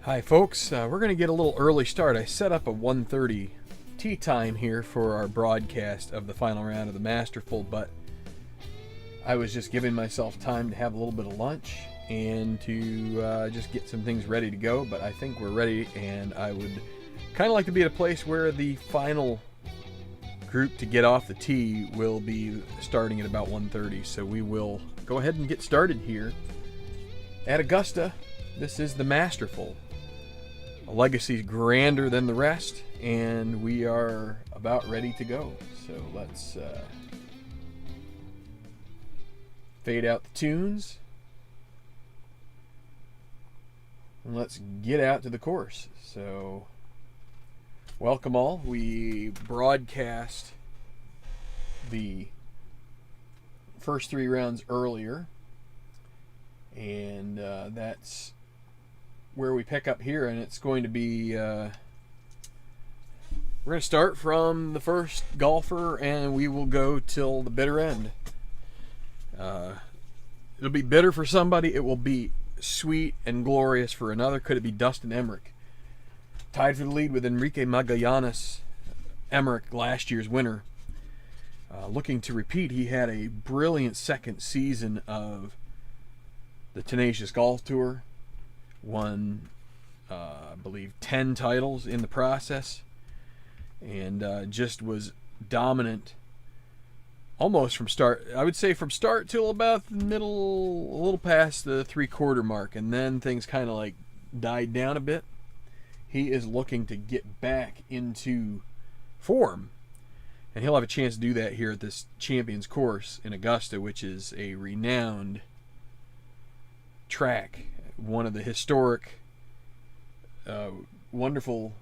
Hi folks, we're going to get a little early start. I set up a 1:30 tea time here for our broadcast of the final round of the Masterful, but I was just giving myself time to have a little bit of lunch and to just get some things ready to go, but I think we're ready, and I would kind of like to be at a place where the final group to get off the tee will be starting at about 1:30, so we will go ahead and get started here at Augusta. This is the Masterful. A legacy grander than the rest, and we are about ready to go. So let's fade out the tunes, and let's get out to the course. So welcome all. We broadcast the first three rounds earlier, and that's where we pick up here, and it's going to be we're going to start from the first golfer, and we will go till the bitter end. It'll be bitter for somebody, it will be sweet and glorious for another. Could it be Dustin Emerick, tied for the lead with Enrique Magallanes? Emerick, last year's winner, looking to repeat. He had a brilliant second season of the Tenacious Golf Tour. Won, I believe, 10 titles in the process, and just was dominant almost from start. I would say from start till about the middle, a little past the three-quarter mark, and then things kind of like died down a bit. He is looking to get back into form, and he'll have a chance to do that here at this Champions Course in Augusta, which is a renowned track. One of the historic, wonderful,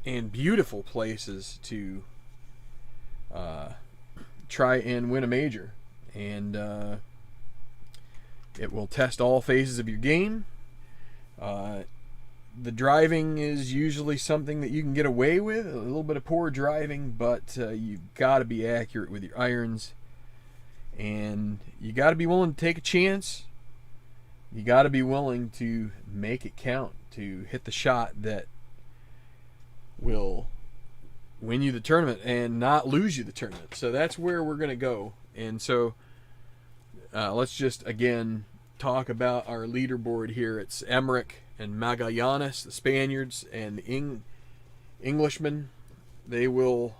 and beautiful places to try and win a major. And it will test all phases of your game. The driving is usually something that you can get away with, a little bit of poor driving, but you've got to be accurate with your irons. And you got to be willing to take a chance. You got to be willing to make it count, to hit the shot that will win you the tournament and not lose you the tournament. So that's where we're going to go. And so let's just, again, talk about our leaderboard here. It's Emerick and Magallanes, the Spaniards, and the Englishmen. They will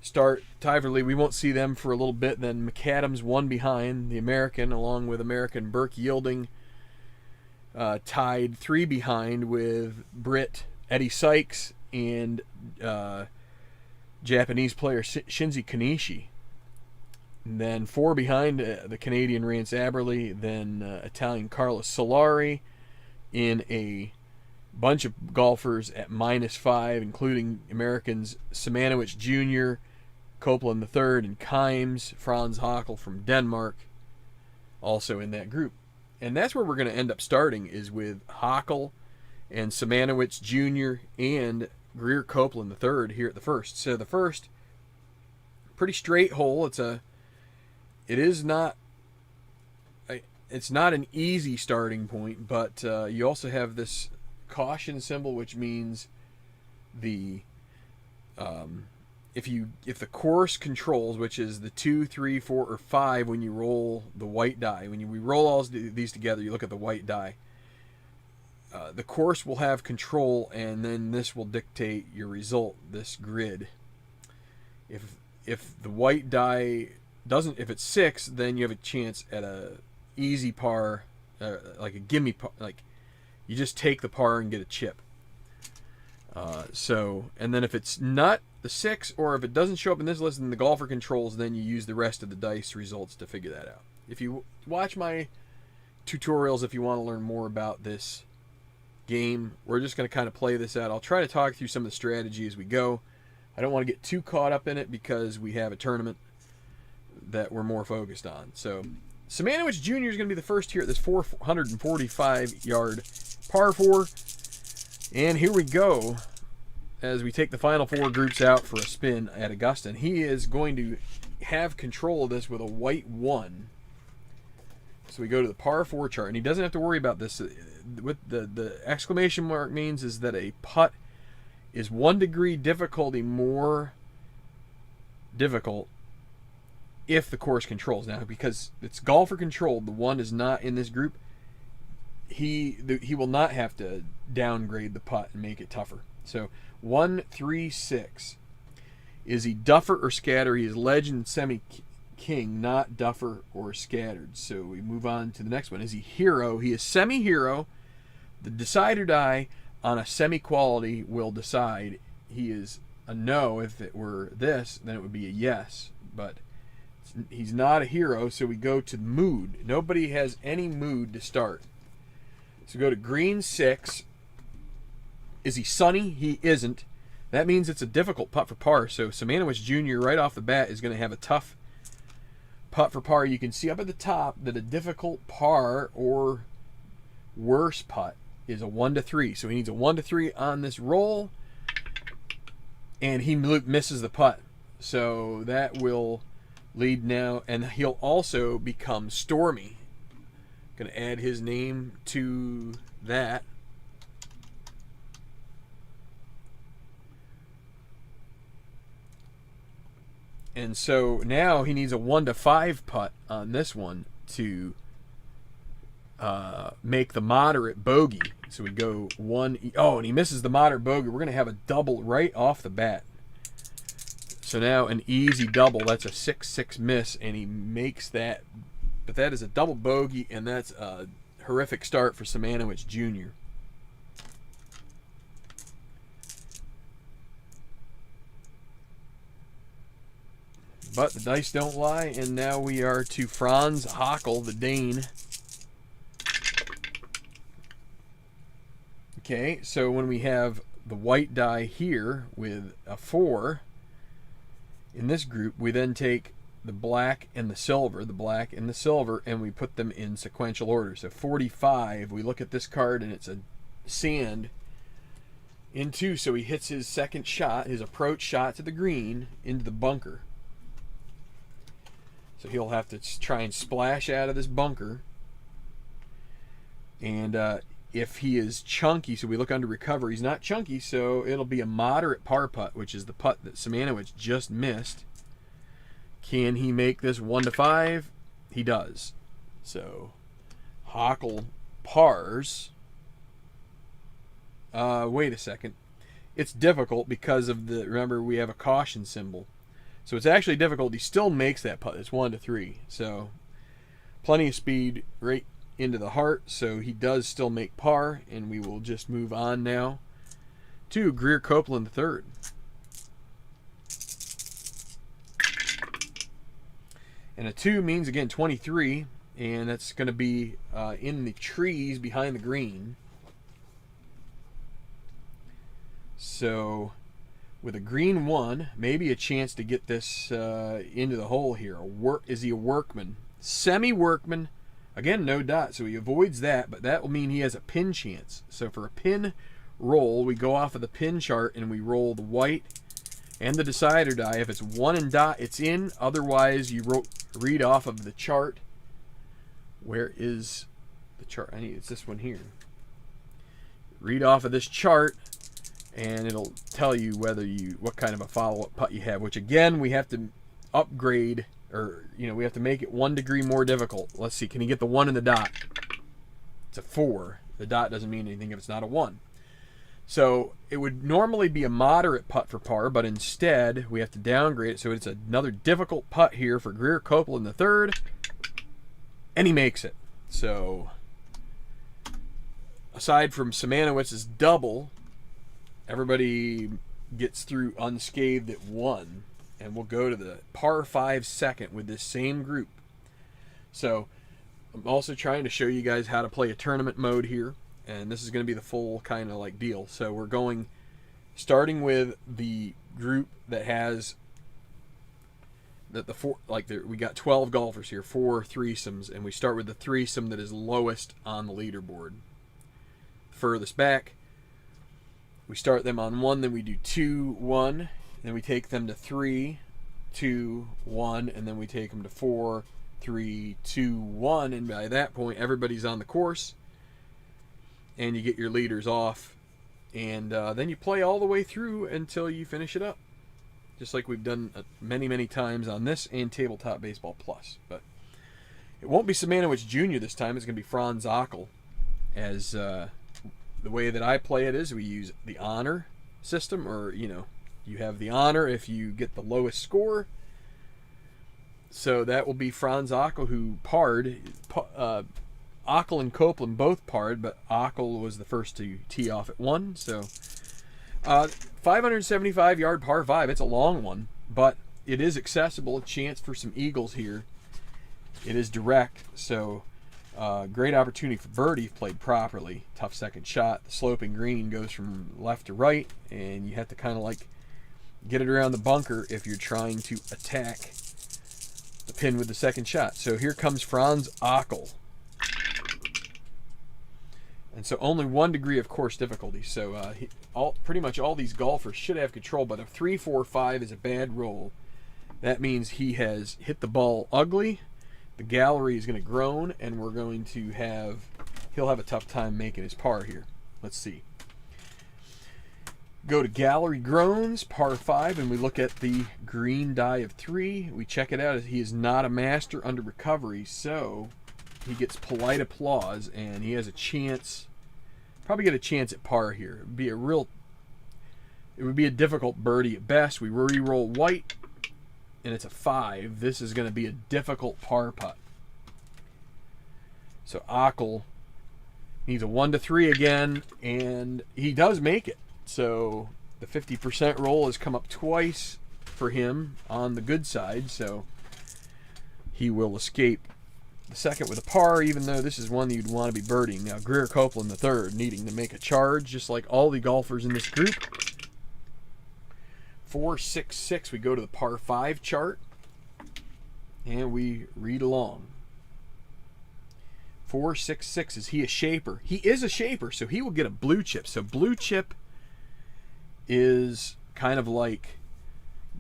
start tied for the lead. We won't see them for a little bit. Then McAdams one behind the American, along with American Burke Yielding, tied three behind with Brit Eddie Sykes and Japanese player Shinji Kanishi. And then four behind the Canadian Rance Aberley, then Italian Carlos Solari, in a bunch of golfers at -5, including Americans Simanowicz Jr., Copeland III, and Kimes, Franz Hakel from Denmark, also in that group. And that's where we're going to end up starting, is with Hakel and Simanowicz Jr. and Greer Copeland III here at the first. So the first, pretty straight hole. It's not an easy starting point, but you also have this caution symbol, which means the if the course controls, which is the 2, 3, 4, or 5, when you roll the white die, we roll all these together, you look at the white die, the course will have control, and then this will dictate your result, this grid. If the white die doesn't, if it's 6, then you have a chance at a easy par, like a gimme par, like you just take the par and get a chip. And then if it's not the 6, or if it doesn't show up in this list, then the golfer controls, then you use the rest of the dice results to figure that out. If you watch my tutorials, if you want to learn more about this game, we're just going to kind of play this out. I'll try to talk through some of the strategy as we go. I don't want to get too caught up in it because we have a tournament that we're more focused on. So Simanowicz Jr. is going to be the first here at this 445-yard par 4. And here we go as we take the final four groups out for a spin at Augusta. And he is going to have control of this with a white 1. So we go to the par 4 chart, and he doesn't have to worry about this. what the exclamation mark means is that a putt is 1 degree difficulty more difficult if the course controls. Now, because it's golfer controlled, the 1 is not in this group, he will not have to downgrade the putt and make it tougher. So 1, 3, 6. Is he duffer or scatter? He is legend semi-king, not duffer or scattered. So we move on to the next one. Is he hero? He is semi-hero. The decide or die on a semi-quality will decide. He is a no. If it were this, then it would be a yes. But he's not a hero, so we go to mood. Nobody has any mood to start. So go to green 6. Is he sunny? He isn't. That means it's a difficult putt for par. So Simanowicz Jr. right off the bat is going to have a tough putt for par. You can see up at the top that a difficult par or worse putt is a 1 to 3. So he needs a 1 to 3 on this roll, and he misses the putt. So that will lead now, and he'll also become Stormy. Going to add his name to that. And so now he needs a 1 to 5 putt on this one to make the moderate bogey. So we go 1. Oh, and he misses the moderate bogey. We're going to have a double right off the bat. So now an easy double. That's a 6-6 miss, and he makes that. But that is a double bogey, and that's a horrific start for Simanowicz Jr. But the dice don't lie, and now we are to Franz Hackl, the Dane. Okay, so when we have the white die here with a 4 in this group, we then take the black and the silver, and we put them in sequential order. So 45, we look at this card, and it's a sand in 2, so he hits his second shot, his approach shot to the green, into the bunker. So he'll have to try and splash out of this bunker. And if he is chunky, so we look under recovery, he's not chunky, so it'll be a moderate par putt, which is the putt that Simanowicz just missed. Can he make this 1 to 5? He does. So Hackl pars. Wait a second. It's difficult because of the, remember, we have a caution symbol. So it's actually difficult. He still makes that putt. It's 1 to 3. So plenty of speed right into the heart. So he does still make par, and we will just move on now to Greer Copeland III. And a 2 means, again, 23, and that's going to be in the trees behind the green. So with a green 1, maybe a chance to get this into the hole here. Is he a workman? Semi-workman. Again, no dot, so he avoids that, but that will mean he has a pin chance. So for a pin roll, we go off of the pin chart, and we roll the white and the decider die. If it's 1 and dot, it's in. Otherwise, you read off of the chart. Where is the chart? It's this one here. Read off of this chart, and it'll tell you what kind of a follow-up putt you have, which again we have to upgrade, or we have to make it 1 degree more difficult. Let's see, can he get the 1 in the dot? It's a 4. The dot doesn't mean anything if it's not a 1. So it would normally be a moderate putt for par, but instead we have to downgrade it, so it's another difficult putt here for Greer Copeland III, and he makes it. So aside from Simanowicz's double, everybody gets through unscathed at 1, and we'll go to the par 5 second with this same group. So I'm also trying to show you guys how to play a tournament mode here, and this is going to be the full kind of like deal. So we're starting with the group that has we got 12 golfers here, 4 threesomes, and we start with the threesome that is lowest on the leaderboard. Furthest back, we start them on 1, then we do 2, 1, then we take them to 3, 2, 1, and then we take them to 4, 3, 2, 1, and by that point everybody's on the course. and you get your leaders off, and then you play all the way through until you finish it up, just like we've done many times on this and Tabletop Baseball Plus. But it won't be Semanowicz Jr. this time. It's going to be Franz Ockel. As the way that I play it is we use the honor system, or you have the honor if you get the lowest score. So that will be Franz Ockel, who parred. Ockel and Copeland both parred, but Ockel was the first to tee off at 1. So 575-yard par 5. It's a long one, but it is accessible. A chance for some eagles here. It is direct, so great opportunity for birdie if played properly. Tough second shot. The sloping green goes from left to right, and you have to kind of like get it around the bunker if you're trying to attack the pin with the second shot. So here comes Franz Ockel. And so only 1 degree of course difficulty. So pretty much all these golfers should have control, but a 3-4-5 is a bad roll. That means he has hit the ball ugly. The gallery is going to groan, and he'll have a tough time making his par here. Let's see. Go to gallery groans, par 5, and we look at the green die of 3. We check it out as he is not a master under recovery, so he gets polite applause, and he has a chance, probably get a chance at par here. It would be a difficult birdie at best. We re-roll white, and it's a 5. This is going to be a difficult par putt. So Ockel needs a 1-3 again, and he does make it. So the 50% roll has come up twice for him on the good side, so he will escape the second with a par, even though this is one that you'd want to be birdieing. Now Greer Copeland the third needing to make a charge, just like all the golfers in this group. 4-6-6, we go to the par 5 chart, and we read along. 4-6-6, is he a shaper? He is a shaper, so he will get a blue chip. So blue chip is kind of like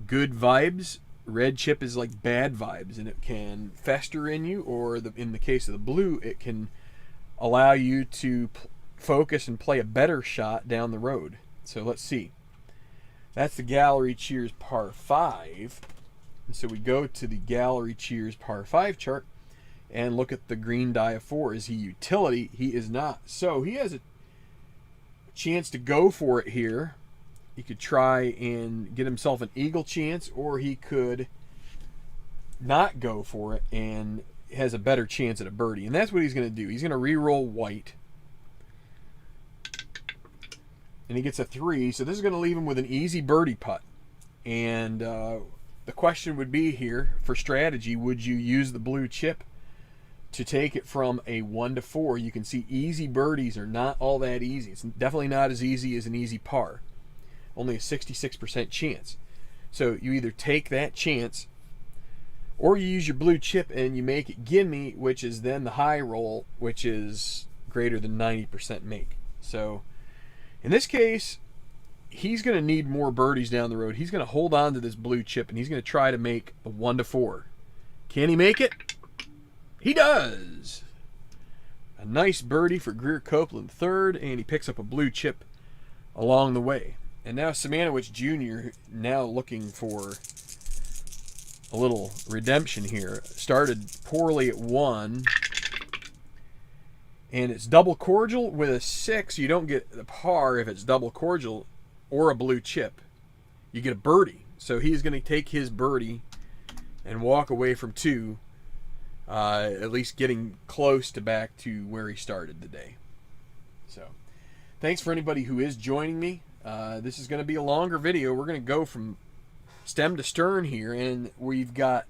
good vibes. Red chip is like bad vibes, and it can fester in you, or in the case of the blue, it can allow you to focus and play a better shot down the road. So let's see. That's the Gallery Cheers par 5. And so we go to the Gallery Cheers par 5 chart and look at the green die of 4. Is he utility? He is not. So he has a chance to go for it here. He could try and get himself an eagle chance, or he could not go for it and has a better chance at a birdie. And that's what he's going to do. He's going to re-roll white. And he gets a 3, so this is going to leave him with an easy birdie putt. And the question would be here, for strategy, would you use the blue chip to take it from a 1-4? You can see easy birdies are not all that easy. It's definitely not as easy as an easy par. Only a 66% chance. So you either take that chance, or you use your blue chip and you make it gimme, which is then the high roll, which is greater than 90% make. So in this case, he's going to need more birdies down the road. He's going to hold on to this blue chip, and he's going to try to make a 1-4. Can he make it? He does. A nice birdie for Greer Copeland third, and he picks up a blue chip along the way. And now Semanowicz Jr. now looking for a little redemption here. Started poorly at 1. And it's double cordial with a 6. You don't get the par if it's double cordial or a blue chip. You get a birdie. So he's going to take his birdie and walk away from 2, at least getting close to back to where he started the day. So thanks for anybody who is joining me. This is going to be a longer video. We're going to go from stem to stern here, and we've got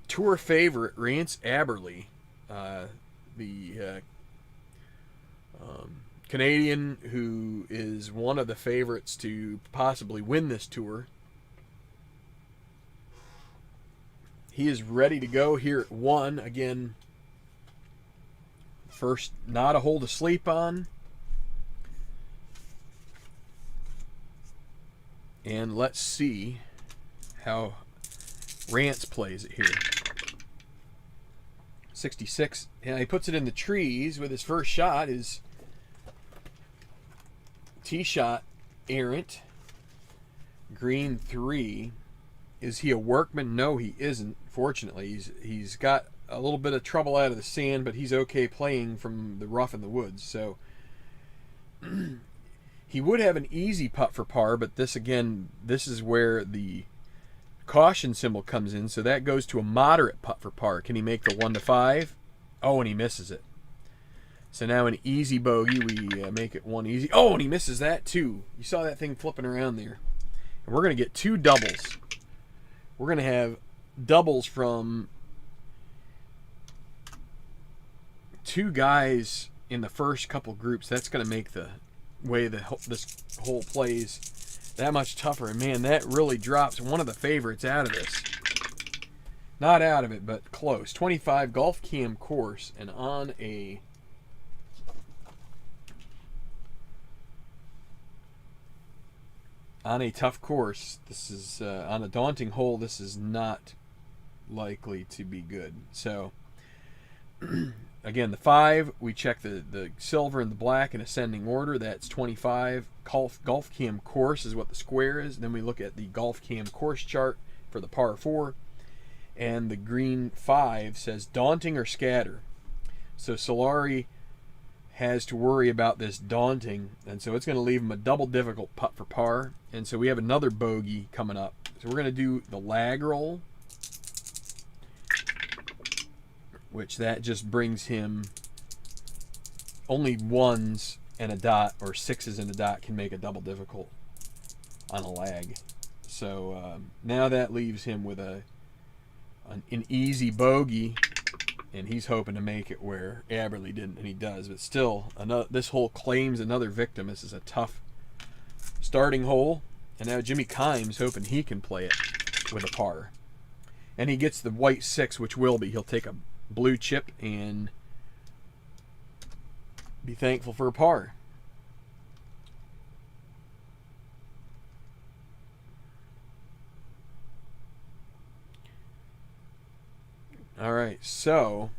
tour favorite Rance Aberley, the Canadian who is one of the favorites to possibly win this tour. He is ready to go here at 1. Again, first, not a hole to sleep on. And let's see how Rance plays it here. 66. And he puts it in the trees with his first shot. His Tee shot errant. Green 3. Is he a workman? No, he isn't. Fortunately, he's got a little bit of trouble out of the sand, but he's okay playing from the rough in the woods. So he would have an easy putt for par, but this is where the caution symbol comes in. So that goes to a moderate putt for par. Can he make the 1 to 5? Oh, and he misses it. So now an easy bogey. We make it 1 easy. Oh, and he misses that too. You saw that thing flipping around there. And we're going to get 2 doubles. We're going to have doubles from 2 guys in the first couple groups. That's going to make the way this hole plays that much tougher. And man, that really drops one of the favorites out of this. Not out of it, but close. 25 golf cam course, and on a tough course, this is on a daunting hole, this is not likely to be good. So again, the 5, we check the silver and the black in ascending order. That's 25. Golf cam course is what the square is. Then we look at the golf cam course chart for the par 4, and the green 5 says daunting or scatter. So Solari has to worry about this daunting, and so it's going to leave him a double difficult putt for par. And so we have another bogey coming up. So we're going to do the lag roll, which that just brings him only 1s and a dot, or 6s and a dot can make a double difficult on a lag. So now that leaves him with an easy bogey, and he's hoping to make it where Aberley didn't, and he does. But still, this hole claims another victim. This is a tough starting hole, and now Jimmy Kimes hoping he can play it with a par. And he gets the white 6, which will be. He'll take a blue chip and be thankful for a par. All right, so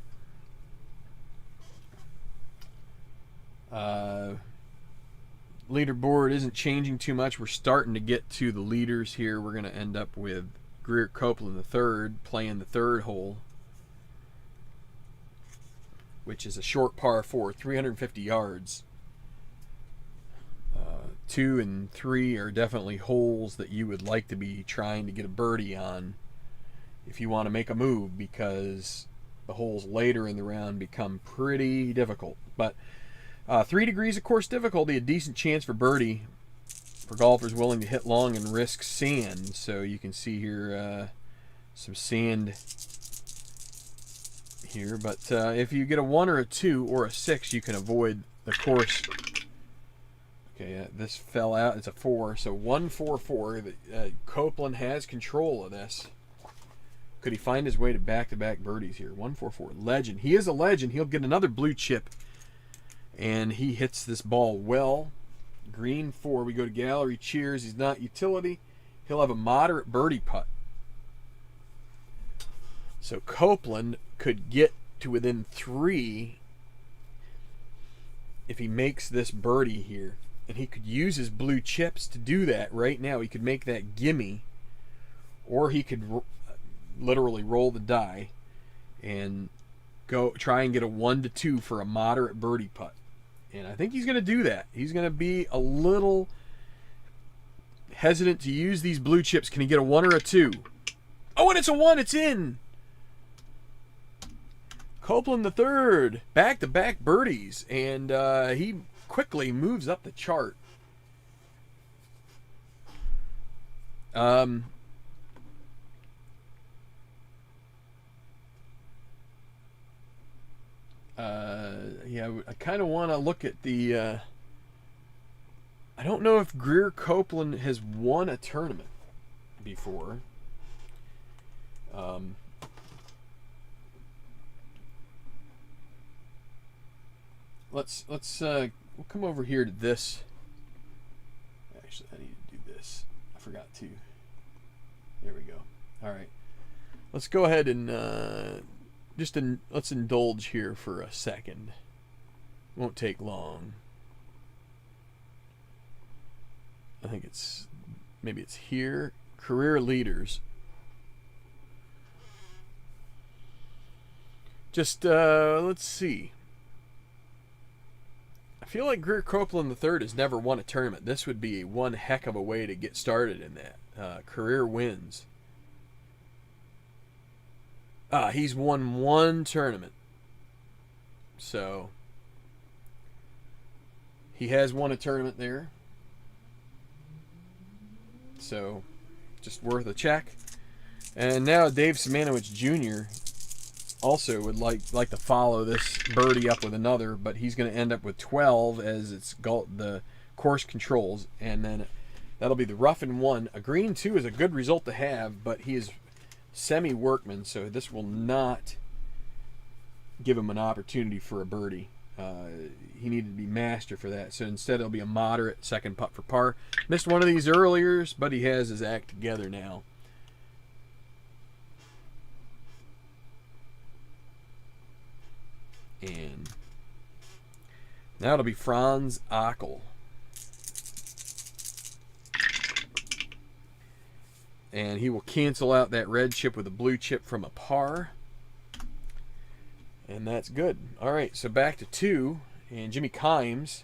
leaderboard isn't changing too much. We're starting to get to the leaders here. We're going to end up with Greer Copeland III playing the 3rd hole, which is a short par 4, 350 yards. 2 and 3 are definitely holes that you would like to be trying to get a birdie on if you want to make a move, because the holes later in the round become pretty difficult. But 3 degrees of course difficulty, a decent chance for birdie for golfers willing to hit long and risk sand. So you can see here some sand here, but if you get a 1 or a 2 or a 6, you can avoid the course. Okay, this fell out. It's a 4, so 1-4-4. Copeland has control of this. Could he find his way to back-to-back birdies here? 1-4-4. Legend. He is a legend. He'll get another blue chip, and he hits this ball well. Green 4. We go to gallery cheers. He's not utility. He'll have a moderate birdie putt. So Copeland could get to within 3 if he makes this birdie here. And he could use his blue chips to do that right now. He could make that gimme, or he could literally roll the die and go try and get a 1 to 2 for a moderate birdie putt. And I think he's going to do that. He's going to be a little hesitant to use these blue chips. Can he get a 1 or a 2? Oh, and it's a 1. It's in. Copeland III, back-to-back birdies, and he quickly moves up the chart. Yeah, I kind of want to look at the I don't know if Greer Copeland has won a tournament before. Let's we'll come over here to this. Actually, I need to do this. I forgot to. There we go. All right. Let's go ahead and let's indulge here for a second. Won't take long. I think it's, maybe it's here. Career leaders. Just, let's see. I feel like Greer Copeland III has never won a tournament. This would be one heck of a way to get started in that. Career wins. He's won one tournament. So, he has won a tournament there. So, just worth a check. And now Dave Simanowicz Jr. also would like to follow this birdie up with another, but he's going to end up with 12 as it's the course controls, and then that'll be the rough in 1. A green 2 is a good result to have, but he is semi-workman, so this will not give him an opportunity for a birdie. He needed to be master for that, so instead it'll be a moderate second putt for par. Missed one of these earlier, but he has his act together now. And now it'll be Franz Ockel. And he will cancel out that red chip with a blue chip from a par. And that's good. All right, so back to 2. And Jimmy Kimes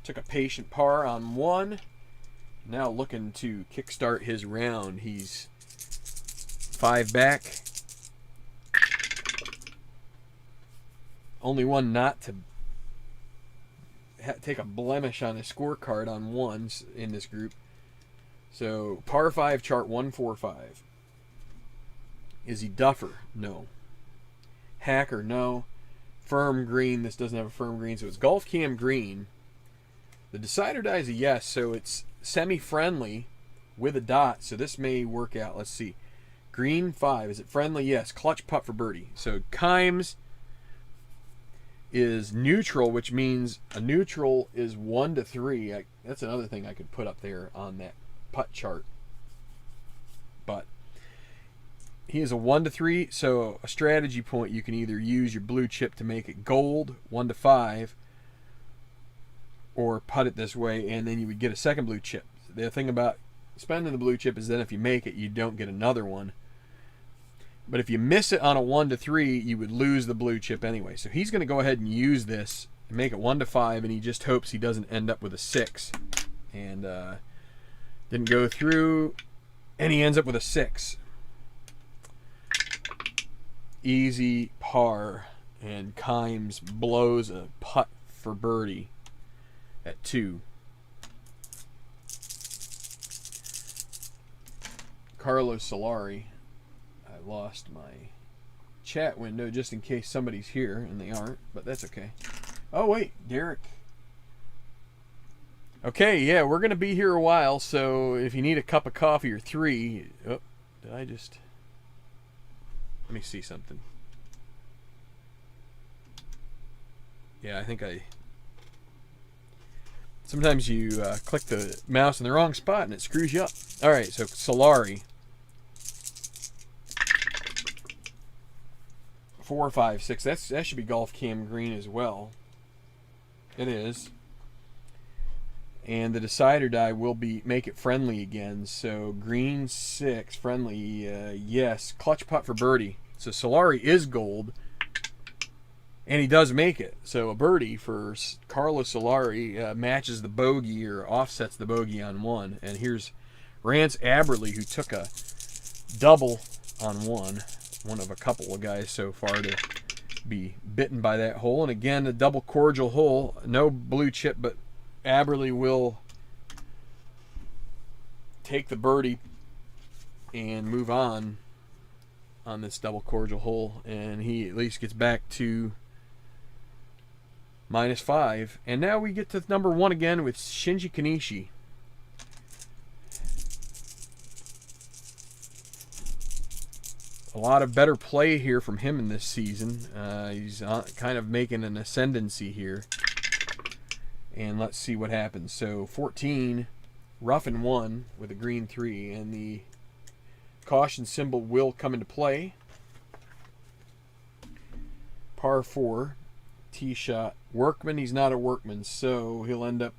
took a patient par on 1. Now looking to kickstart his round. He's 5 back. Only one not to take a blemish on his scorecard on 1s in this group. So, par 5 chart 145. Is he duffer? No. Hacker? No. Firm green? This doesn't have a firm green, so it's golf cam green. The decider die is a yes, so it's semi-friendly with a dot, so this may work out. Let's see. Green 5. Is it friendly? Yes. Clutch putt for birdie. So, Kimes is neutral, which means a neutral is 1 to 3. That's another thing I could put up there on that putt chart. But he is a 1 to 3, so a strategy point, you can either use your blue chip to make it gold, 1 to 5, or putt it this way, and then you would get a second blue chip. The thing about spending the blue chip is then if you make it, you don't get another one. But if you miss it on a 1 to 3, you would lose the blue chip anyway. So he's going to go ahead and use this and make it 1 to 5, and he just hopes he doesn't end up with a 6. And didn't go through, and he ends up with a 6. Easy par, and Kimes blows a putt for birdie at 2. Carlos Solari. I lost my chat window just in case somebody's here, and they aren't, but that's okay. Oh, wait, Derek. Okay, yeah, we're going to be here a while, so if you need a cup of coffee or 3... Oh, did I just... Let me see something. Yeah, I think I... Sometimes you click the mouse in the wrong spot and it screws you up. All right, so Solari. 4, 5, 6. That should be golf cam green as well. It is. And the decider die will make it friendly again. So green 6, friendly, yes. Clutch putt for birdie. So Solari is gold, and he does make it. So a birdie for Carlos Solari matches the bogey or offsets the bogey on 1. And here's Rance Aberle, who took a double on 1. One of a couple of guys so far to be bitten by that hole. And again, a double cordial hole. No blue chip, but Aberle will take the birdie and move on this double cordial hole. And he at least gets back to -5. And now we get to number 1 again with Shinji Kanishi. A lot of better play here from him in this season. He's kind of making an ascendancy here. And let's see what happens. So 14, rough in 1 with a green 3. And the caution symbol will come into play. Par 4, tee shot. Workman, he's not a workman, so he'll end up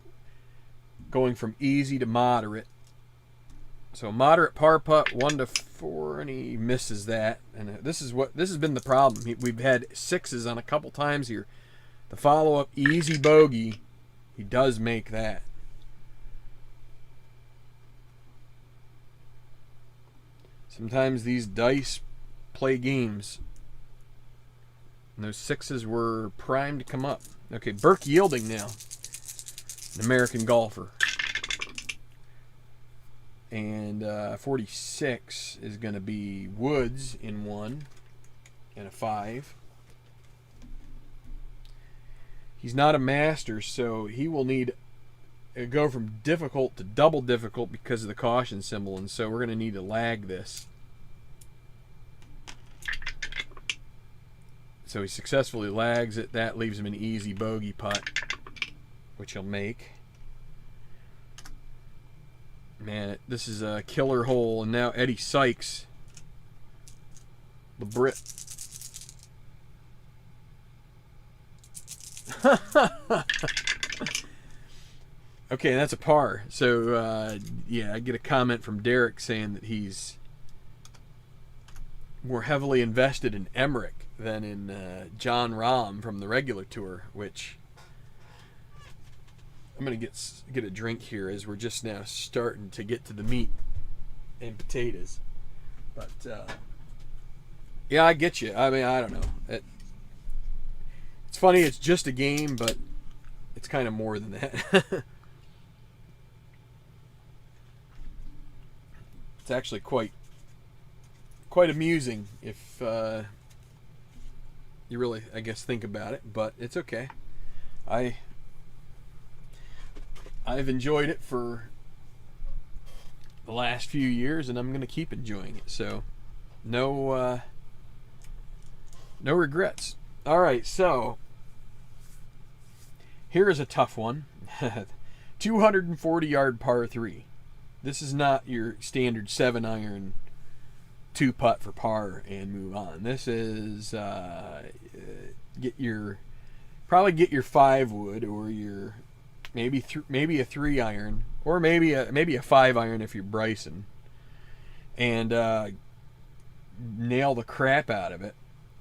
going from easy to moderate. So moderate par putt, 1 to 4, and he misses that. And this has been the problem. We've had 6s on a couple times here. The follow-up easy bogey, he does make that. Sometimes these dice play games. And those 6s were primed to come up. Okay, Burke Yielding now. An American golfer. And 46 is going to be Woods in 1 and a 5. He's not a master, so he will need to go from difficult to double difficult because of the caution symbol, and so we're going to need to lag this. So he successfully lags it. That leaves him an easy bogey putt, which he'll make. Man, this is a killer hole. And now Eddie Sykes, the Brit. Okay, that's a par. So, yeah, I get a comment from Derek saying that he's more heavily invested in Emmerich than in John Rahm from the regular tour, which I'm going to get a drink here as we're just now starting to get to the meat and potatoes. But, yeah, I get you. I mean, I don't know. It's funny, it's just a game, but it's kind of more than that. It's actually quite amusing if you really, I guess, think about it, but it's okay. I've enjoyed it for the last few years, and I'm going to keep enjoying it. So, no regrets. All right, so here is a tough one. 240-yard par 3. This is not your standard 7-iron 2-putt for par and move on. This is probably get your 5-wood or your maybe a 3-iron or maybe a 5-iron if you're Bryson, and nail the crap out of it.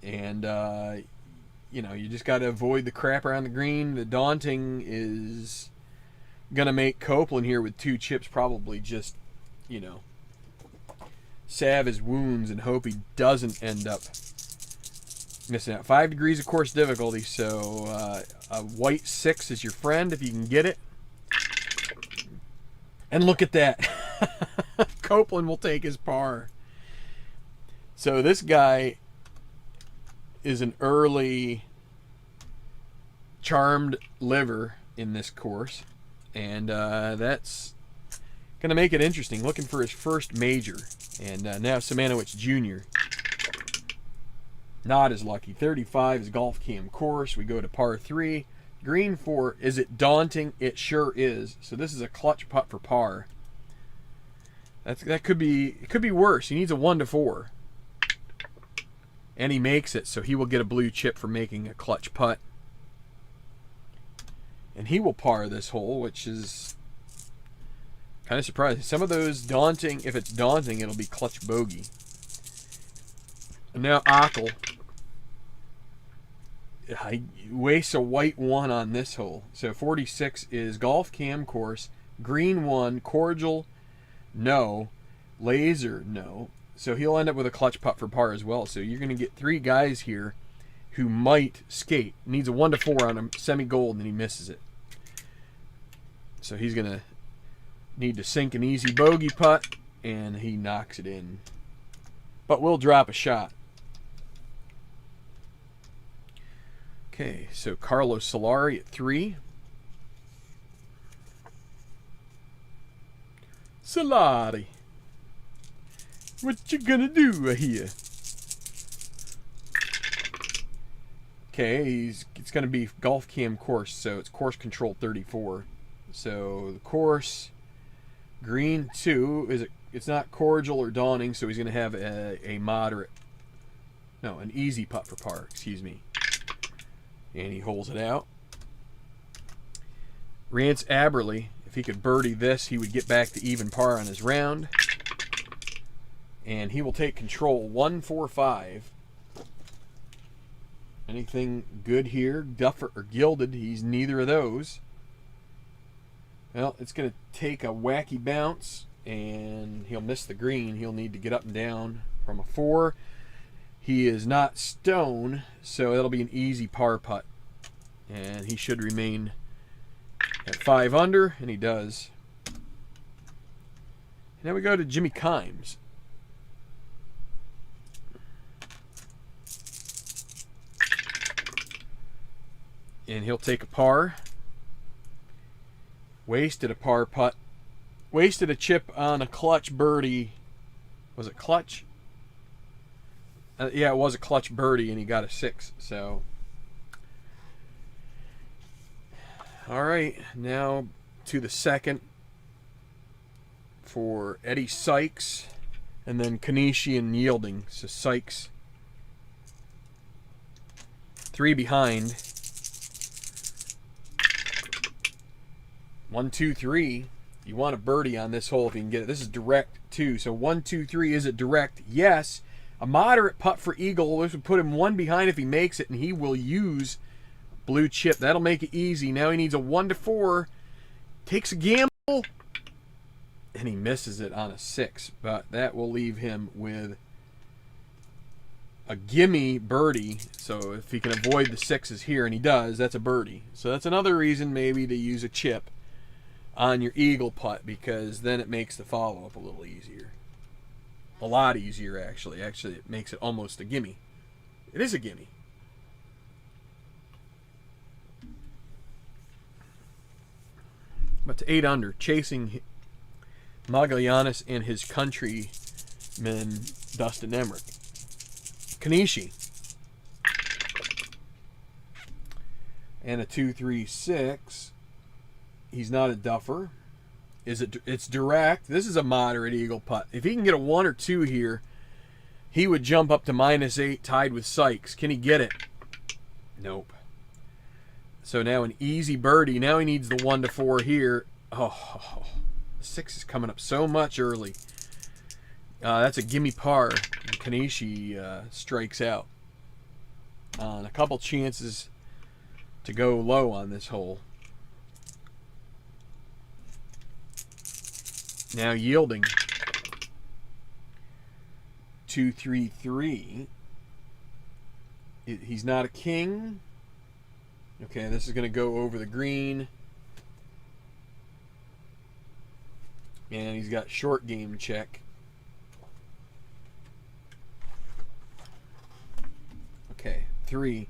And you just got to avoid the crap around the green. The daunting is gonna make Copeland here with 2 chips probably just, salve his wounds and hope he doesn't end up missing out. 5 degrees of course difficulty, so a white 6 is your friend if you can get it. And look at that. Copeland will take his par. So this guy is an early charmed liver in this course, and that's going to make it interesting. Looking for his first major. And now Simanowicz Jr. Not as lucky. 35 is Golf Cam course. We go to par 3. Green 4. Is it daunting? It sure is. So this is a clutch putt for par. That could be, it could be worse. He needs a 1 to 4. And he makes it, so he will get a blue chip for making a clutch putt. And he will par this hole, which is kind of surprising. Some of those daunting, if it's daunting, it'll be clutch bogey. And now Ockel. He wastes a white 1 on this hole. So 46 is Golf Cam course. Green 1, cordial, no. Laser, no. So he'll end up with a clutch putt for par as well. So you're going to get 3 guys here who might skate. Needs a 1 to 4 on him, semi-gold, and he misses it. So he's going to need to sink an easy bogey putt, and he knocks it in. But we'll drop a shot. Okay, so Carlos Solari at 3. Solari, what you gonna do here? Okay, it's gonna be Golf Cam course, so it's course control 34. So the course, green 2, it's not cordial or daunting, so he's gonna have a moderate, no, an easy putt for par, excuse me. And he holds it out. Rance Aberley, If he could birdie this, he would get back to even par on his round. And he will take control. 1-4-5. Anything good here? Duffer or gilded? He's neither of those. Well, it's going to take a wacky bounce, and he'll miss the green. He'll need to get up and down from a 4. He is not stone, so that'll be an easy par putt. And he should remain at 5 under, and he does. Now we go to Jimmy Kimes. And he'll take a par. Wasted a par putt. Wasted a chip on a clutch birdie. Was it clutch? Yeah, it was a clutch birdie, and he got a 6. So, all right, now to the second for Eddie Sykes, and then Kanishi and Yielding. So Sykes 3 behind. 1, 2, 3. You want a birdie on this hole if you can get it. This is direct too. So 1, 2, 3. Is it direct? Yes. A moderate putt for eagle. This would put him 1 behind if he makes it, and he will use blue chip. That'll make it easy. Now he needs a 1-4. Takes a gamble, and he misses it on a 6. But that will leave him with a gimme birdie. So if he can avoid the 6s here, and he does, that's a birdie. So that's another reason maybe to use a chip on your eagle putt, because then it makes the follow-up a little easier. A lot easier, actually. Actually, it makes it almost a gimme. It is a gimme. But to 8 under, chasing Magallanes and his countryman, Dustin Emerick. Kanishi. And a 2-3-6. He's not a duffer. It's direct. This is a moderate eagle putt. If he can get a 1 or 2 here, he would jump up to -8, tied with Sykes. Can he get it? Nope. So now an easy birdie. Now he needs the 1-4 here. Oh, the 6 is coming up so much early. That's a gimme par. And Kanishi strikes out on a couple chances to go low on this hole. Now Yielding. 2-3-3. He's not a king. Okay, this is going to go over the green. And he's got short game check. Okay, 3.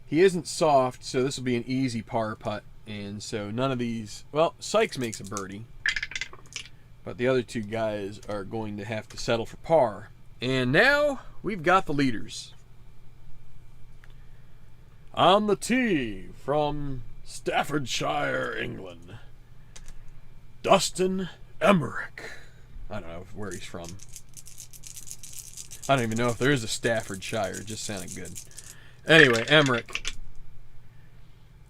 He isn't soft, so this will be an easy par putt. And so none of these... Well, Sykes makes a birdie. But the other 2 guys are going to have to settle for par. And now we've got the leaders. On the tee from Staffordshire, England, Dustin Emerick. I don't know where he's from. I don't even know if there is a Staffordshire. It just sounded good. Anyway, Emerick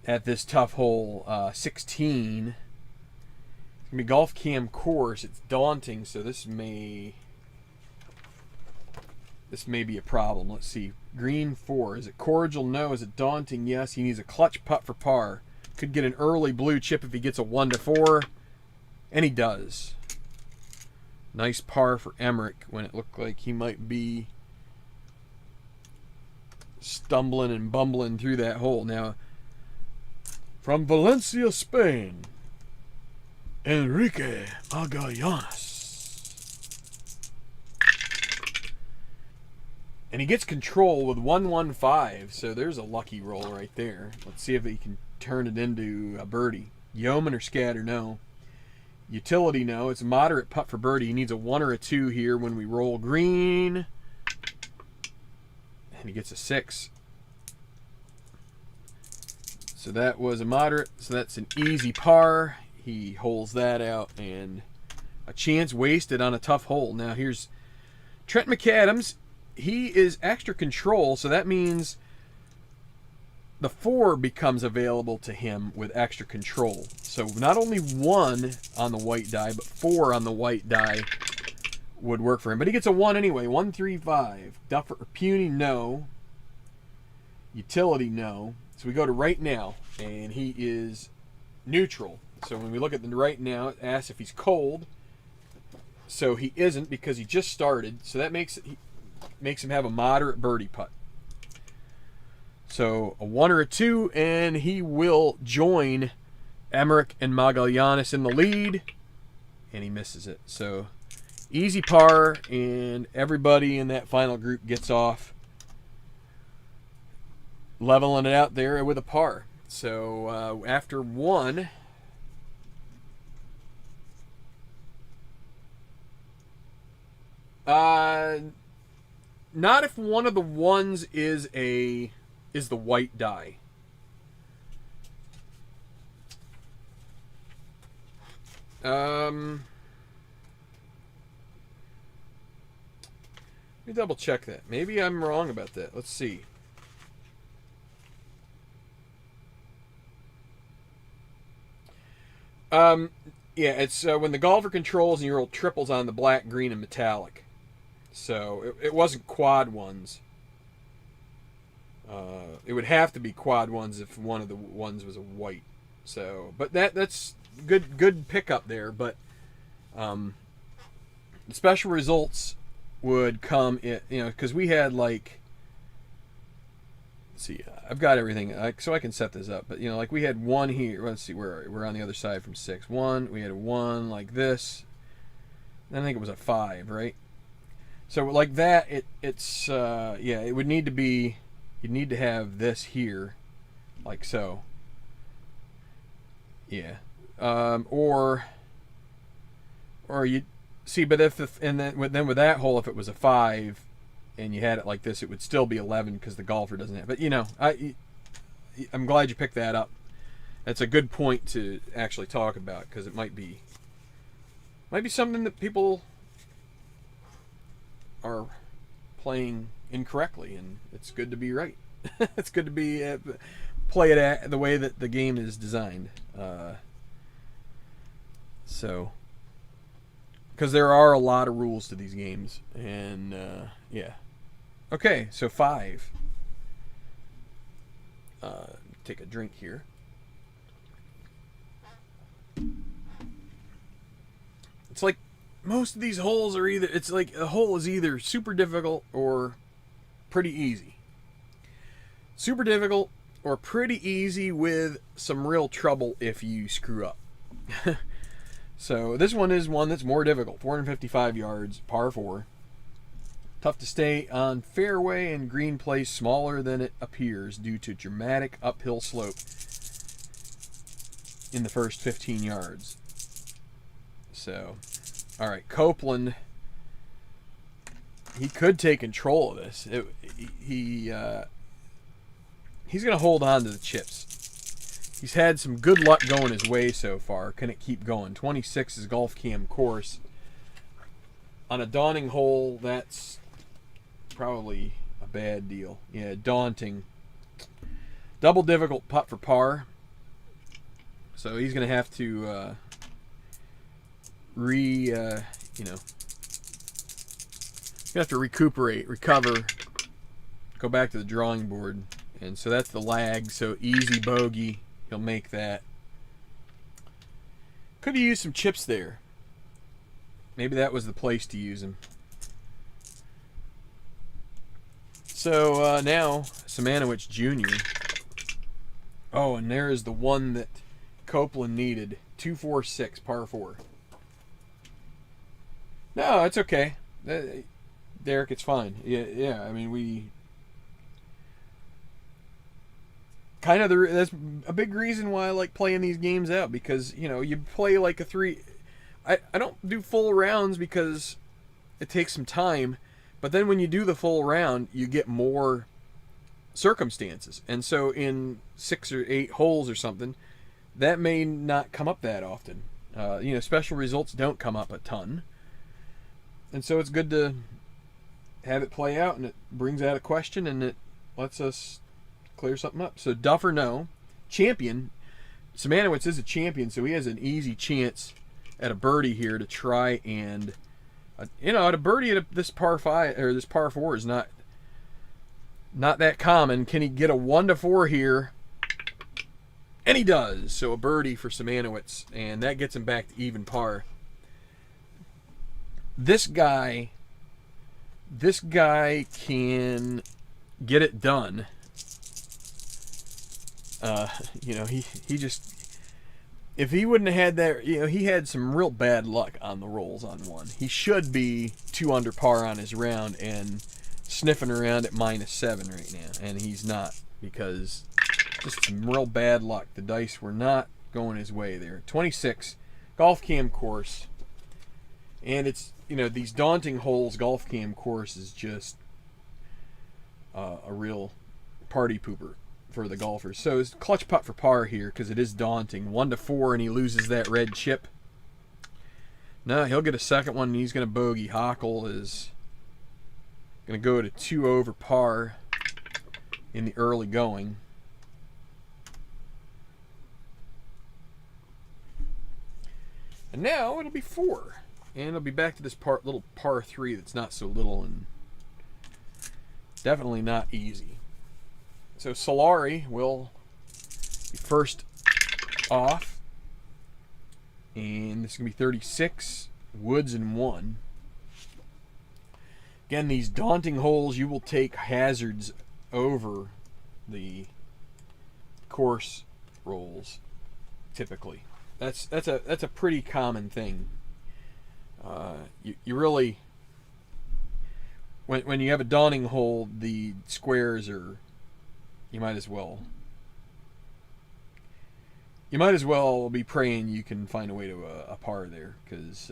at this tough hole, 16. It's going to be golf cam course. It's daunting, so this may be a problem. Let's see. Green 4. Is it cordial? No. Is it daunting? Yes. He needs a clutch putt for par. Could get an early blue chip if he gets a 1-4. And he does. Nice par for Emerick when it looked like he might be stumbling and bumbling through that hole. Now, from Valencia, Spain, Enrique Magallanes. And he gets control with 1-1-5, so there's a lucky roll right there. Let's see if he can turn it into a birdie. Yeoman or scatter? No. Utility? No. It's a moderate putt for birdie. He needs a 1 or a 2 here when we roll green. And he gets a 6. So that was a moderate, so that's an easy par. He holes that out, and a chance wasted on a tough hole. Now here's Trent McAdams. He is extra control, so that means the 4 becomes available to him with extra control. So not only 1 on the white die, but 4 on the white die would work for him. But he gets a 1 anyway. 1, 3, 5. Duffer, puny, no. Utility, no. So we go to right now, and he is neutral. So when we look at the right now, it asks if he's cold. So he isn't, because he just started. So that makes him have a moderate birdie putt. So a 1 or a 2, and he will join Emerick and Magallanes in the lead, and he misses it. So easy par, and everybody in that final group gets off, leveling it out there with a par. So after 1, not if one of the ones is the white die. Let me double check that. Maybe I'm wrong about that. Let's see. Yeah, it's when the golfer controls and you roll triples on the black, green, and metallic. So it wasn't quad ones. It would have to be quad ones if one of the ones was a white. So, but that's good pickup there. But the special results would come in, because we had like. Let's see, I've got everything, so I can set this up. But like we had 1 here. Let's see, where are we? We're on the other side from 6. 1. We had a 1 like this. I think it was a 5, right? So like that, it's yeah, it would need to be. You'd need to have this here, like so. Yeah, or you see, but then with that hole, if it was a 5. And you had it like this, it would still be 11 because the golfer doesn't have. But I'm glad you picked that up. That's a good point to actually talk about, because it might be something that people are playing incorrectly, and it's good to be right. It's good to be play it the way that the game is designed. So, because there are a lot of rules to these games, and yeah. Okay, so 5. Take a drink here. It's like most of these holes are it's like a hole is either super difficult or pretty easy. Super difficult or pretty easy with some real trouble if you screw up. So this one is one that's more difficult. 455 yards, par 4. Tough to stay on fairway, and green plays smaller than it appears due to dramatic uphill slope in the first 15 yards. So, all right, Copeland, he could take control of this. He's going to hold on to the chips. He's had some good luck going his way so far. Can it keep going? 26 is Golf Cam course. On a daunting hole, that's probably a bad deal. Yeah, daunting. Double difficult putt for par. So he's going to have to recover, go back to the drawing board. And so that's the lag. So easy bogey. He'll make that. Could have used some chips there. Maybe that was the place to use them. So now, Simanowicz Jr. Oh, and there is the one that Copeland needed. 246, par 4. No, it's okay. Derek, it's fine. Yeah. I mean, we kind of that's a big reason why I like playing these games out, because you play like a 3. I don't do full rounds because it takes some time, but then when you do the full round, you get more circumstances, and so in 6 or 8 holes or something, that may not come up that often. Special results don't come up a ton, and so it's good to have it play out, and it brings out a question, and it lets us clear something up. So Duffer, no. Champion. Simanowicz is a champion, so he has an easy chance at a birdie here to try and, at a birdie at this par 5 or this par 4 is not that common. Can he get a 1-4 here? And he does. So a birdie for Simanowicz, and that gets him back to even par. This guy can get it done. He just, if he wouldn't have had that, he had some real bad luck on the rolls on one. He should be 2 under par on his round and sniffing around at -7 right now, and he's not, because just some real bad luck. The dice were not going his way there. 26, golf cam course, and it's, these daunting holes. Golf cam course is just a real party pooper for the golfers. So it's clutch putt for par here because it is daunting. 1-4, and he loses that red chip. No, he'll get a second one, and he's going to bogey. Hockle is going to go to 2 over par in the early going. And now it'll be 4. And it'll be back to this little par 3 that's not so little and definitely not easy. So Solari will be first off. And this is going to be 36. Woods in 1. Again, these daunting holes, you will take hazards over the course rolls typically. That's a pretty common thing. You really, when you have a daunting hole, the squares are, you might as well be praying you can find a way to a par there, because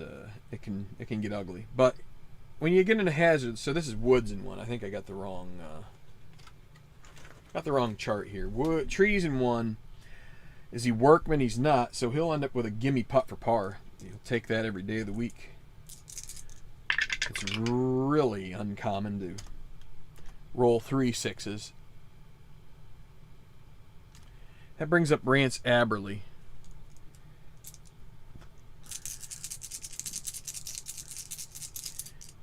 it can get ugly. But when you get into hazards, so this is woods in 1. I think I got the wrong chart here. Trees in 1. Is he workman? He's not, so he'll end up with a gimme putt for par. He'll take that every day of the week. It's really uncommon to roll 3 6s. That brings up Rance Aberley.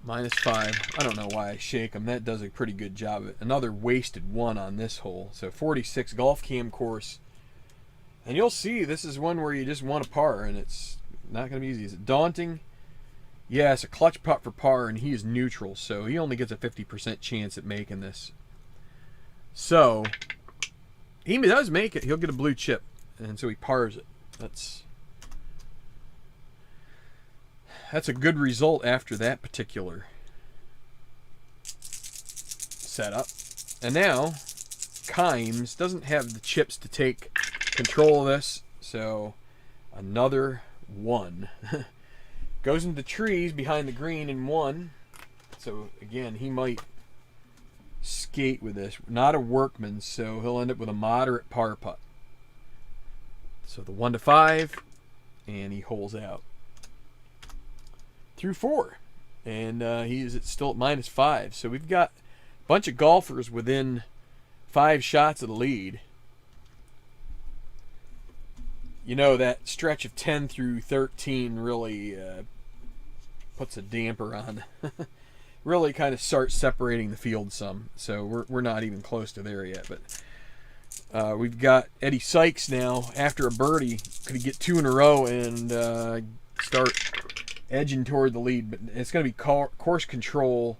-5. I don't know why I shake him. That does a pretty good job of it. Another wasted 1 on this hole. So 46, golf cam course. And you'll see this is one where you just want a par, and it's not going to be easy. Is it daunting? Yeah, it's a clutch putt for par, and he is neutral, so he only gets a 50% chance at making this. So he does make it. He'll get a blue chip, and so he pars it. That's a good result after that particular setup. And now Kimes doesn't have the chips to take control of this, so another 1. Goes into the trees behind the green in 1. So again, he might skate with this. Not a workman, so he'll end up with a moderate par putt. So the 1-5, and he holes out through 4, and he's still at -5. So we've got a bunch of golfers within 5 shots of the lead. That stretch of 10 through 13 really puts a damper on. Really kind of starts separating the field some. So we're not even close to there yet. But we've got Eddie Sykes now. After a birdie, could he get 2 in a row and start edging toward the lead? But it's going to be course control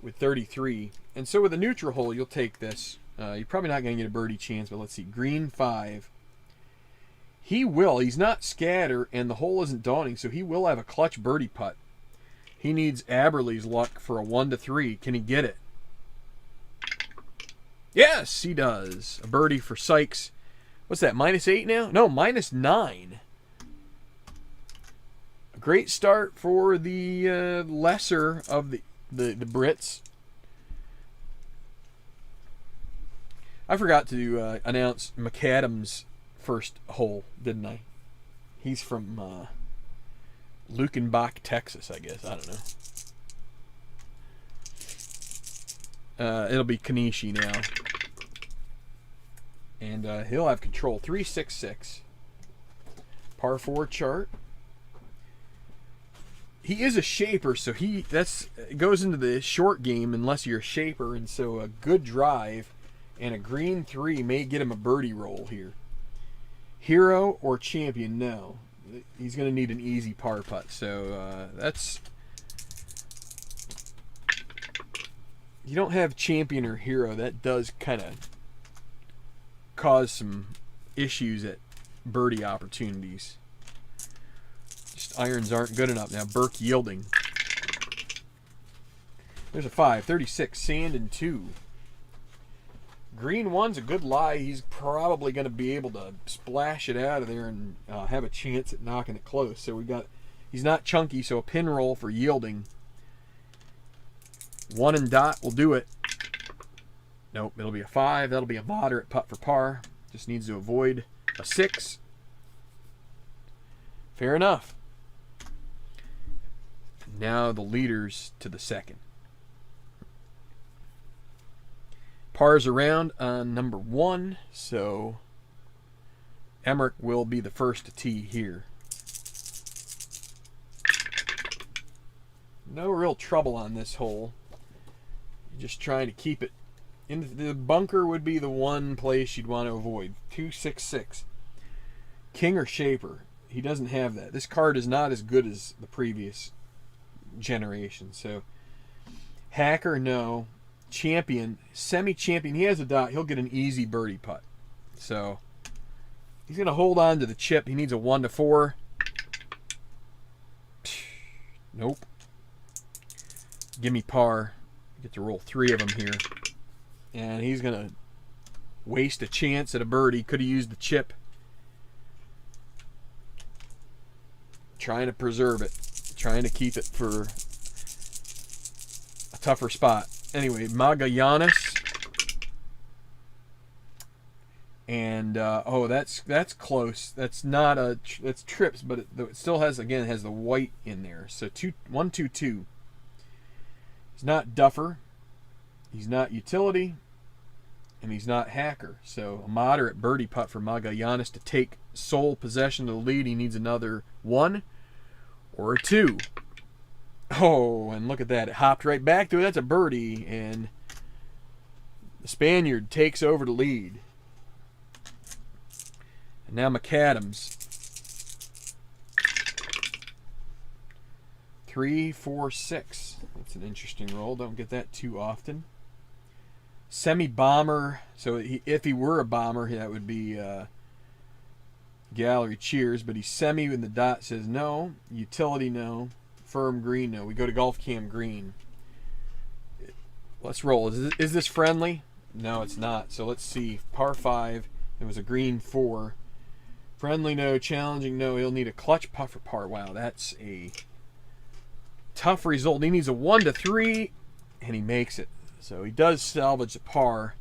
with 33. And so with a neutral hole, you'll take this. You're probably not going to get a birdie chance, but let's see. Green 5. He will. He's not scatter, and the hole isn't daunting, so he will have a clutch birdie putt. He needs Aberley's luck for a 1-3. Can he get it? Yes, he does. A birdie for Sykes. What's that, -8 now? No, -9. A great start for the lesser of the Brits. I forgot to announce McAdams' first hole, didn't I? He's from Lukenbach, Texas, I guess. I don't know. It'll be Kanishi now. And he'll have control. 366. Par 4 chart. He is a shaper, so it goes into the short game unless you're a shaper, and so a good drive and a green 3 may get him a birdie roll here. Hero or champion? No. He's going to need an easy par putt, so that's... You don't have champion or hero, that does kind of cause some issues at birdie opportunities. Just irons aren't good enough. Now Burke yielding. There's a 5, 36, sand and 2. Green 1's a good lie. He's probably going to be able to splash it out of there and have a chance at knocking it close. So he's not chunky, so a pin roll for yielding. 1 and dot will do it. Nope, it'll be a 5. That'll be a moderate putt for par. Just needs to avoid a 6. Fair enough. Now the leaders to the second. Pars around on number 1, so Emmerich will be the first to tee here. No real trouble on this hole. You're just trying to keep it in the bunker would be the one place you'd want to avoid. 266. King or shaper? He doesn't have that. This card is not as good as the previous generation. So hacker, no. Champion, semi-champion. He has a dot. He'll get an easy birdie putt. So he's going to hold on to the chip. He needs a 1 to 4. Nope. Give me par. Get to roll 3 of them here. And he's going to waste a chance at a birdie. Could have used the chip. Trying to preserve it. Trying to keep it for a tougher spot. Anyway, Magallanes. And, oh, that's close. That's not a... That's trips, but it still has, again, it has the white in there. So 1, 2, 2. He's not duffer. He's not utility. And he's not hacker. So a moderate birdie putt for Magallanes to take sole possession of the lead. He needs another 1 or a 2. Oh, and look at that. It hopped right back to it. That's a birdie. And the Spaniard takes over the lead. And now McAdams. 3, 4, 6. That's an interesting roll. Don't get that too often. Semi-bomber. So if he were a bomber, that would be gallery cheers. But he's semi, and the dot says no. Utility, no. Firm green, no. We go to golf cam green. Let's roll. Is this friendly? No, it's not. So let's see. Par 5. It was a green 4. Friendly, no. Challenging, no. He'll need a clutch putt for par. Wow, that's a tough result. He needs a 1 to 3, and he makes it. So he does salvage a par.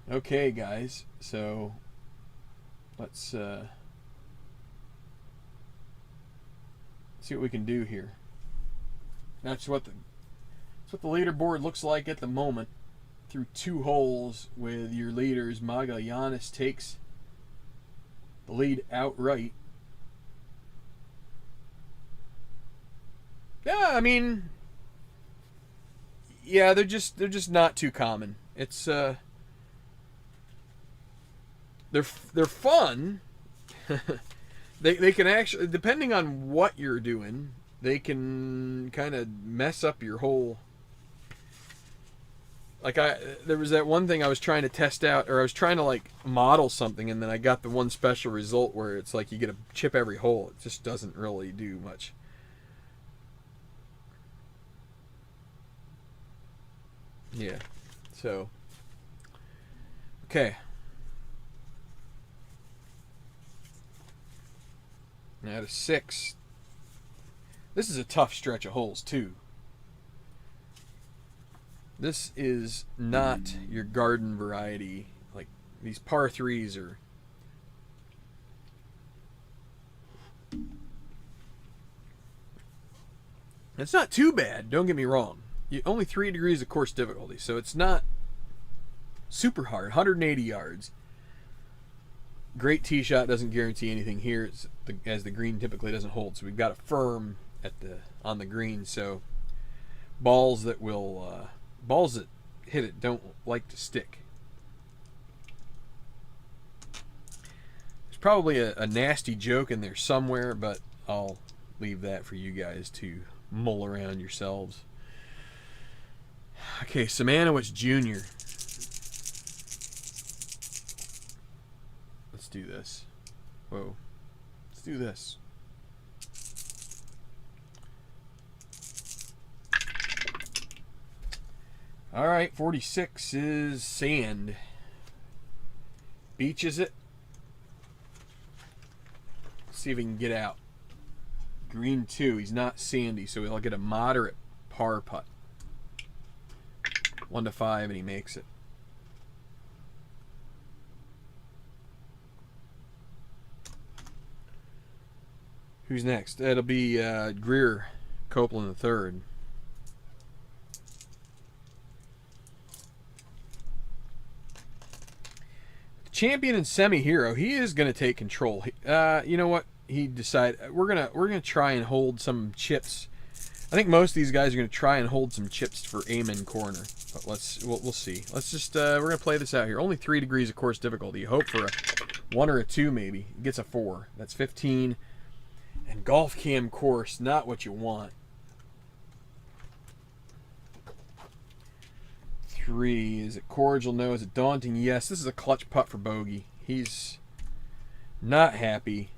Okay, guys. So let's see what we can do here. That's what the leaderboard looks like at the moment. Through 2 holes with your leaders, Magallanes takes the lead outright. Yeah, I mean, yeah, they're just not too common. It's they're fun. They can actually, depending on what you're doing, they can kind of mess up your whole. Like there was that one thing I was trying to test out, or I was trying to like model something, and then I got the one special result where it's like you get a chip every hole. It just doesn't really do much. Yeah. So. Okay. Now to 6. This is a tough stretch of holes too. This is not your garden variety. Like these par 3s are. It's not too bad. Don't get me wrong. Only 3 degrees of course difficulty, so it's not super hard. 180 yards. great tee shot doesn't guarantee anything here, as the green typically doesn't hold. So we've got a firm on the green. So balls that hit it don't like to stick. There's probably a nasty joke in there somewhere, but I'll leave that for you guys to mull around yourselves. Okay, Simanowicz Jr. Let's do this. Whoa. Let's do this. All right, 46 is sand. Beaches it. Let's see if he can get out. Green 2. He's not sandy, so he'll get a moderate par putt. 1 to 5, and he makes it. Who's next? That'll be Greer Copeland III. Champion and semi-hero. He is going to take control. You know what? He decided we're gonna try and hold some chips. I think most of these guys are going to try and hold some chips for Amen Corner. But we'll see. Let's just we're going to play this out here. Only 3 degrees of course difficulty. You hope for a 1 or a 2 maybe. He gets a 4. That's 15. And golf cam course, not what you want. 3. Is it cordial? No. Is it daunting? Yes. This is a clutch putt for bogey. He's not happy.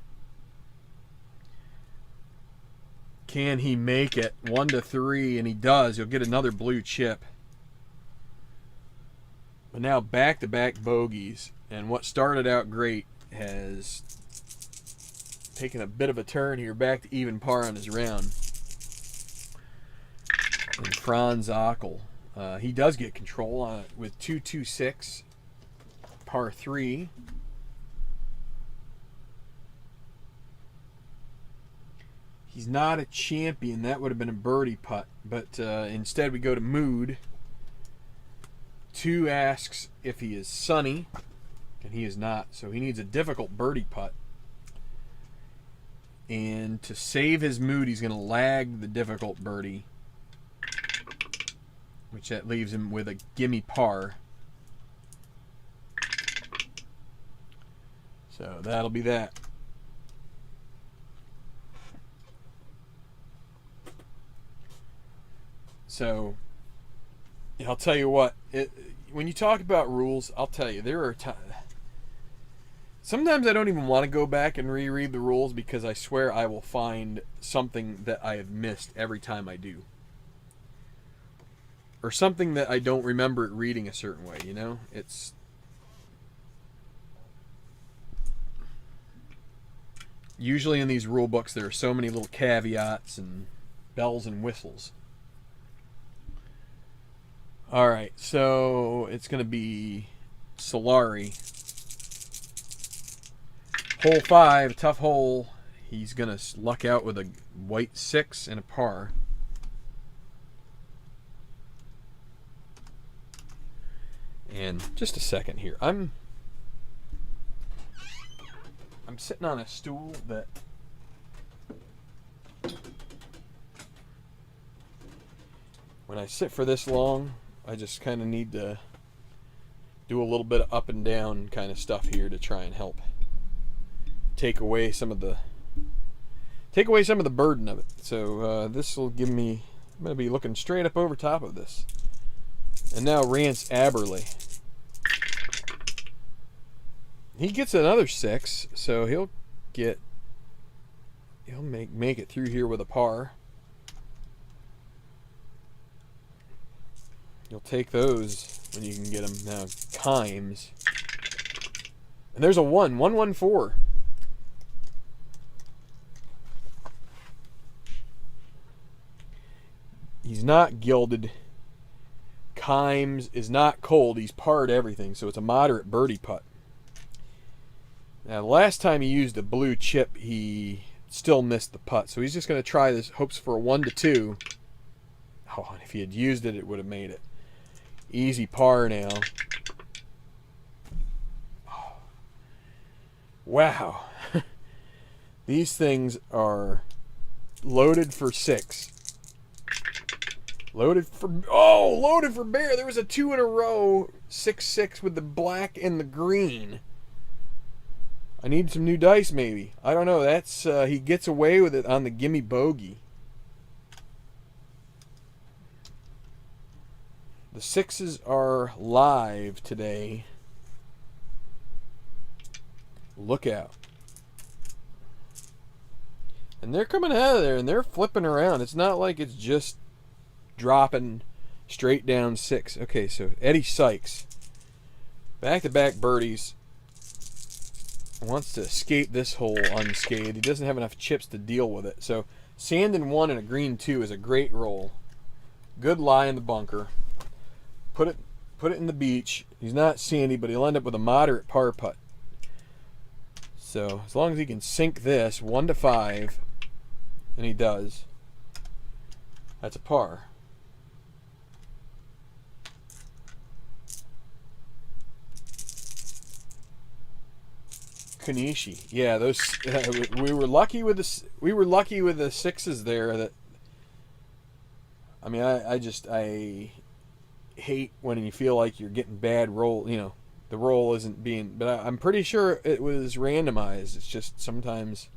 Can he make it? 1 to 3, and he does. He'll get another blue chip. But now back-to-back bogeys, and what started out great has taken a bit of a turn here, back to even par on his round. And Franz Ockel, he does get control on it with 2-2-6, par 3. He's not a champion. That would have been a birdie putt. But instead we go to Mood. 2 asks if he is sunny. And he is not. So he needs a difficult birdie putt. And to save his mood, he's going to lag the difficult birdie. Which that leaves him with a gimme par. So that'll be that. So, I'll tell you what, when you talk about rules, I'll tell you, there are times. Sometimes I don't even want to go back and reread the rules because I swear I will find something that I have missed every time I do. Or something that I don't remember reading a certain way, you know? It's... Usually in these rule books there are so many little caveats and bells and whistles. Alright, so it's going to be Solari. Hole 5, tough hole. He's going to luck out with a white 6 and a par. And just a second here. I'm sitting on a stool that when I sit for this long, I just kind of need to do a little bit of up and down kind of stuff here to try and help take away some of the burden of it. So this will give me, I'm going to be looking straight up over top of this. And now Rance Aberley. He gets another 6, so he'll make it through here with a par. You'll take those when you can get them. Now, Kimes. And there's a 114. He's not gilded. Kimes is not cold. He's parred everything, so it's a moderate birdie putt. Now, the last time he used a blue chip, he still missed the putt. So he's just going to try this, hopes for a 1 to 2. Oh, and if he had used it, it would have made it. Easy par now. Wow. These things are loaded for 6. Loaded for bear. There was a 2 in a row, 6-6 with the black and the green. I need some new dice, maybe. I don't know. That's he gets away with it on the gimme bogey. The 6s are live today. Look out. And they're coming out of there and they're flipping around. It's not like it's just dropping straight down 6. Okay, so Eddie Sykes, back-to-back birdies, wants to escape this hole unscathed. He doesn't have enough chips to deal with it. So sand in 1 and a green 2 is a great roll. Good lie in the bunker. Put it in the beach. He's not sandy, but he'll end up with a moderate par putt. So as long as he can sink this 1 to 5, and he does, that's a par. Kanishi, yeah, those we were lucky with the 6s there. That, I mean, I hate when you feel like you're getting bad roll. You know, the roll isn't being, but I'm pretty sure it was randomized. It's just sometimes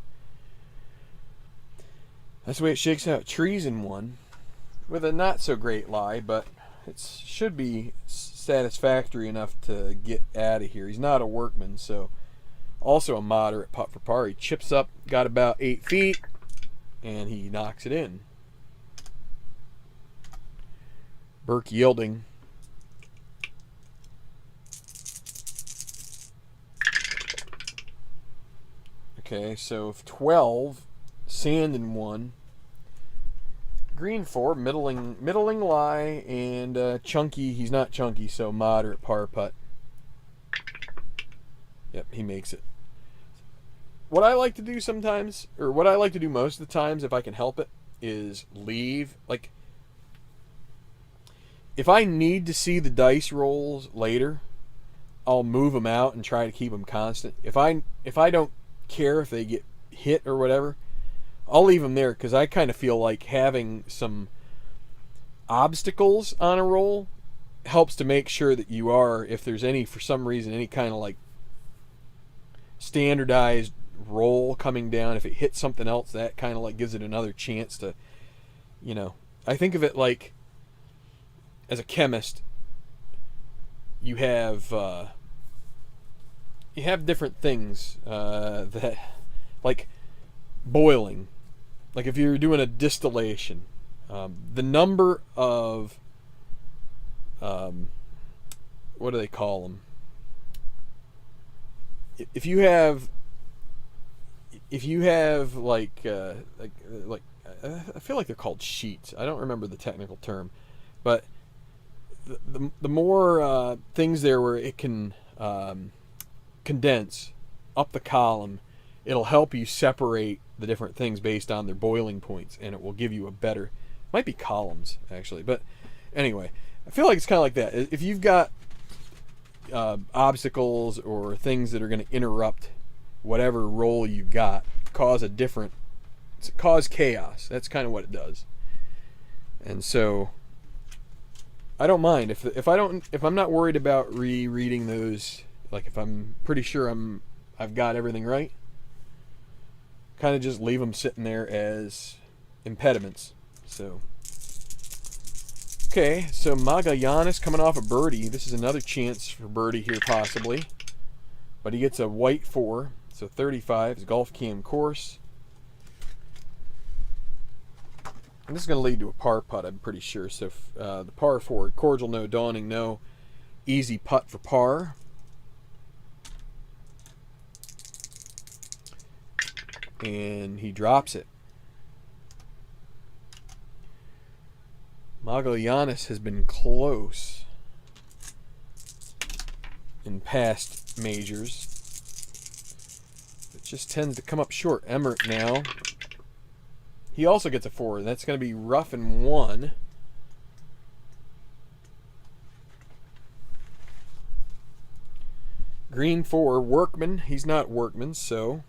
that's the way it shakes out. Trees in 1 with a not so great lie, but it should be satisfactory enough to get out of here. He's not a workman, so also a moderate putt for par. He chips up, got about 8 feet, and he knocks it in. Burke yielding. Okay, so 12, sand in 1, green 4, middling lie, and chunky. He's not chunky, so moderate par putt. Yep, he makes it. What I like to do sometimes, or what I like to do most of the times, if I can help it, is leave. Like, if I need to see the dice rolls later, I'll move them out and try to keep them constant. If I don't care if they get hit or whatever, I'll leave them there, because I kind of feel like having some obstacles on a roll helps to make sure that you are, if there's any, for some reason, any kind of like standardized roll coming down, if it hits something else, that kind of like gives it another chance to, you know, I think of it like, as a chemist, you have different things that, like boiling, like if you're doing a distillation, the number of what do they call them? If you have like I feel like they're called sheets. I don't remember the technical term, but the more things there where it can condense up the column, it'll help you separate the different things based on their boiling points, and it will give you a better, might be columns actually, but anyway, I feel like it's kind of like that. If you've got obstacles or things that are going to interrupt whatever roll you've got, cause chaos. That's kind of what it does. And so I don't mind if I'm not worried about rereading those. Like if I'm pretty sure I've got everything right, kind of just leave them sitting there as impediments. So okay, so Magallanes coming off a birdie. This is another chance for birdie here possibly, but he gets a white 4, so 35 is golf cam course. And this is going to lead to a par putt, I'm pretty sure. So the par 4, cordial no, dawning no, easy putt for par. And he drops it. Magallanes has been close in past majors. It just tends to come up short. Emerick now. He also gets a 4. That's going to be rough in 1. Green 4, Workman. He's not Workman, so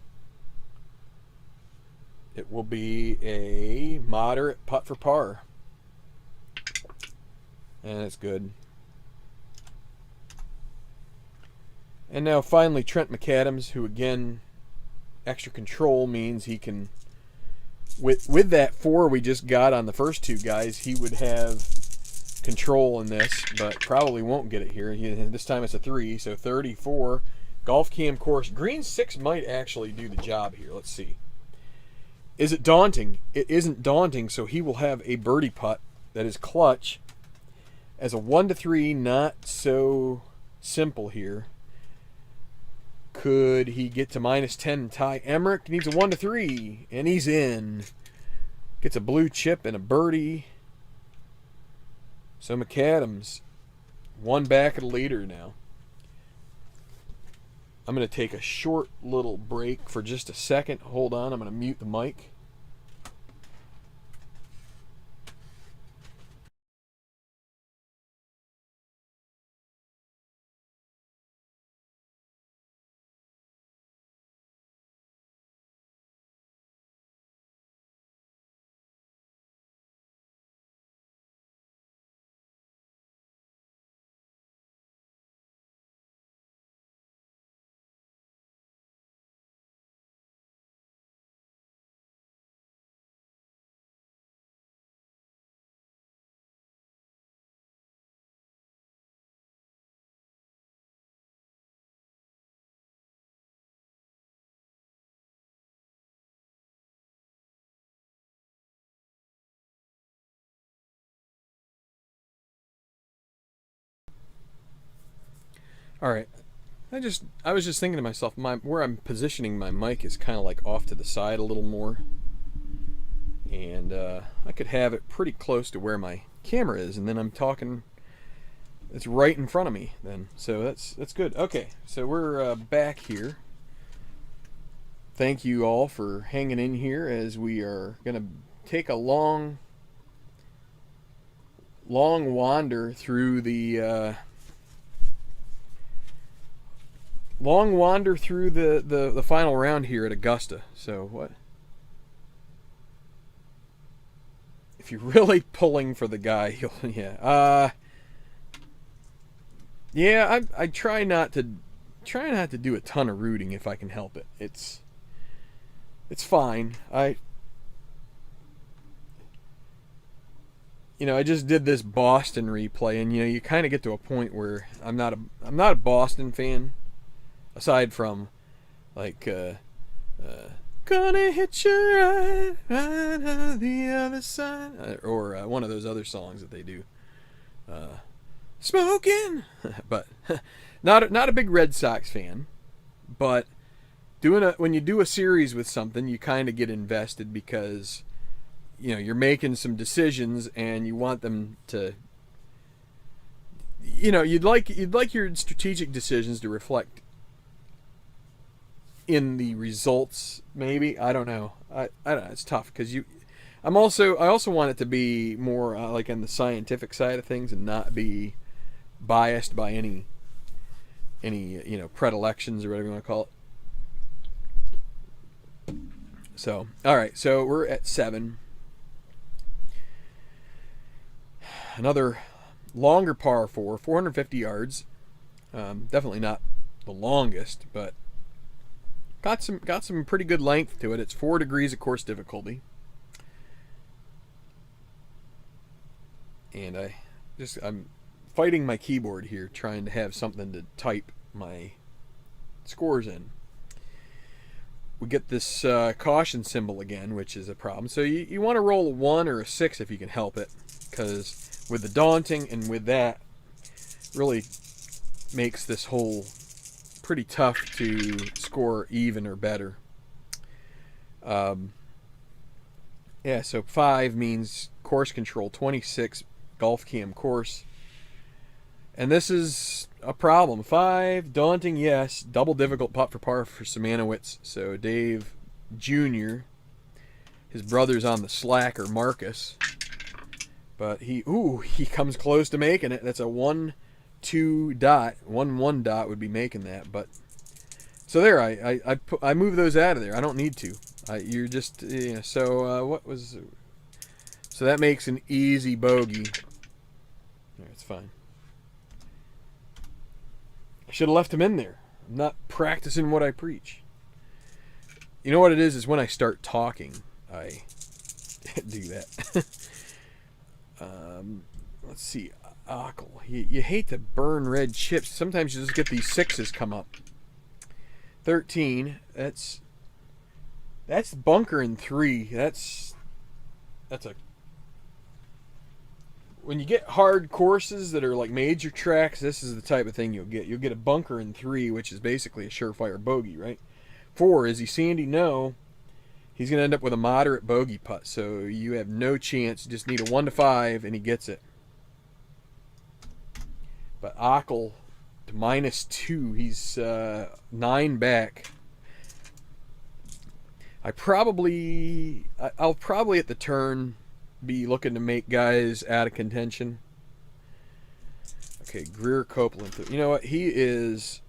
it will be a moderate putt for par. And it's good. And now finally Trent McAdams, who again, extra control means he can, with that 4 we just got on the first two guys, he would have control in this, but probably won't get it here. This time it's a 3, so 34. Golf Cam course. Green 6 might actually do the job here. Let's see. Is it daunting? It isn't daunting, so he will have a birdie putt that is clutch. As a 1-3, not so simple here. Could he get to -10 and tie? Emmerich needs a 1-3, and he's in. Gets a blue chip and a birdie. So McAdams, 1 back of the leader now. I'm going to take a short little break for just a second. Hold on, I'm going to mute the mic. All right. I was just thinking to myself, where I'm positioning my mic is kind of like off to the side a little more, and I could have it pretty close to where my camera is, and then I'm talking. It's right in front of me then, so that's good. Okay, so we're back here. Thank you all for hanging in here as we are gonna take a long wander through the. Long wander through the final round here at Augusta. So what? If you're really pulling for the guy, yeah. I try not to do a ton of rooting if I can help it. It's fine. I just did this Boston replay, and you kind of get to a point where I'm not a Boston fan. Aside from, like, gonna hit you right on the other side, or one of those other songs that they do, smoking. But not a big Red Sox fan. But when you do a series with something, you kind of get invested because you're making some decisions and you want them to. You'd like your strategic decisions to reflect in the results, maybe. I don't know. I don't know. It's tough because I also want it to be more like on the scientific side of things and not be biased by any predilections or whatever you want to call it. So, all right. So we're at 7. Another longer par 4, 450 yards. Definitely not the longest, but got some pretty good length to it. It's 4 degrees of course difficulty. And I'm fighting my keyboard here, trying to have something to type my scores in. We get this caution symbol again, which is a problem. So you want to roll a 1 or a 6 if you can help it, because with the daunting and with that, really makes this hole pretty tough to score even or better. Yeah, so 5 means course control, 26 golf cam course. And this is a problem. 5, daunting, yes. Double difficult putt for par for Simanowicz. So Dave Jr., his brother's on the slacker, Marcus. But he comes close to making it. That's a 1 2 dot, 1 dot would be making that. But so there, I move those out of there. I don't need to. You're just, you know, so what was, so that makes an easy bogey. It's fine. I should have left him in there. I'm not practicing what I preach. You know what it is when I start talking, I do that. Let's see. Ockle. You hate to burn red chips. Sometimes you just get these 6s come up. 13. That's bunker in 3. That's a, when you get hard courses that are like major tracks, this is the type of thing you'll get. You'll get a bunker in 3, which is basically a surefire bogey, right? 4, is he sandy? No. He's going to end up with a moderate bogey putt, so you have no chance. You just need a 1 to 5, and he gets it. But Ockle to -2. He's 9 back. I'll probably at the turn be looking to make guys out of contention. Okay, Greer Copeland. You know what? He is...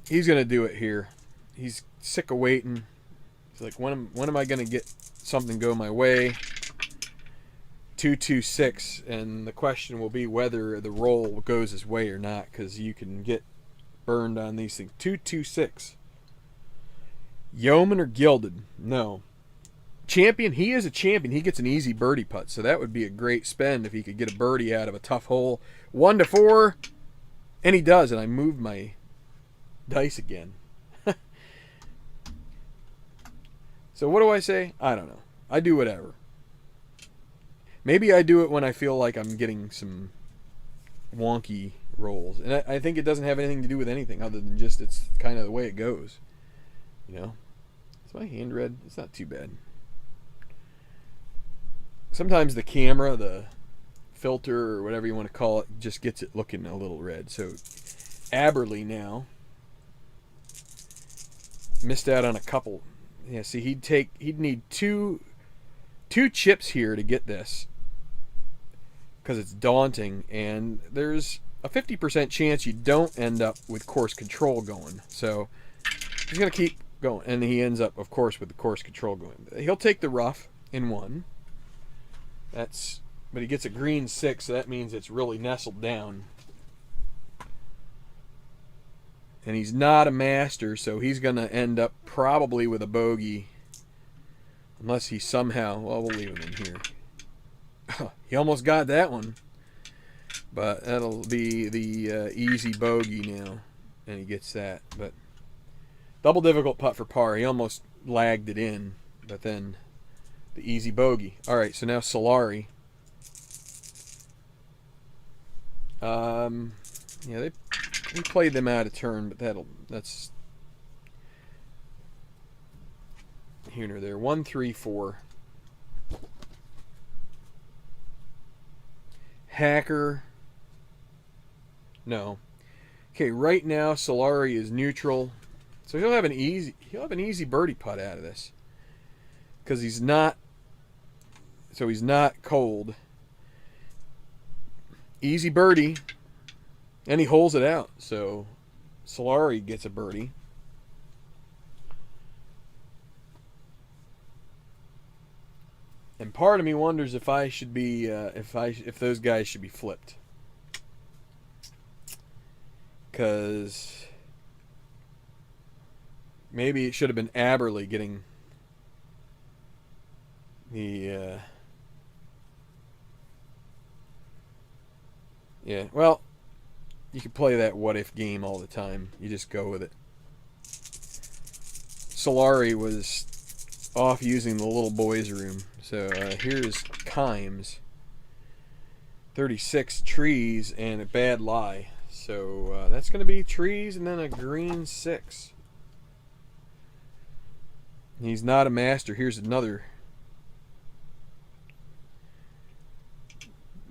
He's going to do it here. He's sick of waiting. He's like, when am I going to get something go my way? 2-2-6, and the question will be whether the roll goes his way or not, because you can get burned on these things. 2-2-6. Yeoman or gilded? No. Champion? He is a champion. He gets an easy birdie putt, so that would be a great spend if he could get a birdie out of a tough hole. 1 to 4, and he does, and I moved my dice again. So what do I say? I don't know. I do whatever. Maybe I do it when I feel like I'm getting some wonky rolls. And I think it doesn't have anything to do with anything other than just it's kind of the way it goes. You know? Is my hand red? It's not too bad. Sometimes the camera, the filter, or whatever you want to call it, just gets it looking a little red. So Aberley now missed out on a couple. Yeah, see, he'd need two chips here to get this, because it's daunting, and there's a 50% chance you don't end up with course control going. So he's going to keep going, and he ends up, of course, with the course control going. He'll take the rough in 1. But he gets a green 6, so that means it's really nestled down. And he's not a master, so he's going to end up probably with a bogey. Unless he somehow... Well, we'll leave him in here. He almost got that one. But that'll be the easy bogey now. And he gets that. But double difficult putt for par. He almost lagged it in. But then the easy bogey. Alright, so now Solari. Yeah, we played them out of turn, but that's here nor there. 1, 3, 4. Hacker. No. Okay, right now Solari is neutral, so he'll have an easy birdie putt out of this, because he's not cold. Easy birdie. And he holds it out, so Solari gets a birdie. And part of me wonders if I should be, if those guys should be flipped, because maybe it should have been Aberley getting the. Yeah, well. You can play that what-if game all the time. You just go with it. Solari was off using the little boys' room. So here's Kimes. 36 trees and a bad lie. So that's going to be trees and then a green 6. He's not a master. Here's another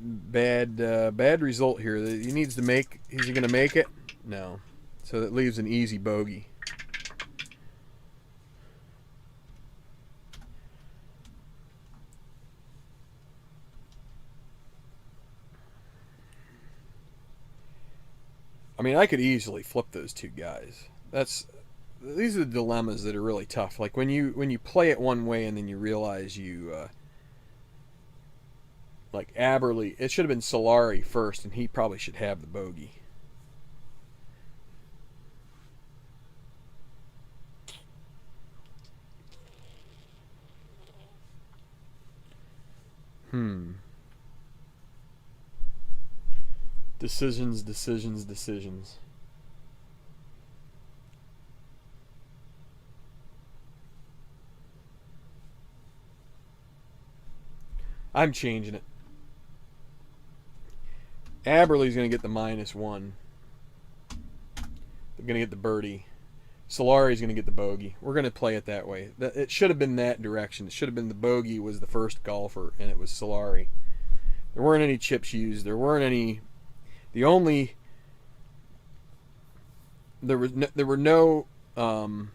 bad result here. He needs to make. Is he going to make it? No. So that leaves an easy bogey. I mean, I could easily flip those two guys. These are the dilemmas that are really tough. Like when you play it one way and then you realize you like Aberley, it should have been Solari first, and he probably should have the bogey. Decisions, decisions, decisions. I'm changing it. Aberley's going to get the -1. They're going to get the birdie. Solari's going to get the bogey. We're going to play it that way. It should have been that direction. It should have been the bogey was the first golfer, and it was Solari. There weren't any chips used. There weren't any. The only. There were no. Right.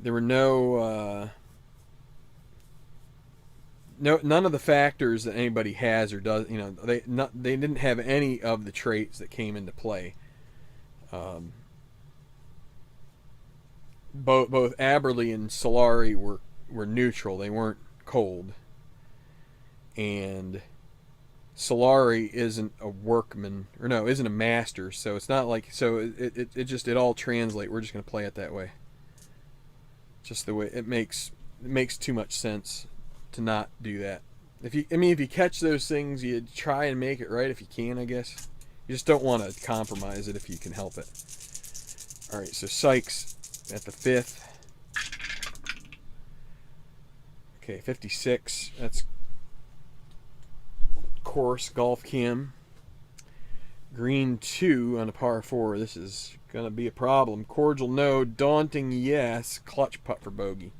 There were no. None of the factors that anybody has or does, they didn't have any of the traits that came into play. Both Aberley and Solari were neutral. They weren't cold. And Solari isn't a workman, isn't a master. So it's not like it all translates. We're just going to play it that way. Just the way it makes too much sense to not do that. If you catch those things, you try and make it right if you can, I guess. You just don't want to compromise it if you can help it. All right, so Sykes at the 5th. Okay, 56. That's course golf cam. Green 2 on a par 4. This is gonna be a problem. Cordial no, daunting yes. Clutch putt for bogey.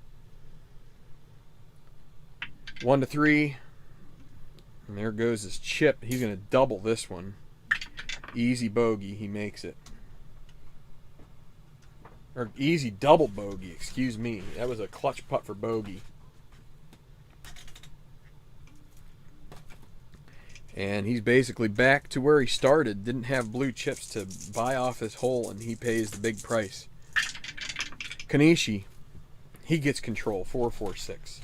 1 to 3. And there goes his chip. He's going to double this one. Easy bogey. He makes it. Or easy double bogey. Excuse me. That was a clutch putt for bogey. And he's basically back to where he started. Didn't have blue chips to buy off his hole, and he pays the big price. Kanishi. He gets control. 4-4-6.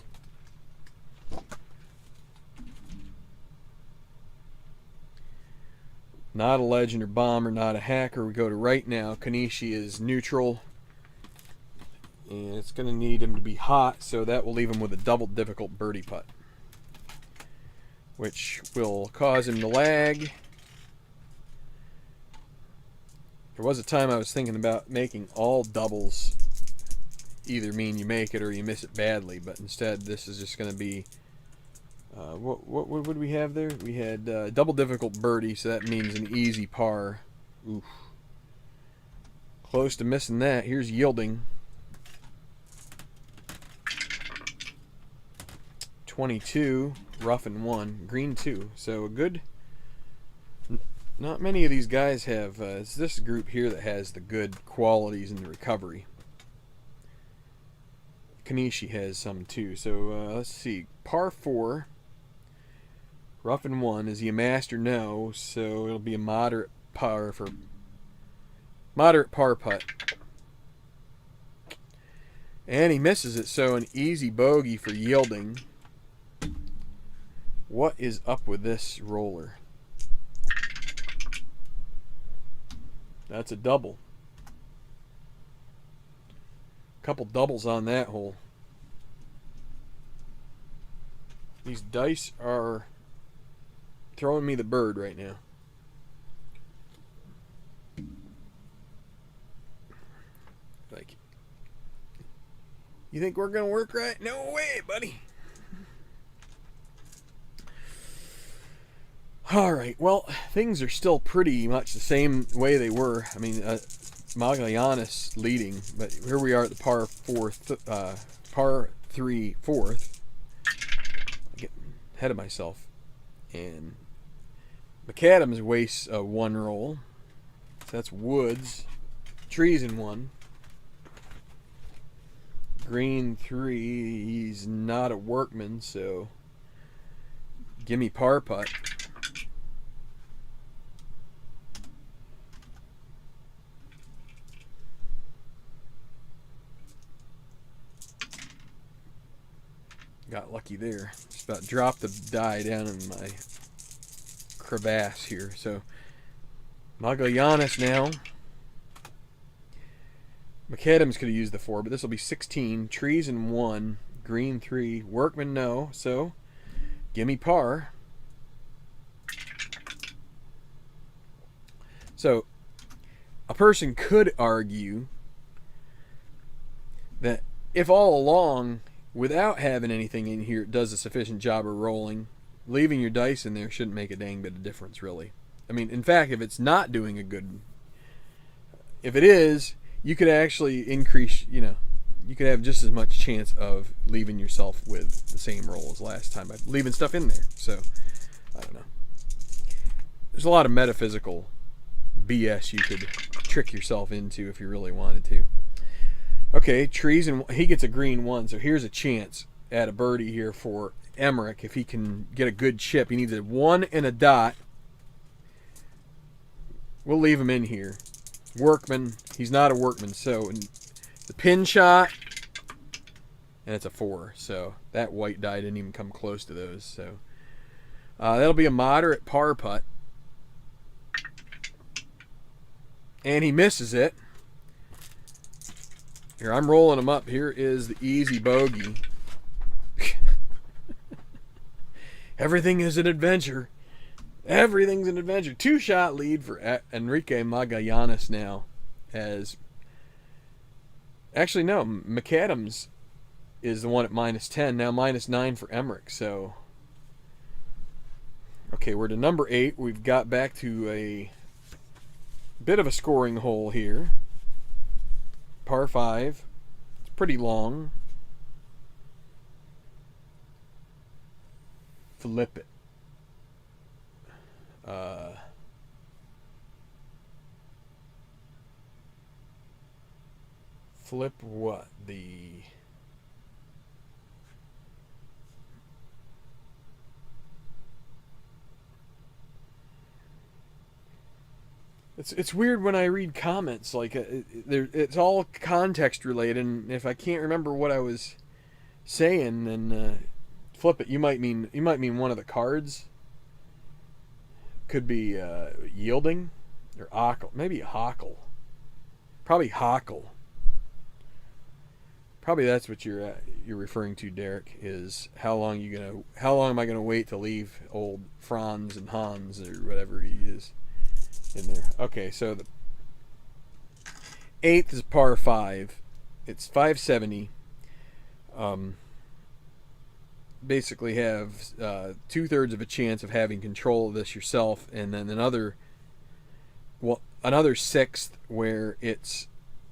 Not a legend or bomber, not a hacker. We go to right now. Kanishi is neutral. And it's going to need him to be hot, so that will leave him with a double difficult birdie putt. Which will cause him to lag. There was a time I was thinking about making all doubles either mean you make it or you miss it badly, but instead this is just going to be what would we have there? We had double difficult birdie, so that means an easy par. Oof. Close to missing that. Here's yielding. 22, rough and 1, green 2. So a good. Not many of these guys have. It's this group here that has the good qualities in the recovery. Kanishi has some too. So let's see. Par 4. Rough and 1. Is he a master? No. So it'll be a moderate par putt. And he misses it. So an easy bogey for yielding. What is up with this roller? That's a double. Couple doubles on that hole. These dice are throwing me the bird right now. Like, you think we're gonna work right? No way, buddy. All right. Well, things are still pretty much the same way they were. I mean, Magalhanes leading, but here we are at the par 3 fourth. I get ahead of myself, and McAdams wastes a 1 roll. So that's woods, trees in 1. Green 3. He's not a workman, so gimme par putt. lucky there. Just about dropped the die down in my crevasse here. So Magallanes now. McAdams could have used the 4, but this will be 16. Trees in 1. Green 3. Workman no. So gimme par. So a person could argue that if all along, without having anything in here, it does a sufficient job of rolling, leaving your dice in there shouldn't make a dang bit of difference, really. I mean, in fact, if it's not doing a good... If it is, you could actually increase, you know, you could have just as much chance of leaving yourself with the same roll as last time by leaving stuff in there. So, I don't know. There's a lot of metaphysical BS you could trick yourself into if you really wanted to. Okay, trees, and he gets a green 1, so here's a chance at a birdie here for Emmerich if he can get a good chip. He needs a 1 and a dot. We'll leave him in here. Workman, he's not a workman, so the pin shot, and it's a 4, so that white die didn't even come close to those. So that'll be a moderate par putt. And he misses it. Here, I'm rolling him up. Here is the easy bogey. Everything is an adventure. Everything's an adventure. 2-shot lead for Enrique Magallanes now. As actually, no, McAdams is the one at -10. Now -9 for Emmerich. So, okay, we're to number 8. We've got back to a bit of a scoring hole here. Par 5. It's pretty long. Flip it. Flip what? It's weird when I read comments, like it's all context related, and if I can't remember what I was saying, then flip it. You might mean one of the cards. Could be yielding or ockle, maybe hockle. Probably hockle. Probably that's what you're referring to, Derek. Is how long am I gonna wait to leave old Franz and Hans or whatever he is in there? Okay, so the 8th is par 5. It's 570. Basically have 2/3 of a chance of having control of this yourself, and then another 1/6 where it's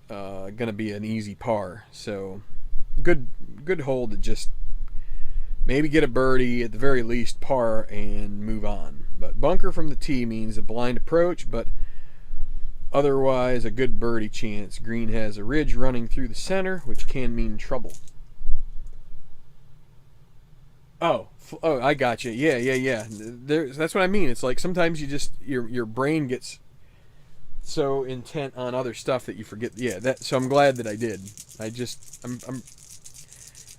going to be an easy par. So good hole to just maybe get a birdie, at the very least par, and move on. But bunker from the tee means a blind approach, but otherwise a good birdie chance. Green has a ridge running through the center, which can mean trouble. Oh, I got you. Yeah. That's what I mean. It's like sometimes you just your brain gets so intent on other stuff that you forget. Yeah, so I'm glad that I did. I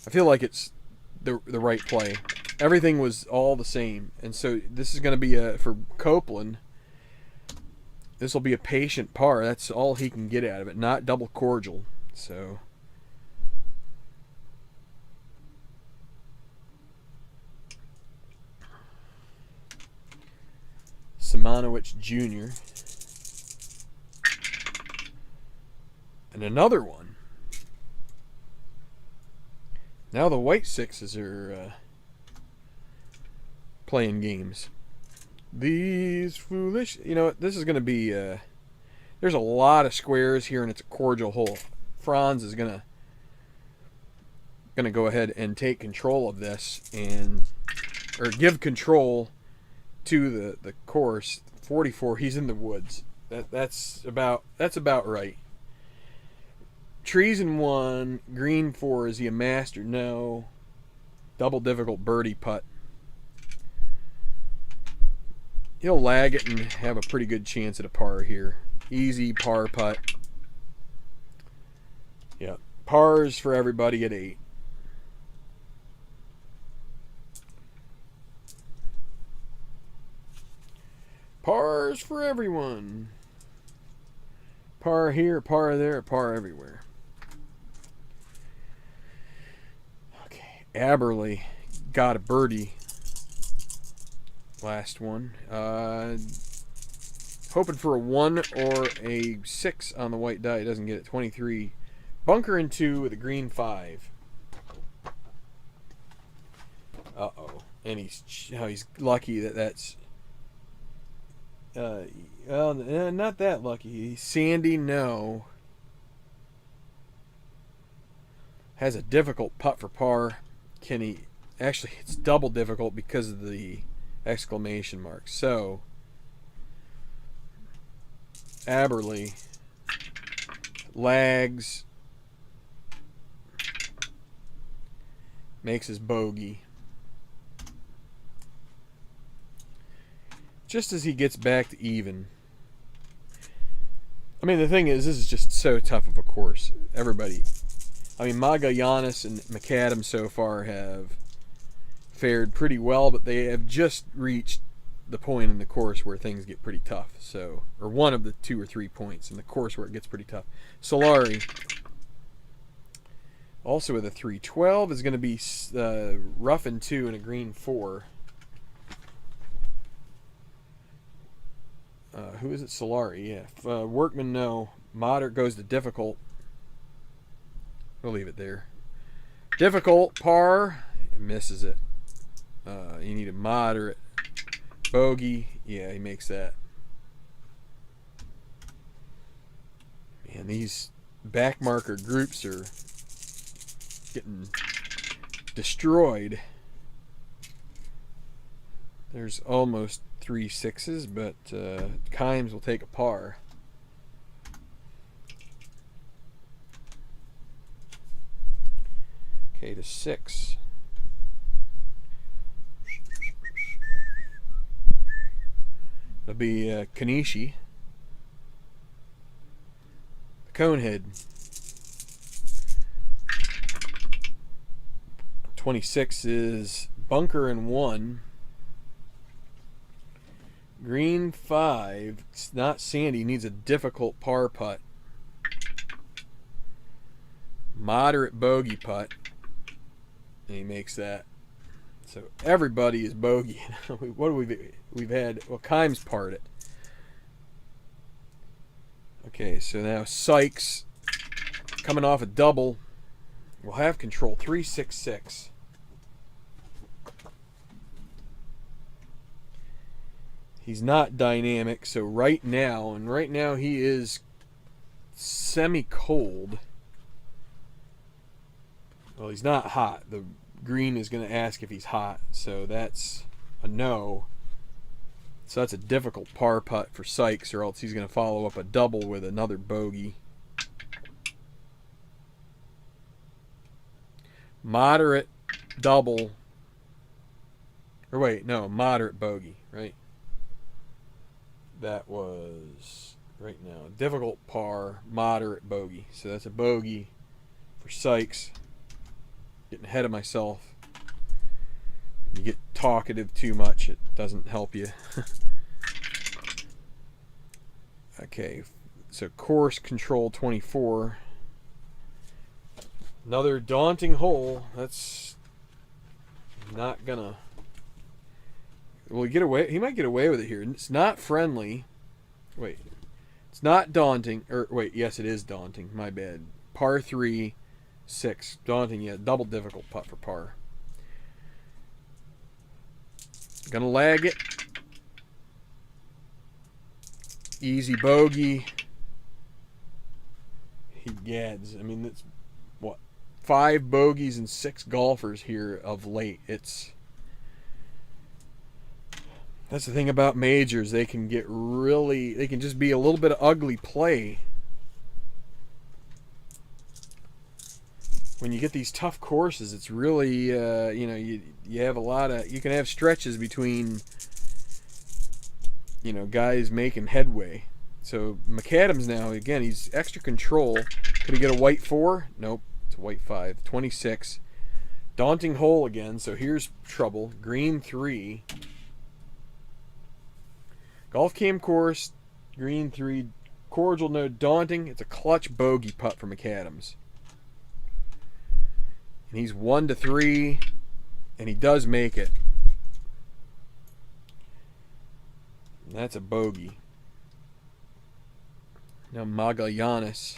feel like it's the right play. Everything was all the same, and so this is going to be for Copeland. This will be a patient par. That's all he can get out of it, not double cordial. So. Simonowicz Jr. And another one. Now the white 6s are playing games. These foolish... You know what? This is going to be... there's a lot of squares here, and it's a cordial hole. Franz is going to go ahead and take control of this, or give control to the course. 44, he's in the woods. That's about right. Trees in 1, green 4. Is he a master? No. Double difficult birdie putt. He'll lag it and have a pretty good chance at a par here. Easy par putt. Yeah, pars for everybody at 8. Pars for everyone. Par here, par there, par everywhere. Okay, Aberley got a birdie. Last one. Hoping for a 1 or a 6 on the white die. Doesn't get it. 23. Bunker in 2 with a green 5. Uh-oh. And he's lucky that's... well, not that lucky. Sandy, no. Has a difficult putt for par. Can he... Actually, it's double difficult because of the exclamation mark. So, Aberley lags, makes his bogey. Just as he gets back to even. I mean, the thing is, this is just so tough of a course. Everybody, I mean, Magallanes and McAdams so far have fared pretty well, but they have just reached the point in the course where things get pretty tough. So, or one of the 2 or 3 points in the course where it gets pretty tough. Solari, also with a 312, is going to be rough in 2 and a green 4. Who is it? Solari, yeah. Workman, no. Moderate goes to difficult. We'll leave it there. Difficult, par, misses it. You need a moderate bogey. Yeah, he makes that. Man, these back marker groups are getting destroyed. There's almost 3 6s, but Kimes will take a par. Okay, to 6. It'll be Kanishi. Conehead. 26 is bunker and 1. Green 5. It's not sandy. Needs a difficult par putt. Moderate bogey putt. And he makes that. So everybody is bogey. What have we've had? Well, Kimes parred it. Okay, so now Sykes coming off a double will have control. 3-6-6. He's not dynamic, so right now he is semi-cold. Well, he's not hot. The green is going to ask if he's hot, so that's a no. So that's a difficult par putt for Sykes, or else he's going to follow up a double with another bogey. Moderate double. Or wait, no, moderate bogey, right? That was right now. Difficult par, moderate bogey. So that's a bogey for Sykes. Getting ahead of myself. You get talkative too much, it doesn't help you. Okay, so course control 24. Another daunting hole. That's not gonna... Will he get away? He might get away with it here. It's not friendly. Wait. It's not daunting. Or wait, yes, it is daunting. My bad. Par 3, 6. Daunting, yeah. Double difficult putt for par. Gonna lag it. Easy bogey. He gads. I mean, that's what? 5 bogeys and 6 golfers here of late. That's the thing about majors. They can get really... They can just be a little bit of ugly play. When you get these tough courses, it's really, you know, you have a lot of... You can have stretches between, you know, guys making headway. So McAdams now, again, he's extra control. Could he get a white 4? Nope. It's a white 5. 26. Daunting hole again. So here's trouble. Green 3. Golf cam course, green 3, cordial, no daunting. It's a clutch bogey putt for McAdams. And he's 1-3, and he does make it. And that's a bogey. Now Magallanes.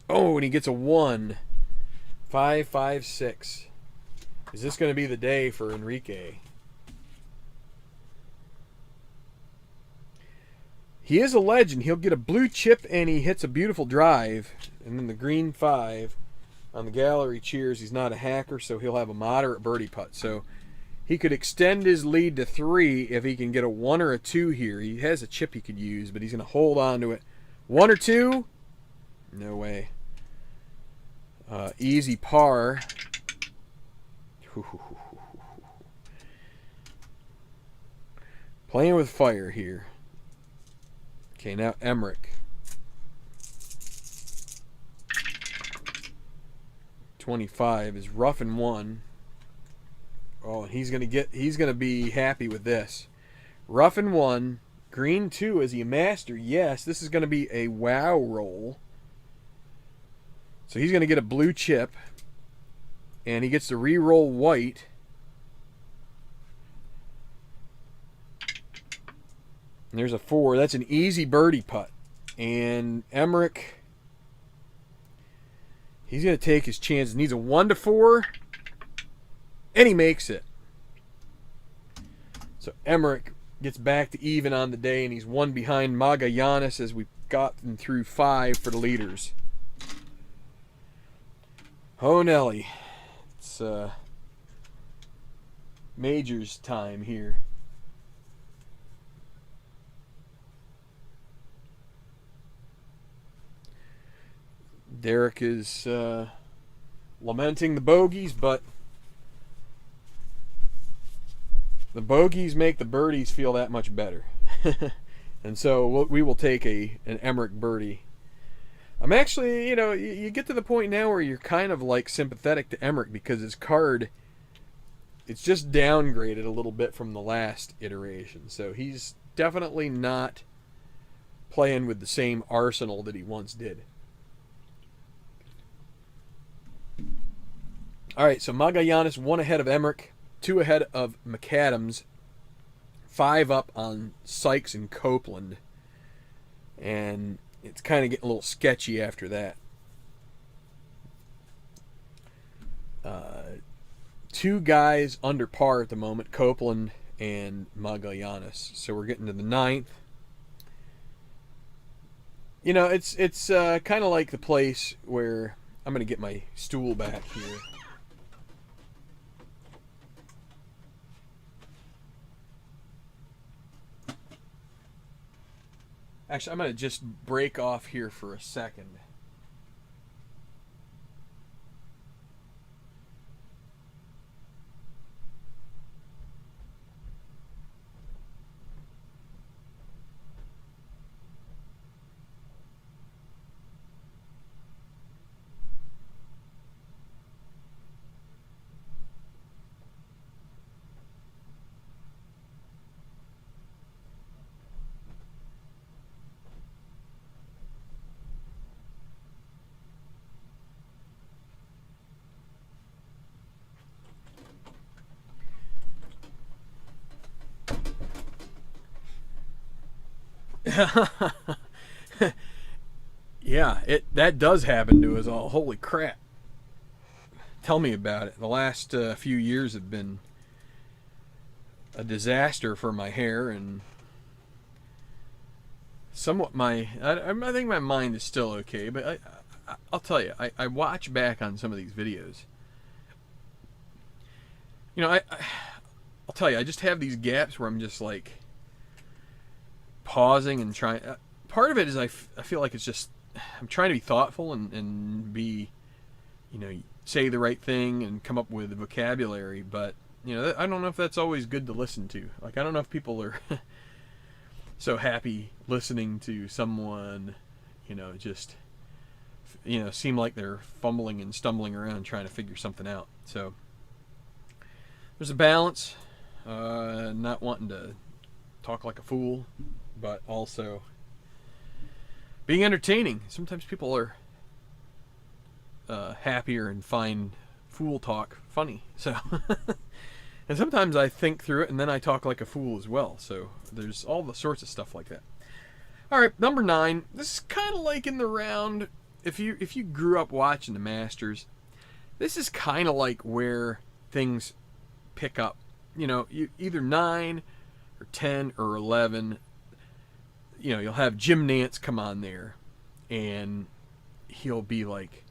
Oh, and he gets a 1. 5, 5, 6. Is this going to be the day for Enrique? He is a legend. He'll get a blue chip and he hits a beautiful drive. And then the green 5 on the gallery cheers. He's not a hacker, so he'll have a moderate birdie putt. So he could extend his lead to 3 if he can get a 1 or a 2 here. He has a chip he could use, but he's going to hold on to it. 1 or 2? No way. Easy par. Playing with fire here. Okay, now Emerick. 25 is rough and 1. Oh, and he's gonna be happy with this. Rough and 1. Green 2. Is he a master? Yes. This is gonna be a wow roll. So he's gonna get a blue chip. And he gets to re-roll white. And there's a 4. That's an easy birdie putt. And Emerick, he's going to take his chances. Needs a 1-4. And he makes it. So Emerick gets back to even on the day. And he's 1 behind Magallanes as we've gotten through 5 for the leaders. Oh, Nelly. It's Majors time here. Derek is lamenting the bogeys, but the bogeys make the birdies feel that much better. And so we will take an Emerick birdie. I'm actually, you get to the point now where you're kind of like sympathetic to Emerick because his card, it's just downgraded a little bit from the last iteration. So he's definitely not playing with the same arsenal that he once did. All right, so Magallanes 1 ahead of Emerick, 2 ahead of McAdams, 5 up on Sykes and Copeland. And it's kind of getting a little sketchy after that. 2 guys under par at the moment, Copeland and Magallanes. So we're getting to the 9th. It's kind of like the place where I'm going to get my stool back here. Actually, I'm going to just break off here for a second. Yeah, that does happen to us all. Holy crap. Tell me about it. The last few years have been a disaster for my hair, and somewhat I think my mind is still okay, but I'll tell you, I watch back on some of these videos. I'll tell you, I just have these gaps where I'm just like pausing and trying. Part of it is I feel like it's just I'm trying to be thoughtful and be, say the right thing and come up with vocabulary, but I don't know if that's always good to listen to. Like, I don't know if people are so happy listening to someone, just seem like they're fumbling and stumbling around trying to figure something out. So There's a balance. Not wanting to talk like a fool, but also being entertaining. Sometimes people are happier and find fool talk funny. So, and sometimes I think through it and then I talk like a fool as well. So there's all the sorts of stuff like that. All right, number 9. This is kind of like in the round. If you grew up watching the Masters, this is kind of like where things pick up. You know, you either 9 or 10 or 11. You know, you'll have Jim Nantz come on there, and he'll be like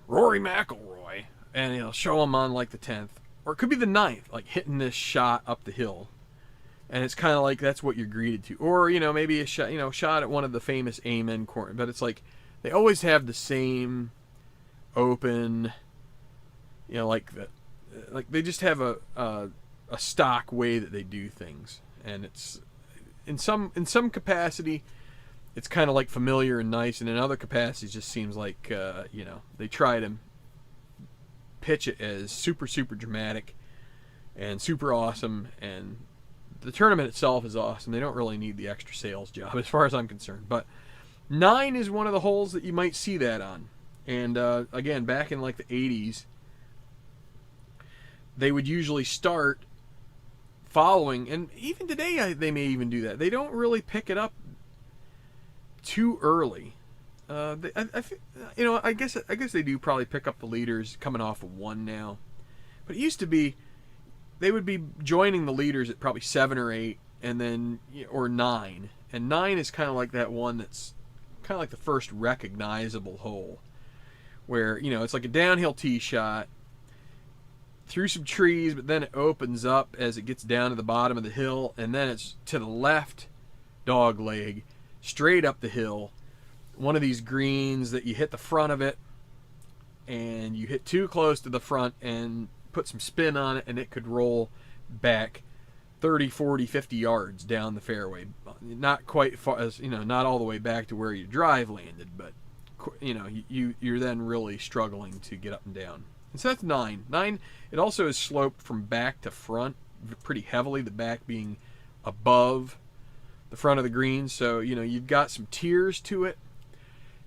Rory McIlroy, and he'll show him on like the 10th, or it could be the 9th, like hitting this shot up the hill. And it's kind of like that's what you're greeted to. Or, you know, maybe a shot, shot at one of the famous Amen corners. But it's like they always have the same open, like they just have a stock way that they do things. And it's in some capacity, it's kind of like familiar and nice. And in other capacities, it just seems like, they try to pitch it as super, super dramatic and super awesome. And the tournament itself is awesome. They don't really need the extra sales job as far as I'm concerned. But 9 is one of the holes that you might see that on. And again, back in like the 80s, they would usually start following, and even today they may even do that. They don't really pick it up too early. I guess they do probably pick up the leaders coming off of 1 now. But it used to be they would be joining the leaders at probably 7 or 8, and then or 9. And 9 is kind of like that one that's kind of like the first recognizable hole, where it's like a downhill tee shot through some trees, but then it opens up as it gets down to the bottom of the hill, and then it's to the left dog leg, straight up the hill. One of these greens that you hit the front of it, and you hit too close to the front and put some spin on it, and it could roll back 30, 40, 50 yards down the fairway. Not quite far, as not all the way back to where your drive landed, but you're then really struggling to get up and down. And so that's 9. 9, it also is sloped from back to front pretty heavily, the back being above the front of the green. So, you've got some tiers to it,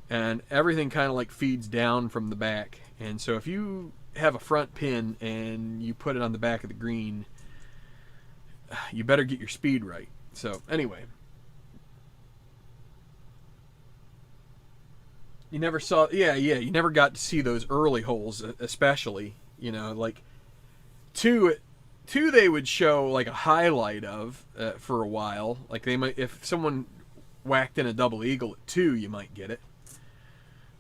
and everything kind of like feeds down from the back. And so if you have a front pin and you put it on the back of the green, you better get your speed right. So anyway, you never got to see those early holes, especially, like 2 they would show like a highlight of for a while. Like they might, if someone whacked in a double eagle at 2, you might get it.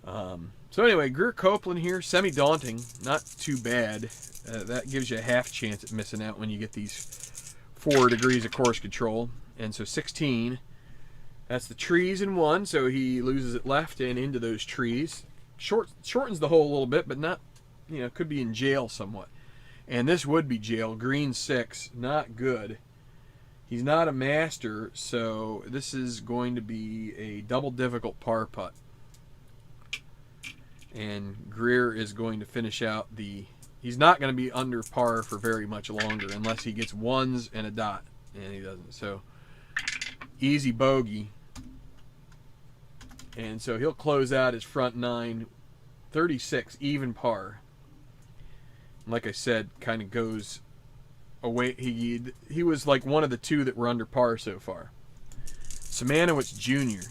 So anyway, Greer Copeland here, semi-daunting, not too bad. That gives you a half chance at missing out when you get these 4 degrees of course control. And so 16, that's the trees in 1, so he loses it left and into those trees. Shortens the hole a little bit, but not, could be in jail somewhat. And this would be jail. Green 6, not good. He's not a master, so this is going to be a double difficult par putt. And Greer is going to finish out he's not going to be under par for very much longer unless he gets 1s and a dot, and he doesn't. So easy bogey. And so he'll close out his front 9, 36, even par. Like I said, kind of goes away. He was like one of the 2 that were under par so far. Simanowicz Jr.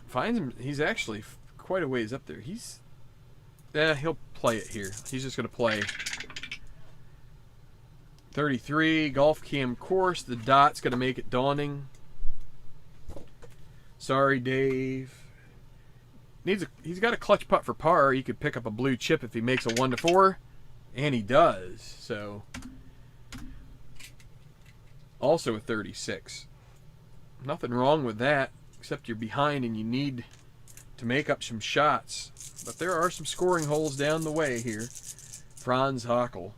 Finds him. He's actually quite a ways up there. He'll play it here. He's just going to play 33 golf cam course. The dot's going to make it daunting. Sorry, Dave. He's got a clutch putt for par. He could pick up a blue chip if he makes a 1-4, and he does. So also a 36. Nothing wrong with that, except you're behind and you need to make up some shots. But there are some scoring holes down the way here. Franz Hackle.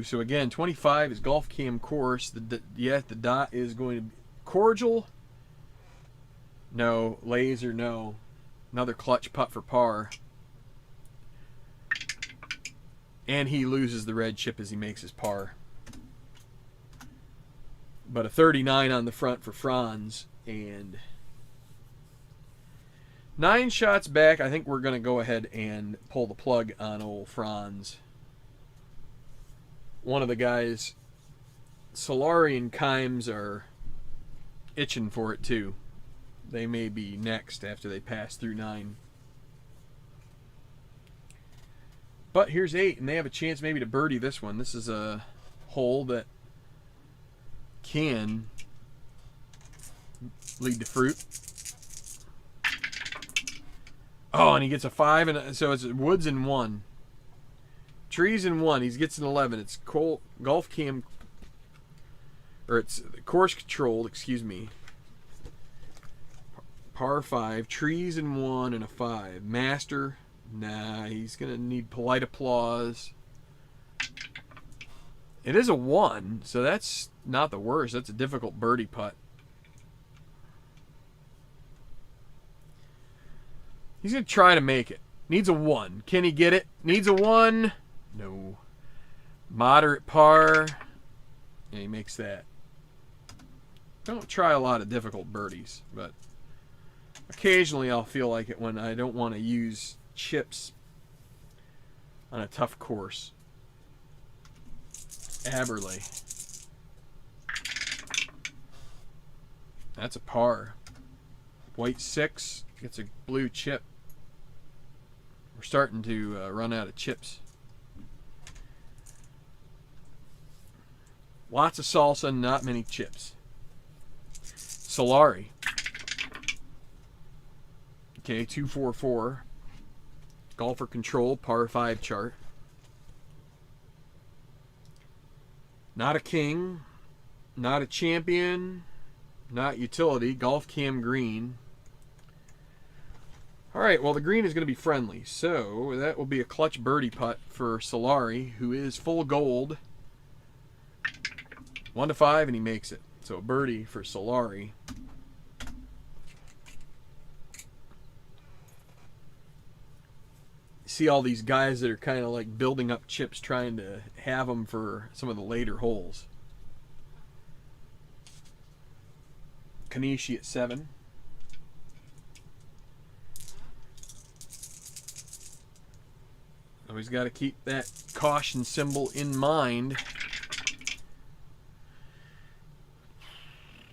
So again, 25 is golf cam course. The dot is going to Cordial. No. Laser, no. Another clutch putt for par. And he loses the red chip as he makes his par. But a 39 on the front for Franz. And 9 shots back. I think we're going to go ahead and pull the plug on old Franz. One of the guys, Solari and Kimes, are itching for it too. They may be next after they pass through 9. But here's 8, and they have a chance maybe to birdie this one. This is a hole that can lead to fruit. Oh, and he gets a 5, and so it's woods in 1. Trees in 1. He gets an 11. It's golf cam, or it's course controlled, excuse me. Par 5. Trees in 1 and a 5. Master. Nah, he's going to need polite applause. It is a 1, so that's not the worst. That's a difficult birdie putt. He's going to try to make it. Needs a 1. Can he get it? Needs a 1. No. Moderate par. Yeah, he makes that. Don't try a lot of difficult birdies, but occasionally I'll feel like it when I don't want to use chips on a tough course. Aberley. That's a par. White 6 gets a blue chip. We're starting to run out of chips. Lots of salsa, not many chips. Solari. Okay, 244. Golfer control, par 5 chart. Not a king. Not a champion. Not utility. Golf cam green. Alright, well the green is going to be friendly. So that will be a clutch birdie putt for Solari, who is full gold. 1 to 5, and he makes it. So a birdie for Solari. See all these guys that are kind of like building up chips, trying to have them for some of the later holes. Kanishi at 7. Always got to keep that caution symbol in mind.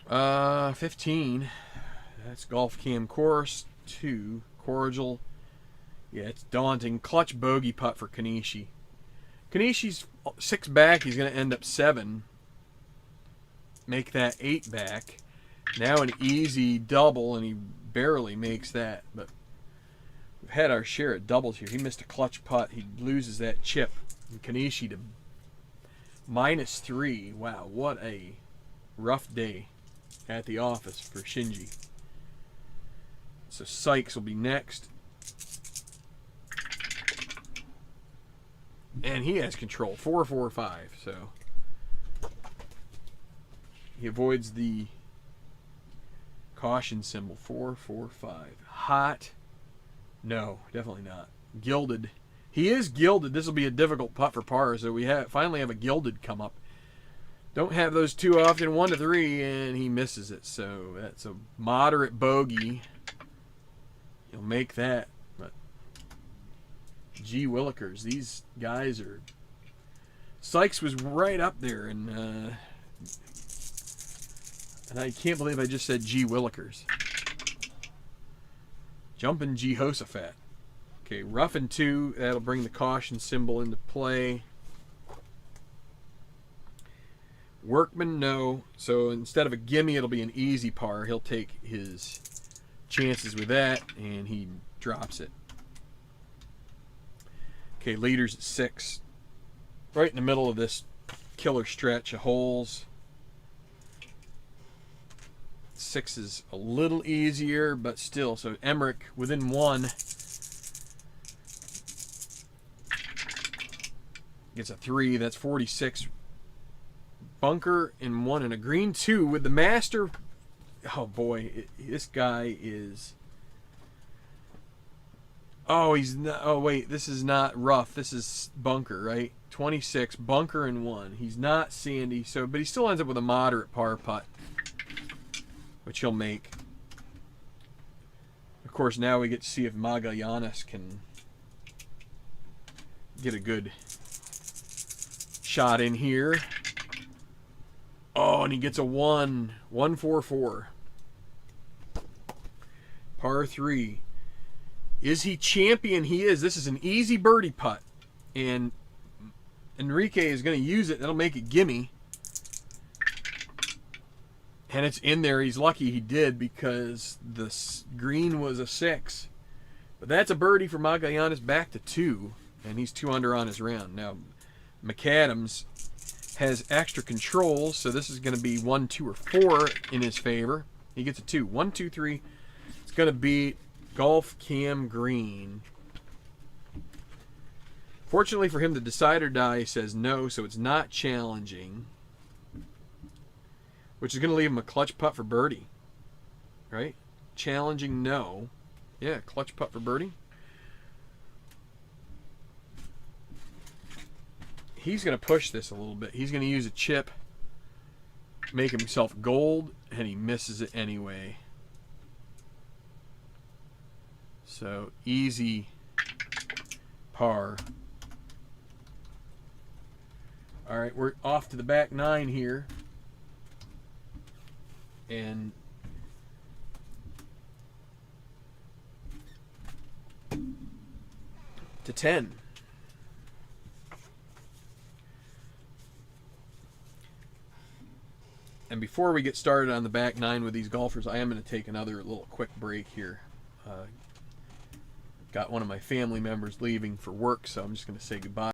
15. That's golf cam course. 2. Cordial. Yeah, it's daunting. Clutch bogey putt for Kanishi. Kanishi's 6 back. He's going to end up 7. Make that 8 back. Now an easy double, and he barely makes that. But we've had our share of doubles here. He missed a clutch putt. He loses that chip. And Kanishi to -3. Wow, what a rough day at the office for Shinji. So Sykes will be next. And he has control. 4-4-5. So he avoids the caution symbol. 4-4-5. Hot. No, definitely not. Gilded. He is gilded. This will be a difficult putt for par. So we finally have a gilded come up. Don't have those too often. 1 to 3, and he misses it. So that's a moderate bogey. He'll make that. But gee willikers, these guys are. Sykes was right up there, and I can't believe I just said gee willikers. Jumping Jehoshaphat. Okay, rough in 2. That'll bring the caution symbol into play. Workman, no. So instead of a gimme, it'll be an easy par. He'll take his chances with that, and he drops it. Okay, leaders at 6. Right in the middle of this killer stretch of holes. 6 is a little easier, but still. So Emmerich within 1 gets a 3. That's 46. Bunker in 1 and a green 2 with the master oh boy, this guy is. Oh, he's not. Oh wait, this is not rough. This is bunker, right? 26 bunker and 1. He's not sandy, so but he still ends up with a moderate par putt, which he'll make. Of course, now we get to see if Magallanes can get a good shot in here. Oh, and he gets a 144. Par 3. Is he champion? He is. This is an easy birdie putt. And Enrique is going to use it. That'll make it gimme. And it's in there. He's lucky he did because the green was a 6. But that's a birdie for Magallanes back to 2. And he's 2 under on his round. Now, McAdams has extra controls, so this is going to be 1, 2, or 4 in his favor. He gets a 2. 1, 2, 3. It's going to be Golf Cam Green. Fortunately for him, the decide or die says no, so it's not challenging. Which is going to leave him a clutch putt for birdie. Right? Challenging, no. Yeah, clutch putt for birdie. He's going to push this a little bit. He's going to use a chip, make himself gold, and he misses it anyway. So, easy par. All right, we're off to the back 9 here. And to 10. And before we get started on the back 9 with these golfers, I am going to take another little quick break here. Got one of my family members leaving for work, so I'm just going to say goodbye.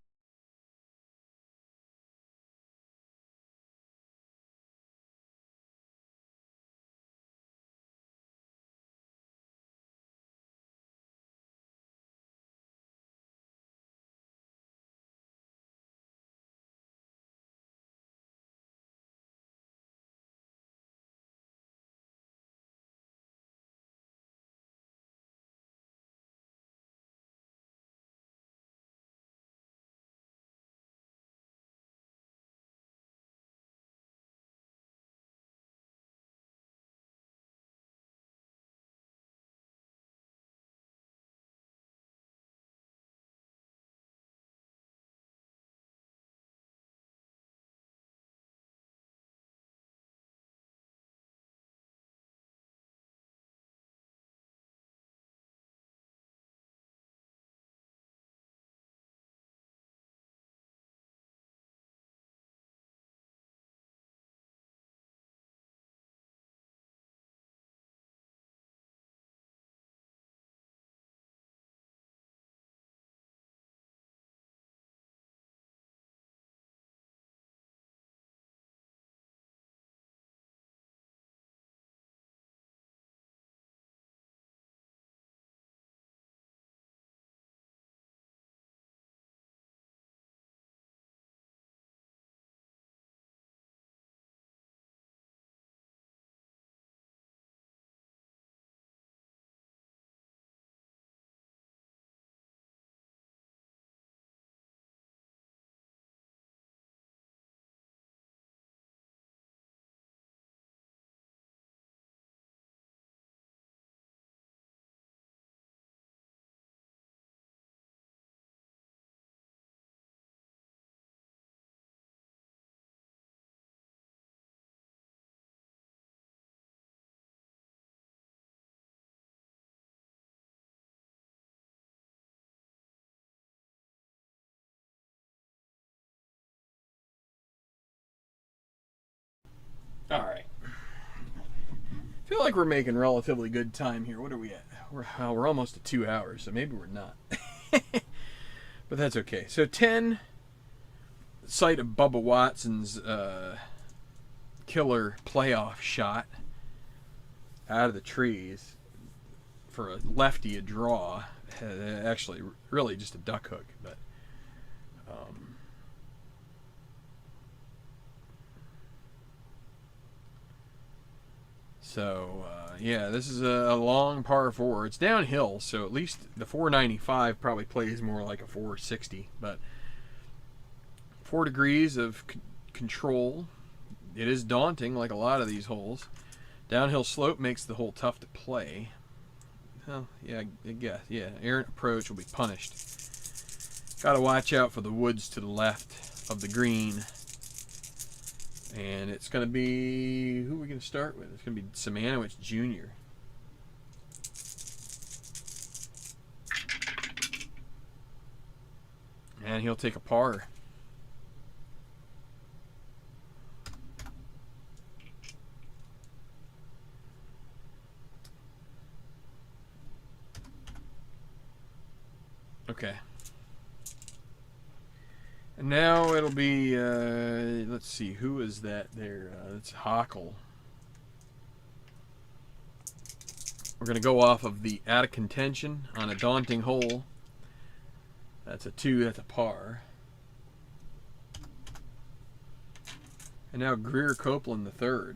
All right. I feel like we're making relatively good time here. What are we at? We're almost at 2 hours, so maybe we're not. But that's okay. So 10, site of Bubba Watson's killer playoff shot out of the trees for a lefty, a draw. Actually, really just a duck hook, but So, yeah, this is a long par 4. It's downhill, so at least the 495 probably plays more like a 460. But 4 degrees of control. It is daunting, like a lot of these holes. Downhill slope makes the hole tough to play. Well, yeah, I guess. Yeah, errant approach will be punished. Got to watch out for the woods to the left of the green. And it's going to be... Who are we going to start with? It's going to be Simanowicz Jr. And he'll take a par. Okay. And now it'll be, let's see, who is that there? It's Hockle. We're going to go off of the out of contention on a daunting hole. That's a 2, that's a par. And now Greer Copeland the third.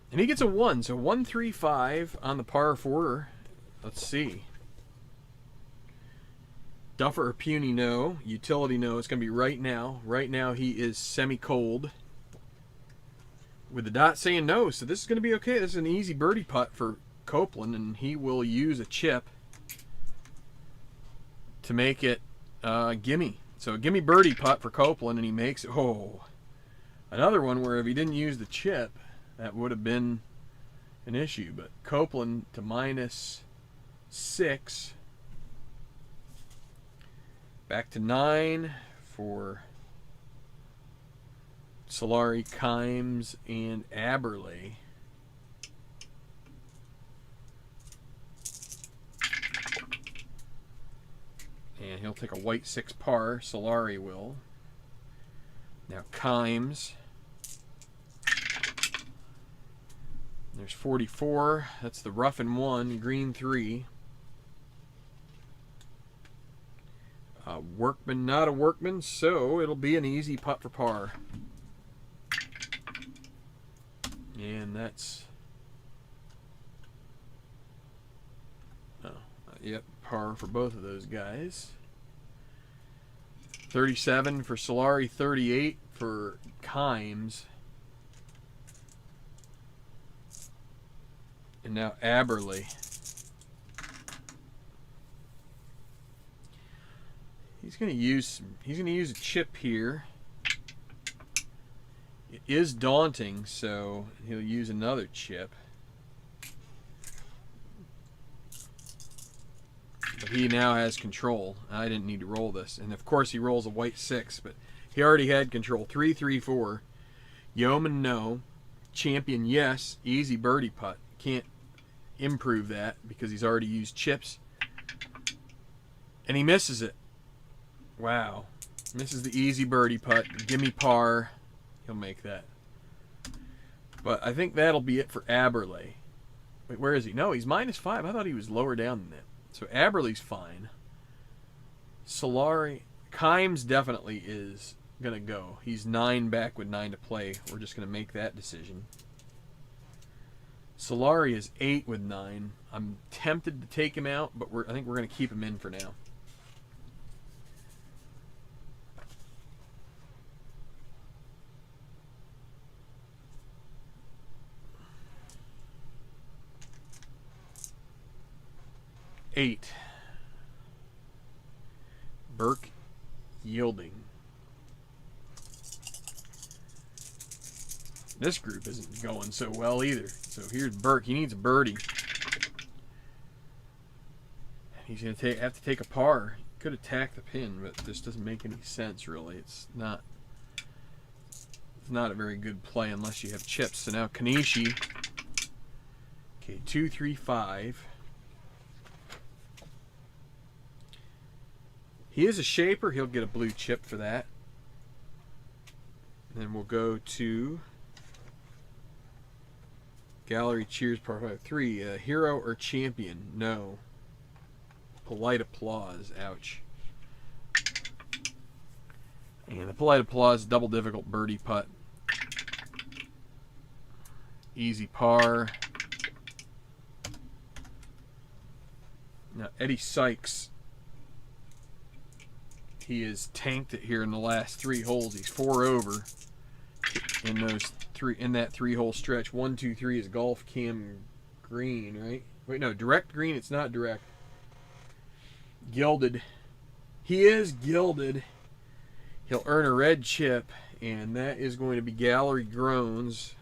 And he gets a 1, so 135 on the par 4. Let's see. Duffer or puny, no. Utility, no. It's going to be right now. Right now he is semi-cold. With the dot saying no, so this is going to be okay. This is an easy birdie putt for Copeland, and he will use a chip to make it gimme. So a gimme birdie putt for Copeland, and he makes it. Oh, another one where if he didn't use the chip, that would have been an issue. But Copeland to -6. Back to 9 for Solari, Kimes, and Aberley. And he'll take a white 6 par. Solari will. Now Kimes. There's 44. That's the rough and 1. Green 3. Workman, not a workman, so it'll be an easy putt for par. And that's... yep, par for both of those guys. 37 for Solari, 38 for Kimes. And now Aberley. He's going to use a chip here. It is daunting, so he'll use another chip. But he now has control. I didn't need to roll this. And of course he rolls a white 6, but he already had control. 3, 3, 4. Yeoman, no. Champion, yes. Easy birdie putt. Can't improve that because he's already used chips. And he misses it. Wow. Misses the easy birdie putt. Gimme par. He'll make that. But I think that'll be it for Aberley. Wait, where is he? No, he's -5. I thought he was lower down than that. So Aberley's fine. Solari. Kimes definitely is going to go. He's 9 back with 9 to play. We're just going to make that decision. Solari is 8 with 9. I'm tempted to take him out, but I think we're going to keep him in for now. Eight. Burke yielding. This group isn't going so well either. So here's Burke. He needs a birdie. He's going to have to take a par. He could attack the pin, but this doesn't make any sense really. It's not a very good play unless you have chips. So now Kanishi. Okay, 2, 3, 5. He is a shaper. He'll get a blue chip for that. And then we'll go to Gallery Cheers Par 5. 3. Hero or champion? No. Polite applause. Ouch. And the polite applause, double difficult birdie putt. Easy par. Now, Eddie Sykes, he has tanked it here in the last 3 holes. He's 4 over in that 3-hole stretch. 1, 2, 3 is golf cam green, right? Wait, no, direct green. It's not direct. Gilded. He is gilded. He'll earn a red chip, and that is going to be gallery groans.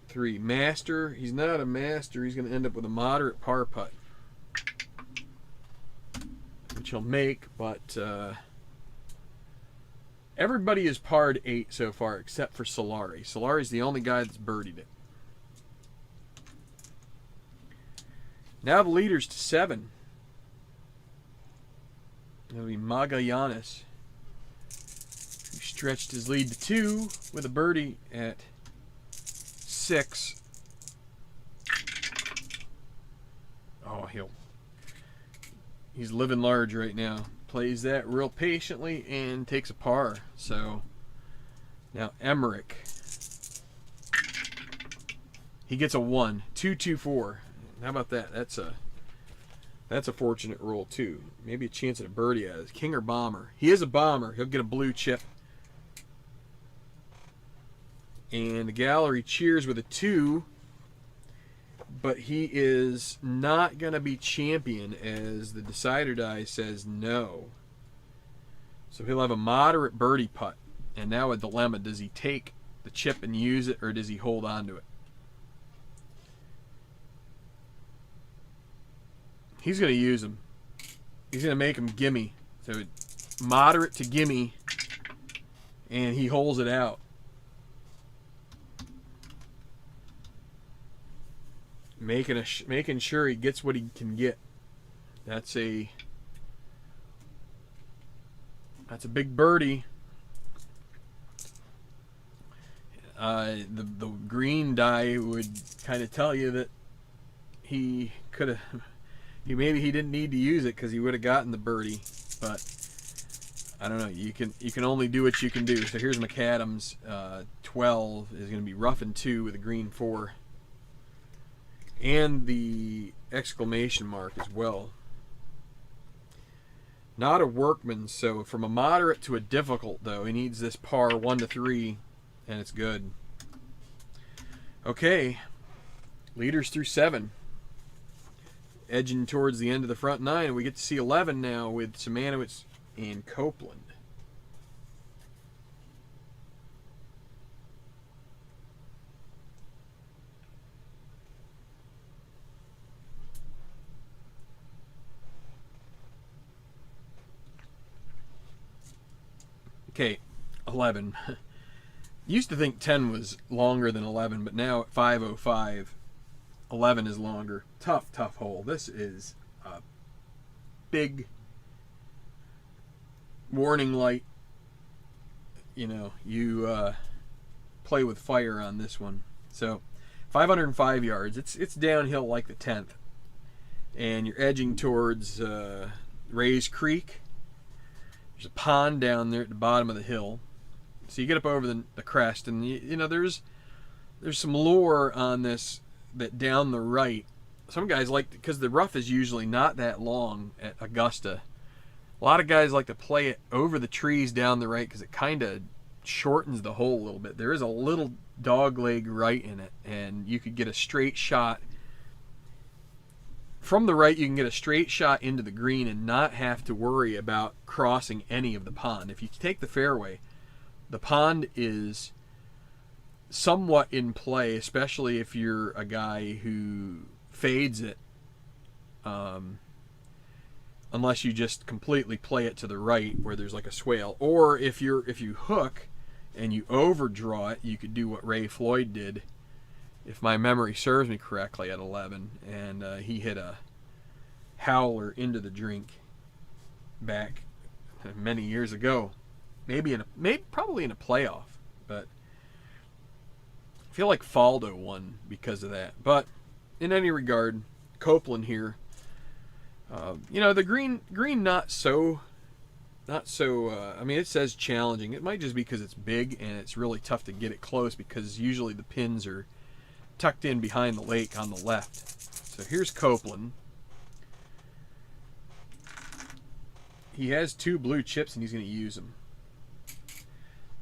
3. Master. He's not a master. He's going to end up with a moderate par putt, which he'll make, but everybody has parred 8 so far except for Solari. Solari's the only guy that's birdied it. Now the leaders to 7. That'll be Magallanes, who stretched his lead to 2 with a birdie at 6. Oh, he's living large right now. Plays that real patiently and takes a par. So now Emerick, he gets a 1, 2, 2, 4. How about that? That's a fortunate roll too. Maybe a chance at a birdie out of it. King or bomber? He is a bomber. He'll get a blue chip. And the gallery cheers with a 2, but he is not going to be champion, as the decider die says no. So he'll have a moderate birdie putt. And now a dilemma. Does he take the chip and use it, or does he hold on to it? He's going to use them. He's going to make them gimme. So moderate to gimme, and he holds it out. Making sure he gets what he can get. That's a big birdie. The green die would kind of tell you that he could have. Maybe he didn't need to use it because he would have gotten the birdie, but I don't know. You can only do what you can do. So here's McAdams. 12 is going to be rough and 2 with a green 4, and the exclamation mark as well. Not a workman. So from a moderate to a difficult, though, he needs this par 1 to 3, and it's good. Okay, leaders through 7. Edging towards the end of the front 9, and we get to see 11 now with Simanowicz and Copeland. Okay, 11. Used to think 10 was longer than 11, but now at 5:05. 11 is longer. Tough hole. This is a big warning light. You play with fire on this one. So 505 yards. It's downhill like the 10th. And you're edging towards Rays Creek. There's a pond down there at the bottom of the hill. So you get up over the crest, and there's some lore on this. That down the right, some guys like, because the rough is usually not that long at Augusta, a lot of guys like to play it over the trees down the right because it kind of shortens the hole a little bit. There is a little dog leg right in it, and you could get a straight shot from the right. You can get a straight shot into the green and not have to worry about crossing any of the pond. If you take the fairway, the pond is somewhat in play, especially if you're a guy who fades it, unless you just completely play it to the right where there's like a swale, or if you hook and you overdraw it, you could do what Ray Floyd did, if my memory serves me correctly, at 11, and he hit a howler into the drink back many years ago, probably in a playoff, but I feel like Faldo won because of that. But in any regard, Copeland here, the green not so not so, I mean, it says challenging. It might just be because it's big and it's really tough to get it close because usually the pins are tucked in behind the lake on the left. So here's Copeland. He has 2 blue chips and he's going to use them.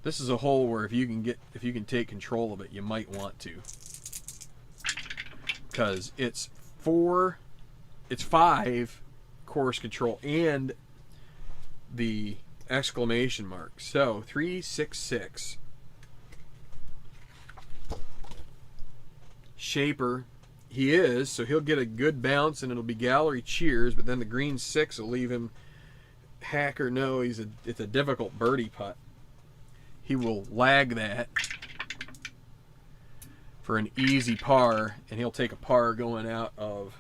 This is a hole where if you can take control of it, you might want to. Because it's 5 course control and the exclamation mark. So 366. Shaper, he is, so he'll get a good bounce and it'll be gallery cheers, but then the green 6 will leave him hack or no. It's a difficult birdie putt. He will lag that for an easy par, and he'll take a par going out of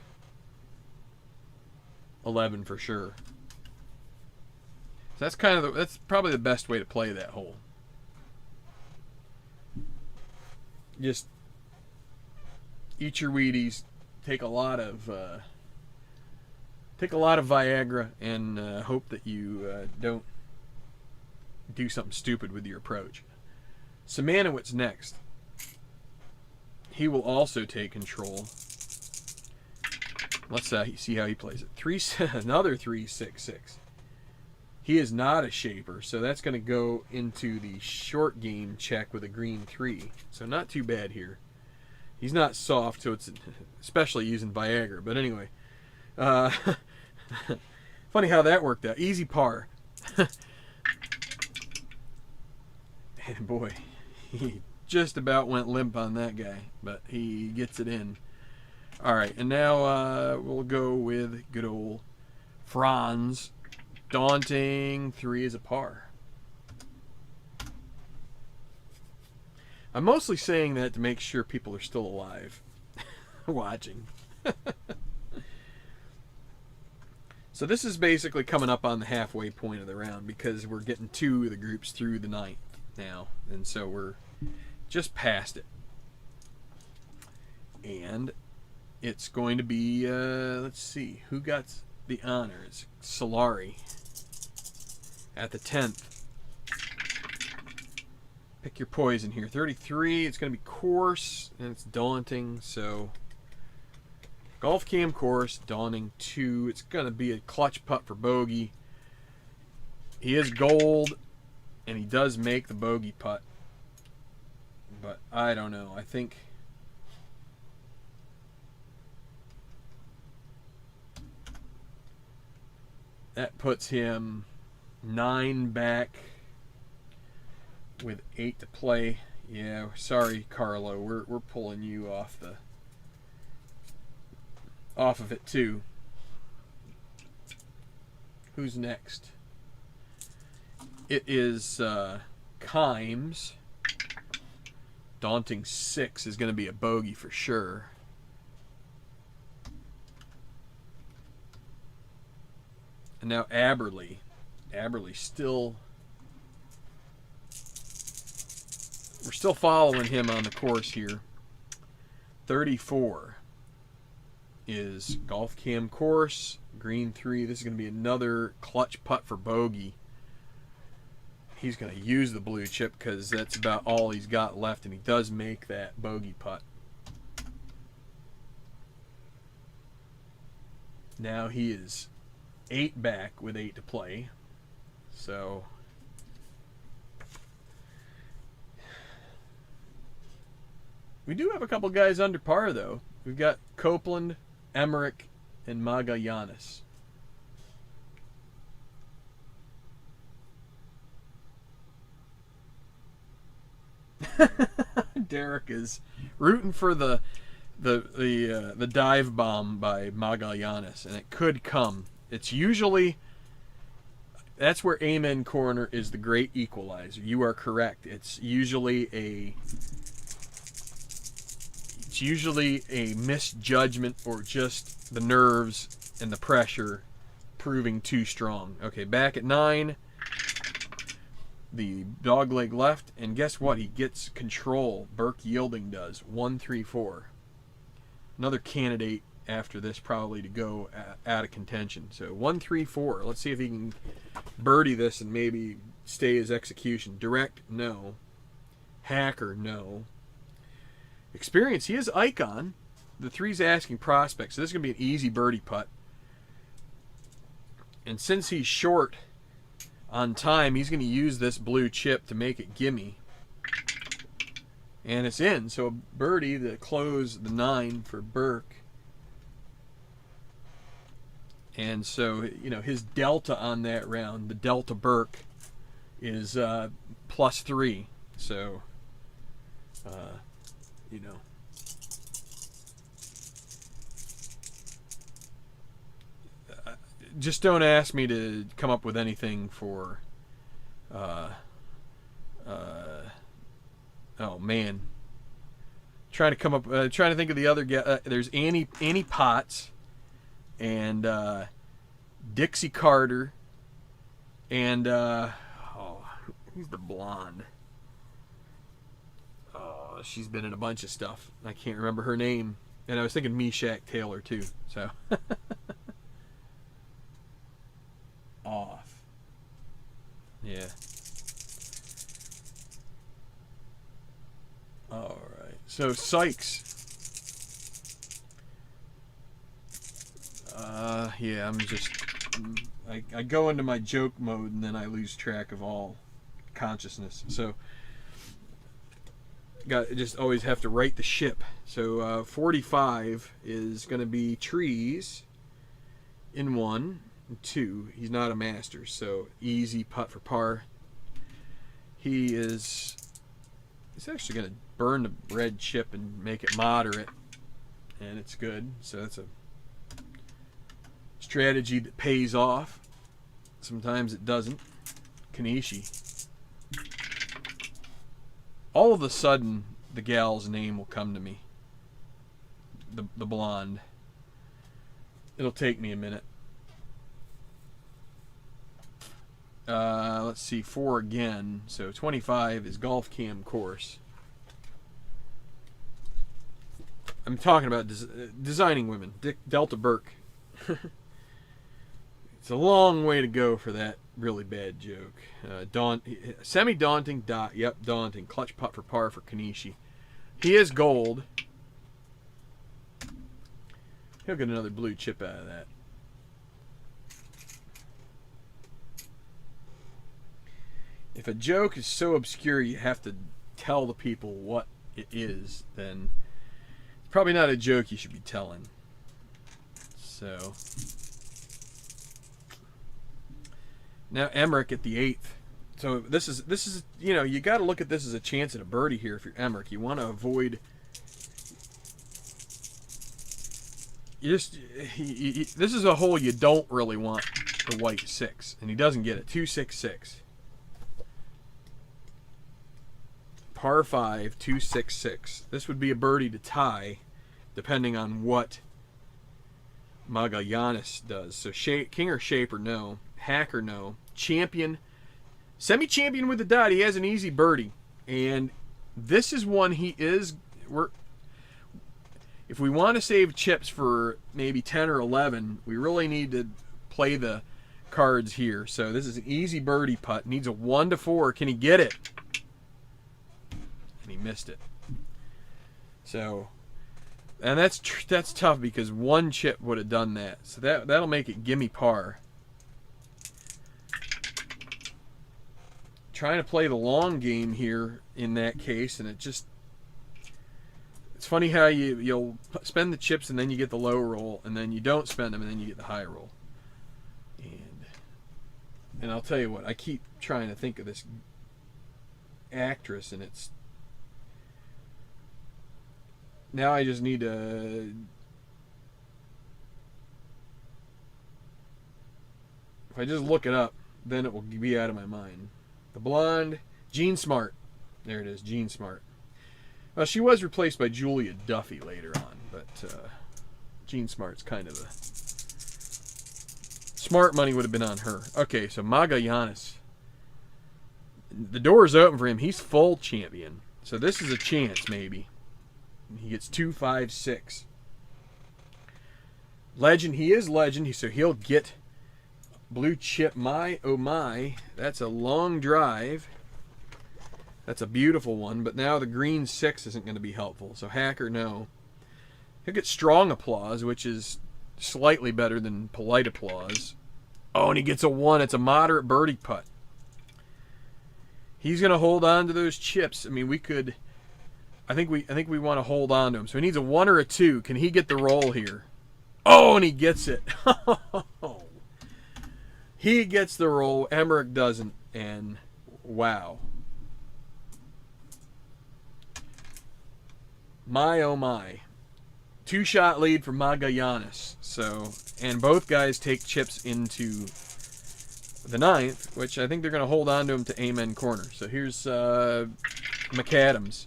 11 for sure. So that's probably the best way to play that hole. Just eat your Wheaties, take a lot of Viagra, and hope that you don't do something stupid with your approach. Simanowitz next. He will also take control. Let's see how he plays it. Another 366. He is not a shaper, so that's going to go into the short game check with a green 3. So not too bad here. He's not soft, so it's especially using Viagra. But anyway, funny how that worked out. Easy par. And boy, he just about went limp on that guy, but he gets it in. All right, and now we'll go with good old Franz. Daunting 3 is a par. I'm mostly saying that to make sure people are still alive watching. So this is basically coming up on the halfway point of the round because we're getting 2 of the groups through the 9th now, and so we're just past it. And it's going to be, let's see, who got the honor? It's Solari at the 10th. Pick your poison here. 33, it's going to be course, and it's daunting, so golf cam course, daunting 2. It's going to be a clutch putt for bogey. He is gold, and he does make the bogey putt. But I don't know. I think that puts him 9 back with 8 to play. Yeah, sorry, Carlo. We're pulling you off of it too. Who's next? It is Kimes. Daunting 6 is going to be a bogey for sure. And now Aberley. Aberley still... We're still following him on the course here. 34 is golf cam course. Green 3. This is going to be another clutch putt for bogey. He's going to use the blue chip because that's about all he's got left, and he does make that bogey putt. Now he is 8 back with 8 to play. So we do have a couple guys under par, though. We've got Copeland, Emerick, and Magallanes. Derek is rooting for the dive bomb by Magallanes, and it could come. It's usually, that's where Amen Corner is the great equalizer. You are correct. It's usually a misjudgment or just the nerves and the pressure proving too strong. Okay, back at 9. The dog leg left, and guess what? He gets control. Burke Yielding does. 1-3-4. Another candidate after this probably to go out of contention. So 1, 3, 4. Let's see if he can birdie this and maybe stay his execution. Direct, no. Hacker, no. Experience, he is Icon. The 3's asking prospect, so this is going to be an easy birdie putt. And since he's short on time, he's going to use this blue chip to make it gimme. And it's in, so a birdie to close the 9 for Burke. And so, you know, his delta on that round, the Delta Burke, is +3. So, you know. Just don't ask me to come up with anything for, oh man. Trying to think of the other guy. There's Annie Potts and Dixie Carter and who's the blonde? Oh, she's been in a bunch of stuff. I can't remember her name. And I was thinking Meshach Taylor too. So off. Yeah. All right. So Sykes. Yeah, I'm just I go into my joke mode and then I lose track of all consciousness. So just always have to right the ship. So 45 is going to be trees in 1 and 2. He's not a master, so easy putt for par. He's actually going to burn the red chip and make it moderate, and it's good. So that's a strategy that pays off. Sometimes it doesn't. Kanishi. All of a sudden, the gal's name will come to me. The blonde. It'll take me a minute. Let's see, 4 again. So 25 is Golf Cam Course. I'm talking about designing women. Delta Burke. It's a long way to go for that really bad joke. Semi-daunting, daunting. Clutch putt for par for Kanishi. He is gold. He'll get another blue chip out of that. If a joke is so obscure you have to tell the people what it is, then it's probably not a joke you should be telling. So now Emerick at the 8th. So this is you know, you got to look at this as a chance at a birdie here if you're Emerick. You want to avoid. This is a hole you don't really want the white 6, and he doesn't get it. 2-6-6. Par 5, 2-6-6. This would be a birdie to tie, depending on what Magallanes does. So King or Shaper, no. Hacker, no. Champion, semi-champion with the dot. He has an easy birdie, and this is one if we want to save chips for maybe 10 or 11, we really need to play the cards here. So this is an easy birdie putt. Needs a 1 to 4. Can he get it? And he missed it. So, and that's tough because 1 chip would have done that. So that'll make it gimme par. Trying to play the long game here in that case, and it's funny how you'll spend the chips and then you get the low roll, and then you don't spend them and then you get the high roll. And I'll tell you what, I keep trying to think of this actress, and it's now I just need to. If I just look it up, then it will be out of my mind. The blonde, Jean Smart. There it is, Jean Smart. Well, she was replaced by Julia Duffy later on, but Jean Smart's kind of a... Smart money would have been on her. Okay, so Magallanes. The door is open for him. He's full champion. So this is a chance, maybe. He gets 2, 5, 6. Legend, he is legend, so he'll get blue chip. My, oh my, that's a long drive. That's a beautiful one, but now the green 6 isn't going to be helpful. So hacker, no. He'll get strong applause, which is slightly better than polite applause. Oh, and he gets a 1. It's a moderate birdie putt. He's going to hold on to those chips. I mean, we could. I think we want to hold on to him. So he needs a 1 or a 2. Can he get the roll here? Oh, and he gets it. He gets the roll. Emmerich doesn't, and wow. My, oh my. 2-shot lead for Magallanes. So, and both guys take chips into the 9th, which I think they're going to hold on to him to Amen corner. So here's McAdams.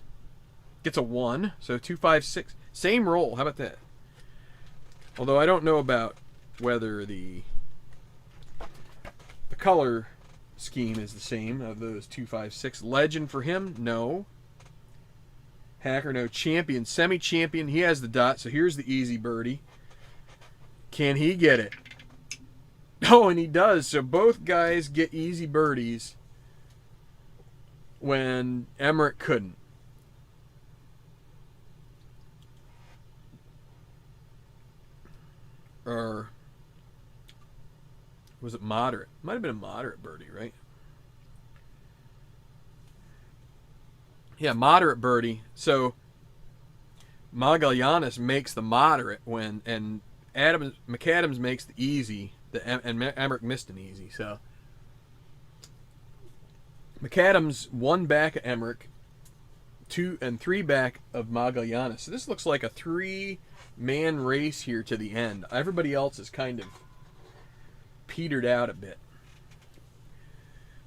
Gets a 1. So 2, 5, 6. Same roll. How about that? Although I don't know about whether the color scheme is the same of those 2, 5, 6. Legend for him? No. Hacker, no. Champion, semi-champion. He has the dot, so here's the easy birdie. Can he get it? Oh, and he does. So both guys get easy birdies when Emmerich couldn't. Or was it moderate? Might have been a moderate birdie, right? Yeah, moderate birdie. So Magallanes makes the moderate when, and McAdams makes the easy. And Emmerich missed an easy. So McAdams 1 back of Emmerich, 2 and 3 back of Magallanes. So this looks like a 3-man race here to the end. Everybody else is kind of petered out a bit.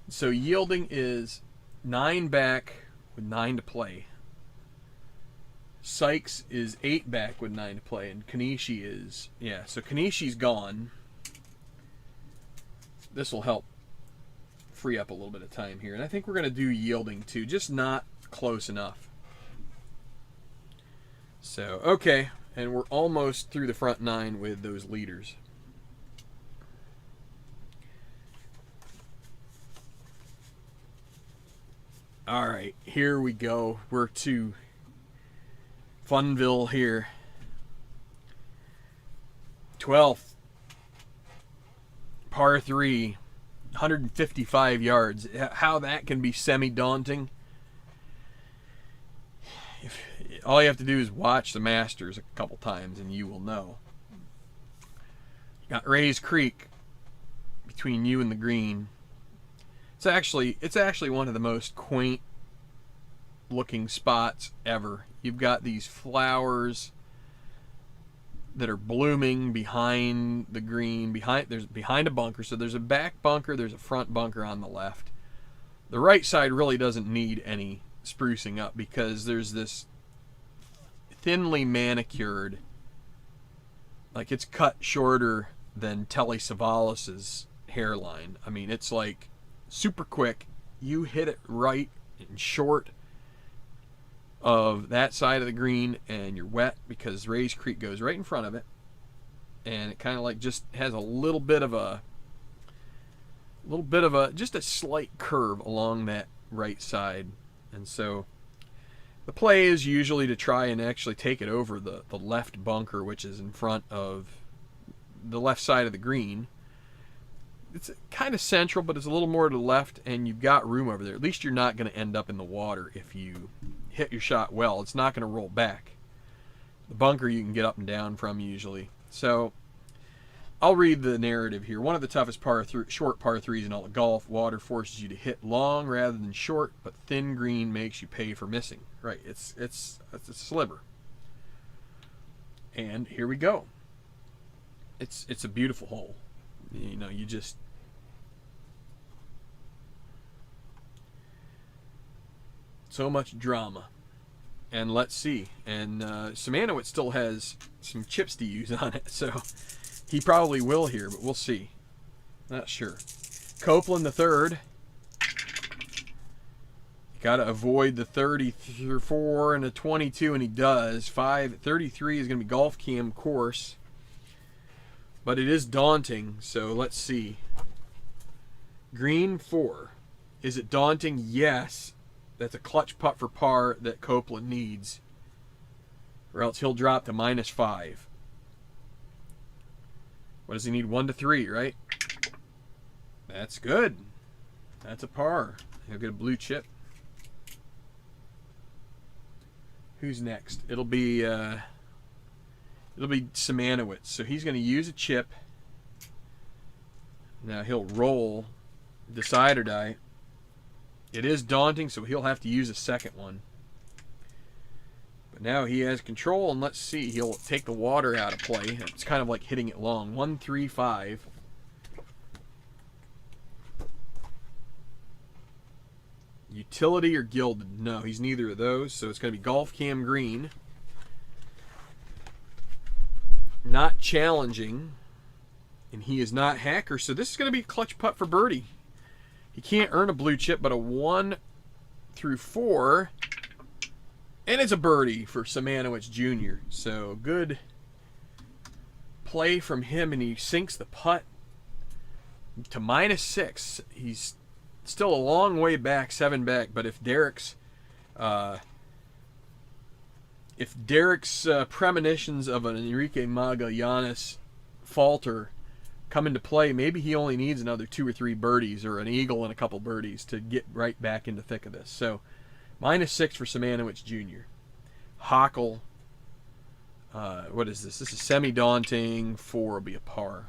So yielding is 9 back with 9 to play. Sykes is 8 back with 9 to play, and Kanishi is, yeah, so Kanishi's gone. This will help free up a little bit of time here, and I think we're going to do yielding too, just not close enough. So, okay, and we're almost through the front 9 with those leaders. All right, here we go. We're to Funville here. 12th, par 3, 155 yards. How that can be semi-daunting. All you have to do is watch the Masters a couple times and you will know. You got Rays Creek between you and the green. It's actually one of the most quaint looking spots ever. You've got these flowers that are blooming behind the green, behind a bunker. So there's a back bunker, there's a front bunker on the left. The right side really doesn't need any sprucing up because there's this thinly manicured, like it's cut shorter than Telly Savalas's hairline. I mean, it's like super quick. You hit it right and short of that side of the green and you're wet because Rays Creek goes right in front of it, and it kind of like just has a little bit of a just a slight curve along that right side. And so the play is usually to try and actually take it over the left bunker, which is in front of the left side of the green. It's kind of central, but it's a little more to the left, and you've got room over there. At least you're not going to end up in the water if you hit your shot well. It's not going to roll back. The bunker you can get up and down from usually. So I'll read the narrative here. One of the toughest short par 3s in all of golf. Water forces you to hit long rather than short, but thin green makes you pay for missing. Right, it's a sliver. And here we go. It's a beautiful hole. You know, you just so much drama. And let's see. And Simanowicz still has some chips to use on it, so he probably will here, but we'll see. Not sure. Copeland the third. Got to avoid the 34 and a 22, and he does. 33 is going to be golf cam course. But it is daunting, so let's see. Green 4. Is it daunting? Yes. That's a clutch putt for par that Copeland needs. Or else he'll drop to -5. What does he need? 1 to 3, right? That's good. That's a par. He'll get a blue chip. Who's next? It'll be Simanowicz. So he's going to use a chip. Now he'll roll, decide or die. It is daunting, so he'll have to use a second one. But now he has control, and let's see. He'll take the water out of play. It's kind of like hitting it long. 1, 3, 5. Utility or gilded? No, he's neither of those, so it's going to be golf cam green. Not challenging, and he is not hacker, so this is going to be a clutch putt for birdie. He can't earn a blue chip, but a 1 through 4, and it's a birdie for Simanowicz Jr. So good play from him, and he sinks the putt to -6. He's still a long way back, 7 back, but if Derek's premonitions of an Enrique Magallanes falter come into play, maybe he only needs another 2 or 3 birdies or an eagle and a couple birdies to get right back in the thick of this. So -6 for Simanowicz Jr. Hockle, what is this? This is semi-daunting. 4 will be a par.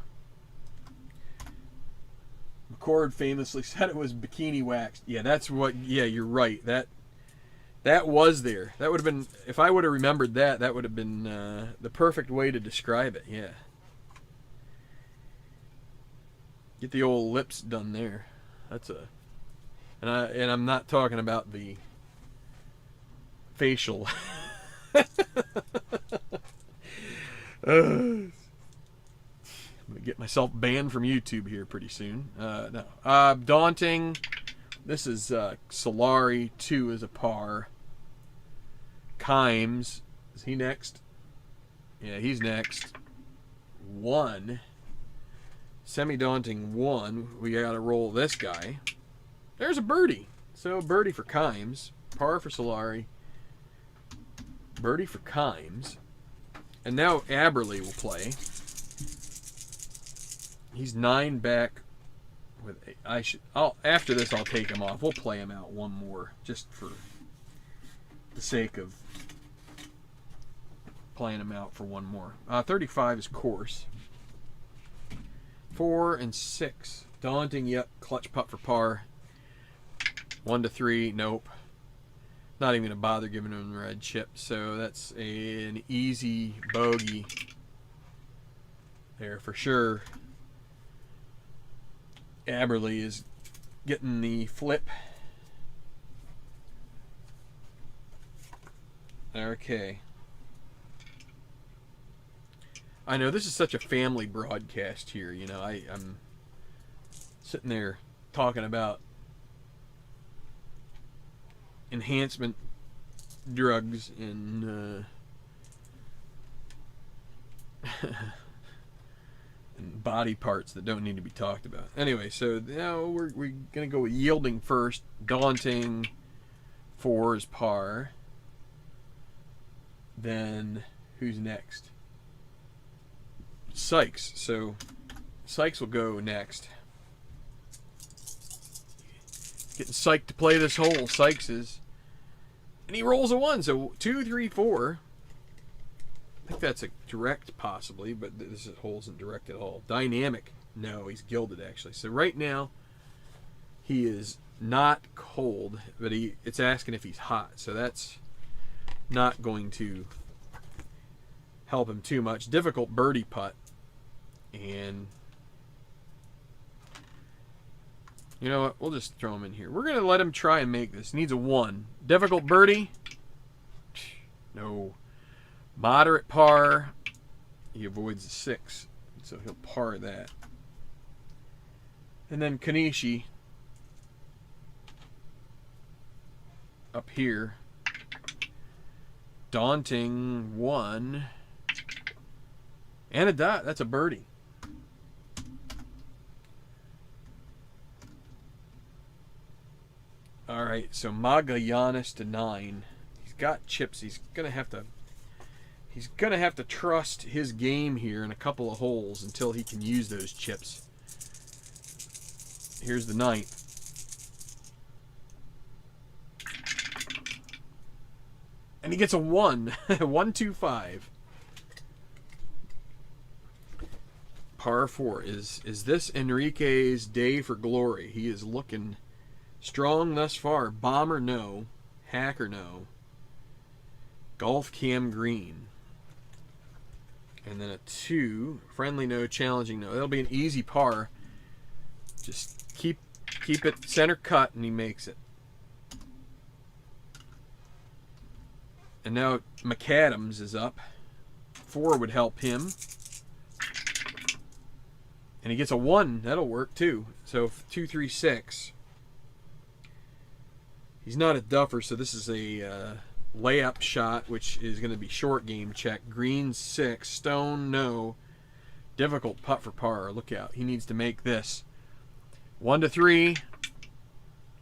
McCord famously said it was bikini waxed. Yeah, that's what. Yeah, you're right. That was there. That would have been, if I would have remembered that, that would have been the perfect way to describe it. Yeah. Get the old lips done there. That's a, and I'm not talking about the facial. I'm gonna get myself banned from YouTube here pretty soon. No. Daunting. This is Solari. 2 is a par. Kimes. Is he next? Yeah, he's next. 1. Semi-daunting 1. We gotta roll this guy. There's a birdie. So birdie for Kimes. Par for Solari. Birdie for Kimes. And now Aberley will play. He's 9 back with after this I'll take him off. We'll play him out one more just for the sake of playing him out for one more. 35 is course. 4 and 6. Daunting, yep. Clutch putt for par. 1 to 3, nope. Not even gonna bother giving him the red chip. So that's an easy bogey there for sure. Aberley is getting the flip. Okay. I know this is such a family broadcast here. You know, I'm sitting there talking about enhancement drugs and and body parts that don't need to be talked about. Anyway, so now we're gonna go with yielding first. Daunting. 4 is par. Then who's next? Sykes. So Sykes will go next. Getting psyched to play this hole. Sykes is. And he rolls a 1. So 2, 3, 4. I think that's a direct possibly, but this hole isn't direct at all. Dynamic. No, he's gilded actually. So right now he is not cold, but it's asking if he's hot. So that's not going to help him too much. Difficult birdie putt. And you know what? We'll just throw him in here. We're going to let him try and make this. Needs a 1. Difficult birdie? No. Moderate par. He avoids the 6. So he'll par that. And then Kanishi up here. Daunting 1. And a dot. That's a birdie. right, so Magallanes to 9. He's got chips. He's gonna have to trust his game here in a couple of holes until he can use those chips. Here's the 9th. And he gets a 1. 125. Par 4. Is this Enrique's day for glory? He is looking strong thus far. Bomber, no. Hacker, no. Golf Cam Green. And then a 2. Friendly, no. Challenging, no. That'll be an easy par. Just keep it center cut, and he makes it. And now McAdams is up. 4 would help him. And he gets a 1. That'll work too. So 2, 3, 6. He's not a duffer, so this is a layup shot, which is going to be short game check. Green 6. Stone, no. Difficult putt for par. Look out. He needs to make this. 1 to 3.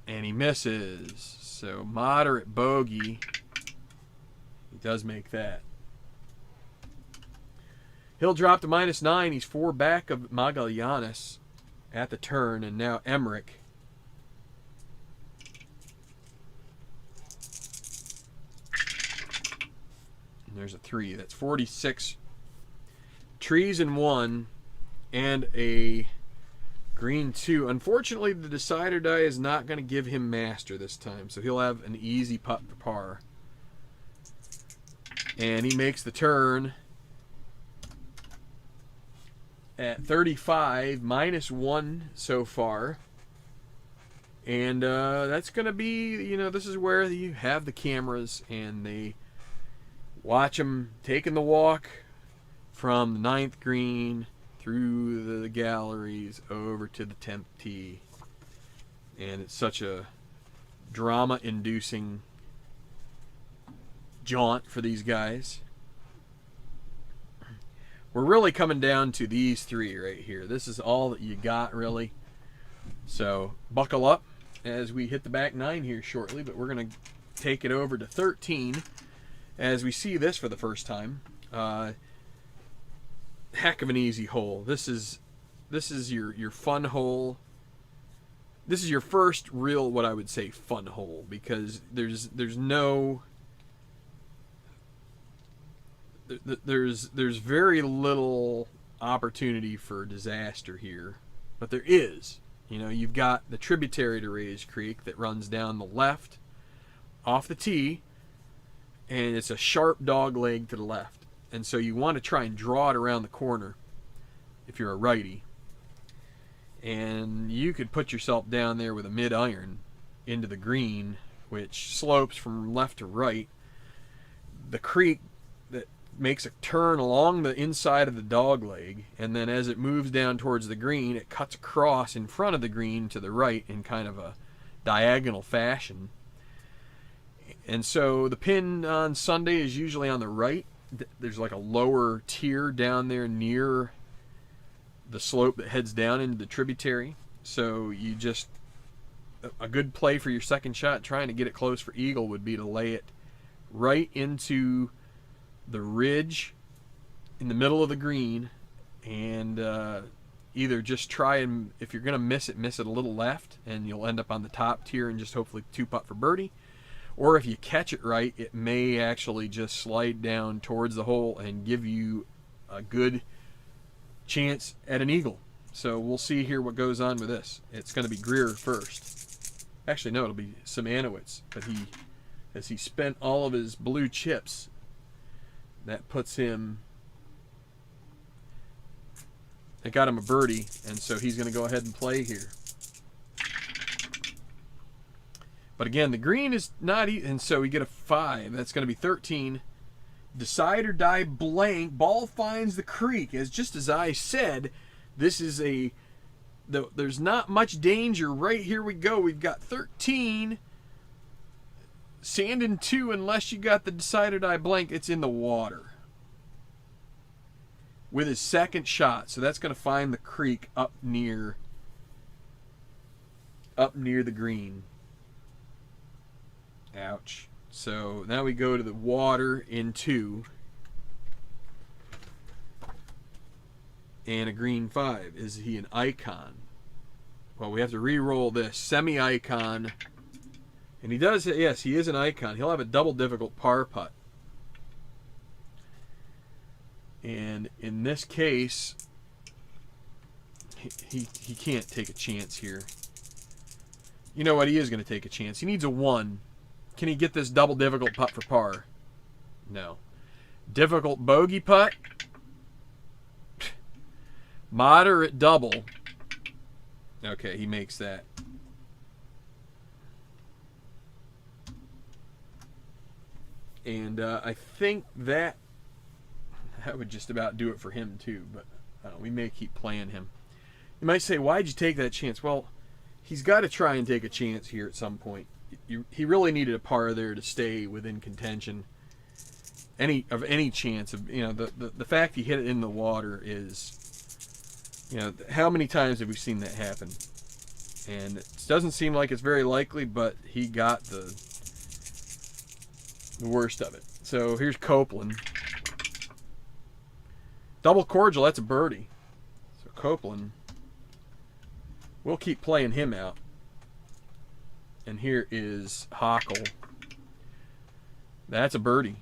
And he misses. So moderate bogey. He does make that. He'll drop to -9. He's 4 back of Magallanes at the turn, and now Emerick. And there's a 3. That's 46. Trees in 1 and a green 2. Unfortunately, the decider die is not going to give him master this time, so he'll have an easy putt for par. And he makes the turn at 35, -1 so far. And that's going to be, this is where you have the cameras and they watch him taking the walk from the 9th green through the galleries over to the 10th tee. And it's such a drama-inducing jaunt for these guys. We're really coming down to these 3 right here. This is all that you got, really. So buckle up as we hit the back 9 here shortly, but we're going to take it over to 13 as we see this for the first time. Heck of an easy hole. This is your fun hole. This is your first real, what I would say, fun hole, because there's very little opportunity for disaster here, but there is. You've got the tributary to Rays Creek that runs down the left off the tee, and it's a sharp dog leg to the left, and so you want to try and draw it around the corner if you're a righty, and you could put yourself down there with a mid-iron into the green, which slopes from left to right. The creek that makes a turn along the inside of the dog leg, and then as it moves down towards the green, it cuts across in front of the green to the right in kind of a diagonal fashion. And so the pin on Sunday is usually on the right. There's like a lower tier down there near the slope that heads down into the tributary. So a good play for your second shot, trying to get it close for eagle, would be to lay it right into the ridge in the middle of the green, and either just try and, if you're going to miss it a little left, and you'll end up on the top tier and just hopefully 2-putt for birdie. Or if you catch it right, it may actually just slide down towards the hole and give you a good chance at an eagle. So we'll see here what goes on with this. It's going to be Greer first. Actually, no, it'll be Simanowicz, but as he spent all of his blue chips, that puts him, it got him a birdie, and so he's going to go ahead and play here. But again, the green is not, and so we get a 5. That's going to be 13. Decide or die blank. Ball finds the creek. Just as I said, this is there's not much danger. Right here we go. We've got 13. Sand in 2, unless you got the decide or die blank. It's in the water with his second shot. So that's going to find the creek up near the green. Ouch. So now we go to the water in 2. And a green 5. Is he an icon? Well, we have to re-roll this. Semi-icon. And he does, yes, he is an icon. He'll have a double difficult par putt. And in this case, he can't take a chance here. You know what? He is going to take a chance. He needs a 1. Can he get this double difficult putt for par? No. Difficult bogey putt. Moderate double. Okay, he makes that. And I think that would just about do it for him too, but we may keep playing him. You might say, why'd you take that chance? Well, he's got to try and take a chance here at some point. He really needed a par there to stay within contention. Any chance of, the fact he hit it in the water is, how many times have we seen that happen? And it doesn't seem like it's very likely, but he got the worst of it. So here's Copeland. Double cordial, that's a birdie. So Copeland, we'll keep playing him out. And here is Hockle. That's a birdie.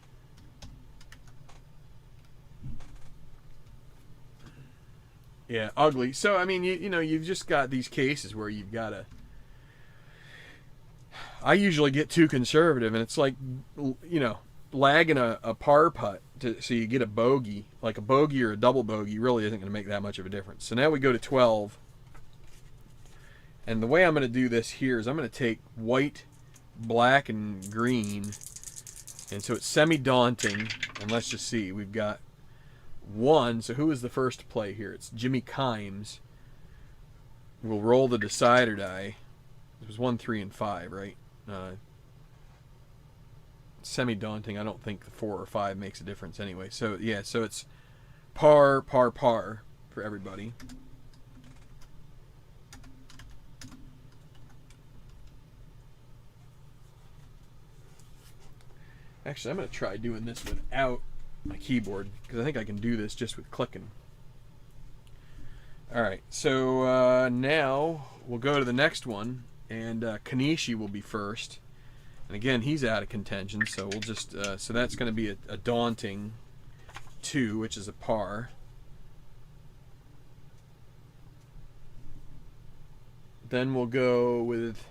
Yeah, ugly. So, I mean, you've just got these cases where you've got to... I usually get too conservative, and it's like, lagging a par putt so you get a bogey. Like a bogey or a double bogey really isn't going to make that much of a difference. So now we go to 12. And the way I'm going to do this here is I'm going to take white, black, and green. And so it's semi-daunting. And let's just see. We've got 1. So who is the first to play here? It's Jimmy Kimes. We'll roll the decider die. It was 1, 3, and 5, right? Semi-daunting. I don't think the 4 or 5 makes a difference anyway. So, yeah, so it's par, par, par for everybody. Actually, I'm going to try doing this without my keyboard, because I think I can do this just with clicking. Alright, so now we'll go to the next one, and Kanishi will be first. And again, he's out of contention, so we'll just, so that's going to be a daunting 2, which is a par. Then we'll go with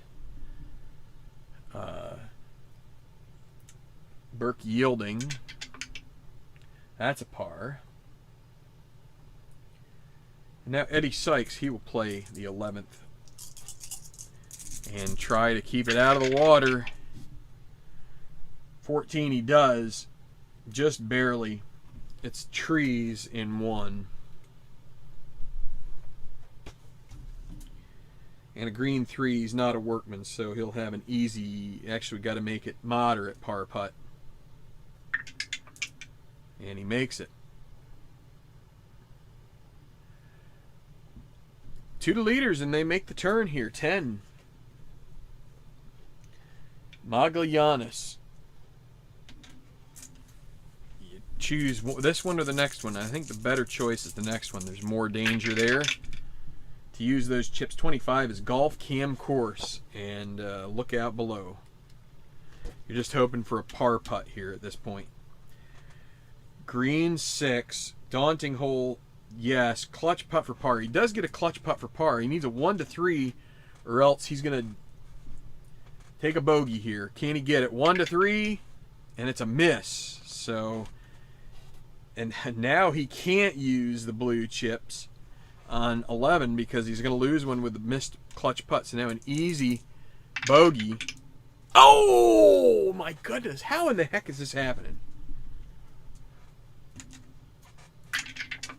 Burke Yielding. That's a par. And now Eddie Sykes, he will play the 11th and try to keep it out of the water. 14 he does, just barely. It's trees in 1. And a green 3 is not a workman, so he'll have an easy, actually got to make it moderate par putt. And he makes it. 2 to leaders, and they make the turn here. 10. Magallanes. You choose this one or the next one. I think the better choice is the next one. There's more danger there to use those chips. 25 is Golf Cam Course, and look out below. You're just hoping for a par putt here at this point. Green 6, daunting hole, yes. Clutch putt for par. He does get a clutch putt for par. He needs a 1 to 3, or else he's going to take a bogey here. Can he get it? 1 to 3, and it's a miss. So, and now he can't use the blue chips on 11 because he's going to lose one with the missed clutch putt. So now an easy bogey. Oh my goodness! How in the heck is this happening?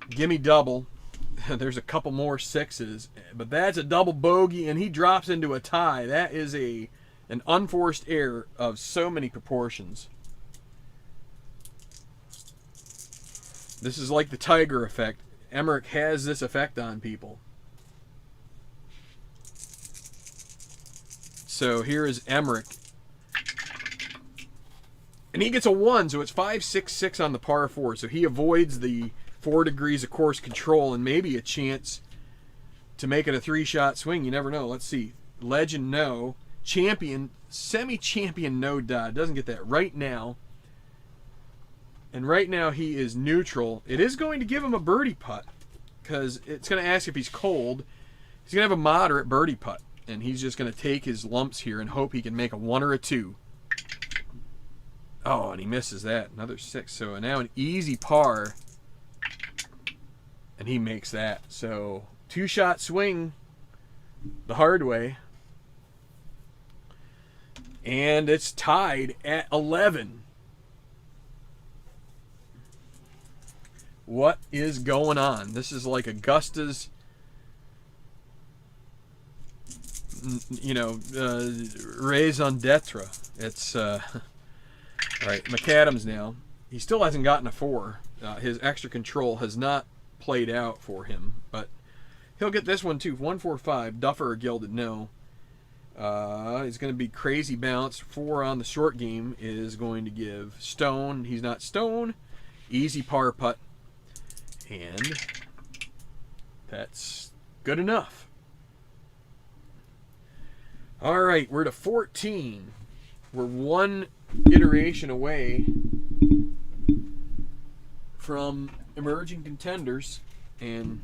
Gimme double. There's a couple more 6s, but that's a double bogey, and he drops into a tie. That is an unforced error of so many proportions. This is like the Tiger effect. Emmerich has this effect on people. So here is Emmerich. And he gets a 1, so it's 5, 6, 6 on the par 4. So he avoids the 4 degrees of course control and maybe a chance to make it a 3-shot swing. You never know. Let's see. Legend, no. Champion, semi-champion, no dot. Doesn't get that right now. And right now he is neutral. It is going to give him a birdie putt because it's going to ask if he's cold. He's going to have a moderate birdie putt. And he's just going to take his lumps here and hope he can make a 1 or a 2. Oh, and he misses that. Another 6. So now an easy par. And he makes that. So 2-shot swing the hard way. And it's tied at 11. What is going on? This is like Augusta's, raison d'etre. It's, all right, McAdams now. He still hasn't gotten a 4. His extra control has not played out for him, but he'll get this one too. 1-4-5. Duffer or Gilded, no. He's going to be crazy bounce. 4 on the short game is going to give Stone. He's not Stone. Easy par putt. And that's good enough. All right, we're to 14. We're 1 iteration away from emerging contenders, and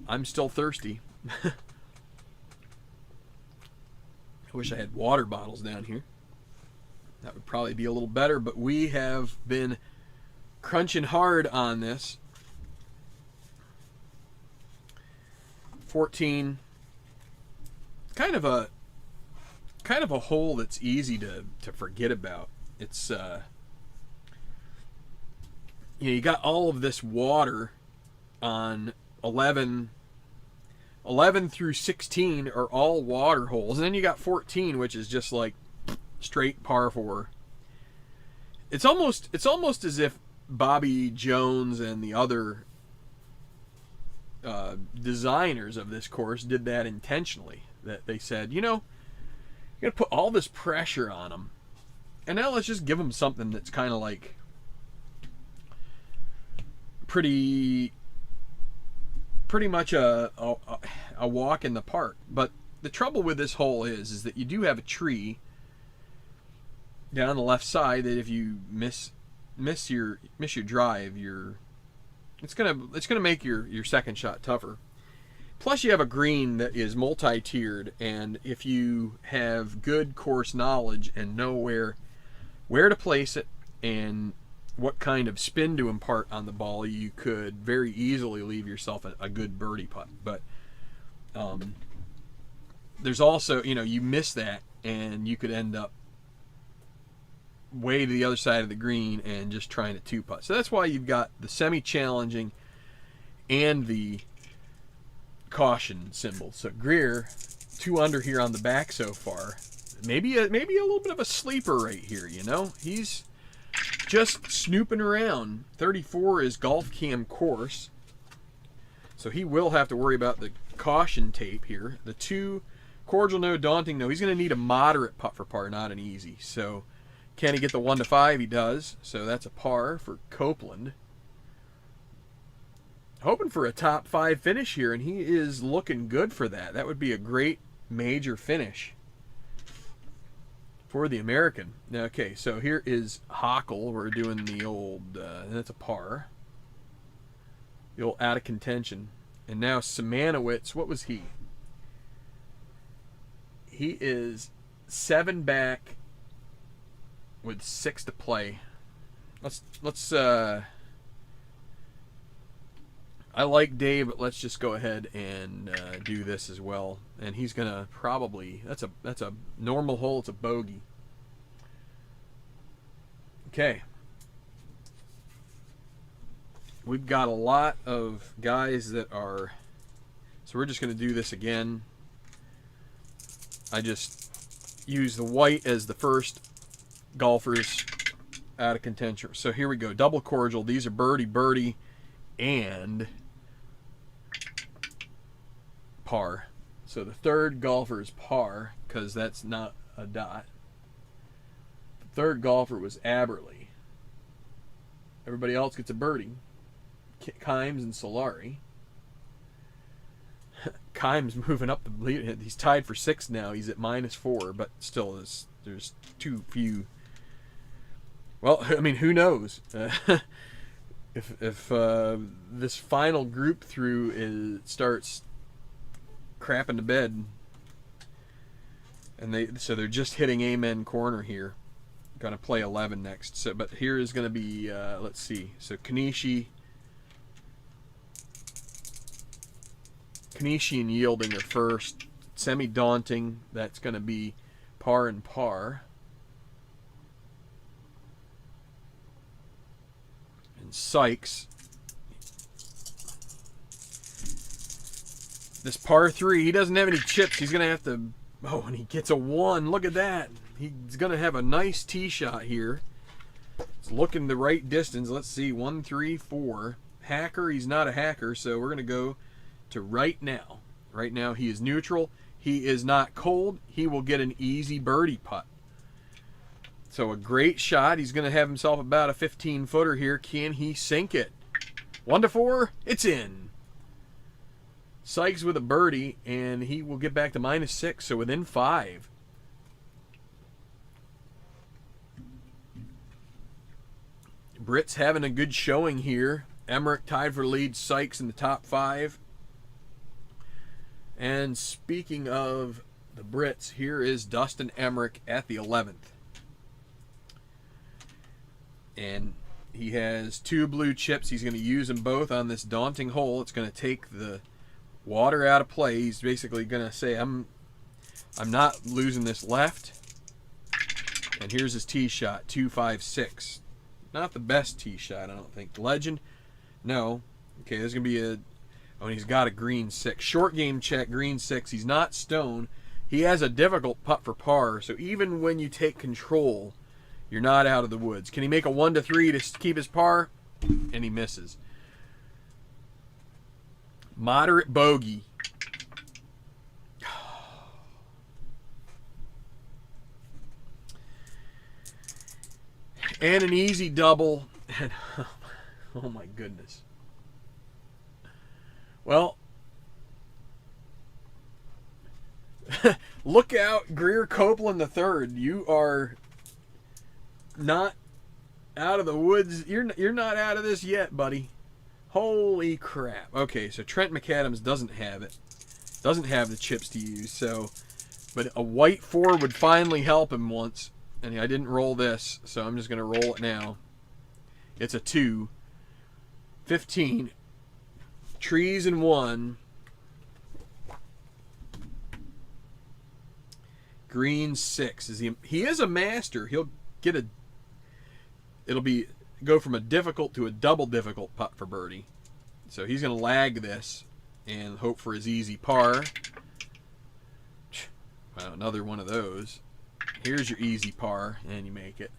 I'm still thirsty. I wish I had water bottles down here. That would probably be a little better, but we have been crunching hard on this. 14. Kind of a hole that's easy to forget about. It's you got all of this water on 11 through 16 are all water holes, and then you got 14, which is just like straight par 4. It's almost as if Bobby Jones and the other designers of this course did that intentionally. That they said, you're going to put all this pressure on them, and now let's just give them something that's kind of like pretty much a walk in the park. But the trouble with this hole is that you do have a tree down the left side that if you miss your drive, it's gonna make your second shot tougher. Plus you have a green that is multi-tiered, and if you have good course knowledge and know where to place it and what kind of spin to impart on the ball, you could very easily leave yourself a good birdie putt. But there's also, you miss that and you could end up way to the other side of the green and just trying to 2-putt. So that's why you've got the semi-challenging and the caution symbol. So Greer 2 under here on the back so far. Maybe a little bit of a sleeper right here. He's just snooping around. 34 is golf cam course, so he will have to worry about the caution tape here. The 2 cordial, no. Daunting, no. He's going to need a moderate putt for par, not an easy. So can he get the 1-5? He does. So that's a par for Copeland. Hoping for a top 5 finish here, and he is looking good for that. That would be a great major finish for the American. Okay, so here is Hockle. We're doing the old, that's a par. The old out of contention. And now Simanowicz, what was he? He is 7 back with 6 to play. Let's I like Dave, but let's just go ahead and do this as well. And he's gonna probably, that's a normal hole. It's a bogey. Okay. We've got a lot of guys that are, so we're just gonna do this again. I just use the white as the first golfers out of contention. So here we go. Double cordial. These are birdie, and par. So the third golfer is par because that's not a dot. Third golfer was Aberley. Everybody else gets a birdie. Kimes and Solari. Kimes moving up the lead. He's tied for 6th now. He's at -4, but still, there's too few. Well, I mean, who knows? If this final group through starts crapping to bed, and they're just hitting Amen corner here. Going to play 11 next. So, but here is going to be let's see. So Kanishi and Yielding are first. Semi-daunting. That's going to be par and par. And Sykes. This par 3, he doesn't have any chips. He's going to have to... Oh, and he gets a 1. Look at that. He's going to have a nice tee shot here. It's looking the right distance. Let's see. 1, 3, 4. Hacker. He's not a hacker, so we're going to go to right now. Right now he is neutral. He is not cold. He will get an easy birdie putt. So a great shot. He's going to have himself about a 15-footer here. Can he sink it? 1 to 4. It's in. Sykes with a birdie, and he will get back to -6, so within 5. Britt's having a good showing here. Emmerich tied for lead. Sykes in the top 5. And speaking of the Brits, here is Dustin Emerick at the 11th. And he has 2 blue chips. He's going to use them both on this daunting hole. It's going to take the water out of play. He's basically going to say, I'm not losing this left. And here's his tee shot, 2, 5, 6. Not the best tee shot, I don't think. Legend? No. Okay, there's going to be a... Oh, and he's got a green 6. Short game check, green 6. He's not stone. He has a difficult putt for par, so even when you take control, you're not out of the woods. Can he make a 1 to 3 to keep his par? And he misses. Moderate bogey. And an easy double. And, oh my goodness. Well, look out, Greer Copeland III. You are not out of the woods. You're not out of this yet, buddy. Holy crap. Okay, so Trent McAdams doesn't have it. Doesn't have the chips to use. So, but a white 4 would finally help him once. And I didn't roll this, so I'm just going to roll it now. It's a 2. 15. Trees and 1. Green 6. He is a master. He'll get a... It'll be... Go from a difficult to a double difficult putt for birdie. So he's going to lag this and hope for his easy par. Well, another one of those. Here's your easy par, and you make it.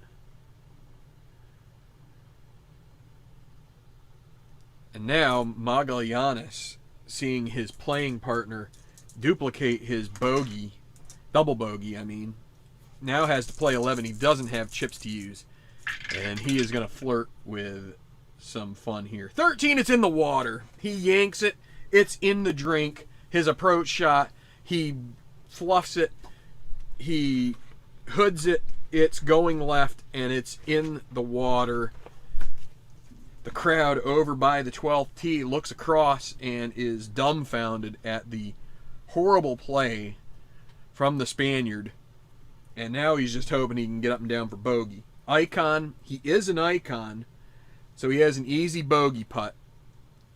And now Magallanes, seeing his playing partner duplicate his bogey, double bogey, I mean, now has to play 11. He doesn't have chips to use. And he is going to flirt with some fun here. 13, it's in the water. He yanks it. It's in the drink. His approach shot, he fluffs it. He hoods it. It's going left, and it's in the water. The crowd over by the 12th tee looks across and is dumbfounded at the horrible play from the Spaniard. And now he's just hoping he can get up and down for bogey. Icon, he is an icon, so he has an easy bogey putt.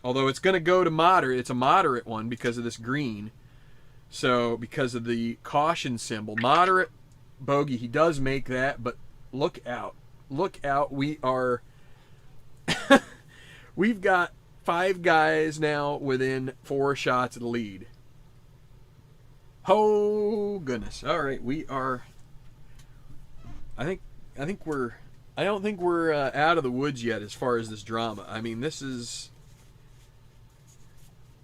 Although it's going to go to moderate. It's a moderate one because of this green. So because of the caution symbol. Moderate bogey, he does make that, but look out. Look out. We are... We've got 5 guys now within 4 shots of the lead. Oh goodness! All right, we are. I don't think we're out of the woods yet as far as this drama. I mean, this is,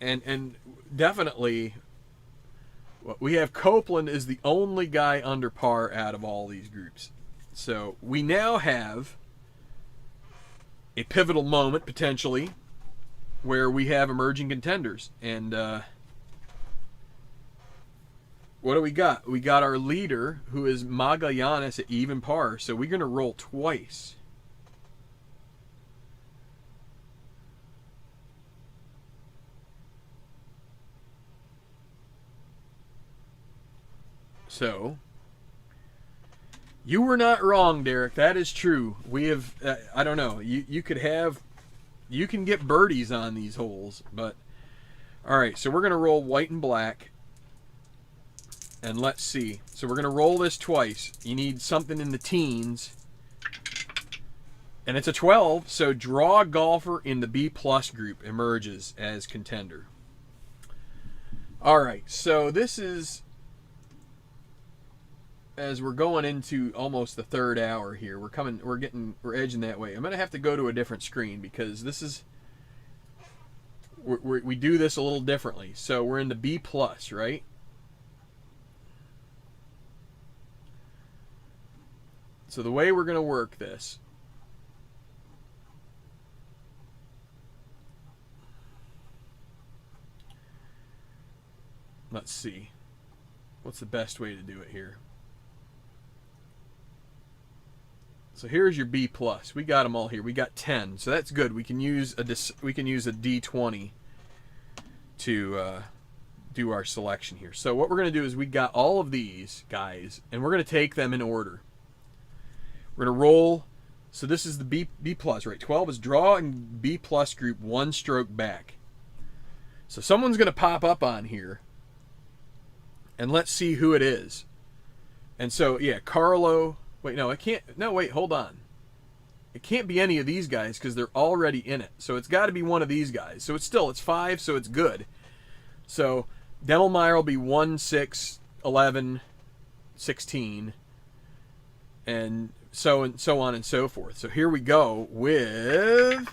and definitely, we have Copeland is the only guy under par out of all these groups. So we now have a pivotal moment, potentially, where we have emerging contenders. And what do we got? We got our leader, who is Magallanes at even par. So we're going to roll twice. So, you were not wrong, Derek. That is true. We have, I don't know, you can get birdies on these holes, but, all right, so we're going to roll white and black, and let's see. So we're going to roll this twice. You need something in the teens, and it's a 12, so draw golfer in the B+ group emerges as contender. All right, so this is, as we're going into almost the third hour here, we're edging that way. I'm gonna have to go to a different screen because this is we do this a little differently. So we're in the B+, right? So the way we're gonna work this, let's see, what's the best way to do it here? So here's your B+. We got them all here. We got 10, so that's good. We can use a D20 to do our selection here. So what we're going to do is we got all of these guys, and we're going to take them in order. We're going to roll. So this is the B+, right? 12 is draw and B+ group 1 stroke back. So someone's going to pop up on here, and let's see who it is. And so yeah, Carlo. Wait, no, it can't. No, wait, hold on. It can't be any of these guys because they're already in it. So it's got to be one of these guys. So it's 5, so it's good. So Demelmeyer will be 1, 6, 11, 16, and so on and so forth. So here we go with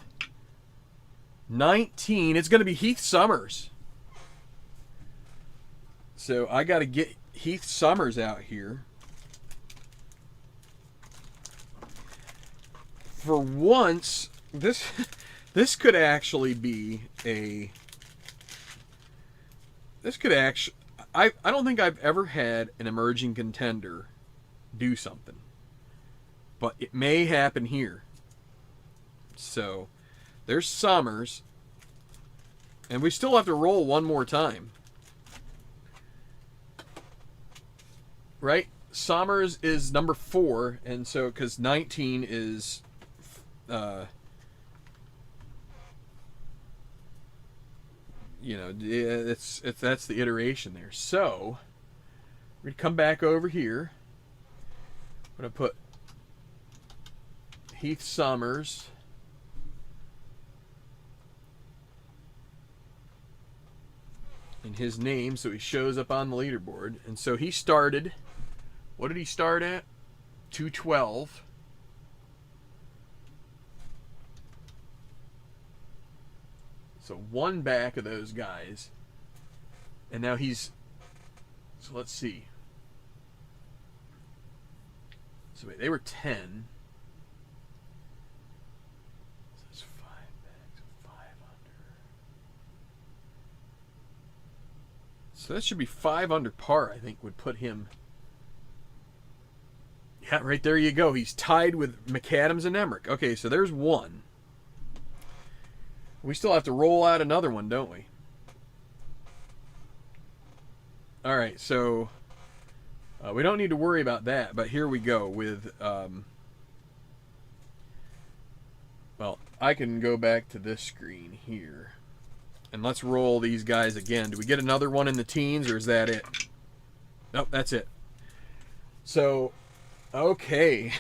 19. It's going to be Heath Summers. So I got to get Heath Summers out here. For once, this could actually be a. This could actually. I don't think I've ever had an emerging contender do something, but it may happen here. So, there's Summers, and we still have to roll one more time, right? Summers is number 4, and so because 19 is. You know, it's that's the iteration there. So we're gonna come back over here. I'm gonna put Heath Summers in his name, so he shows up on the leaderboard. And so he started. What did he start at? 212. So 1 back of those guys. And now he's... So let's see. So wait, they were 10. So that's 5 back, so 5 under. So that should be 5 under par, I think, would put him... Yeah, right there you go. He's tied with McAdams and Emmerich. Okay, so there's 1. We still have to roll out another one, don't we? All right, so we don't need to worry about that, but here we go with, well, I can go back to this screen here, and let's roll these guys again. Do we get another one in the teens, or is that it? Nope, that's it. So, okay.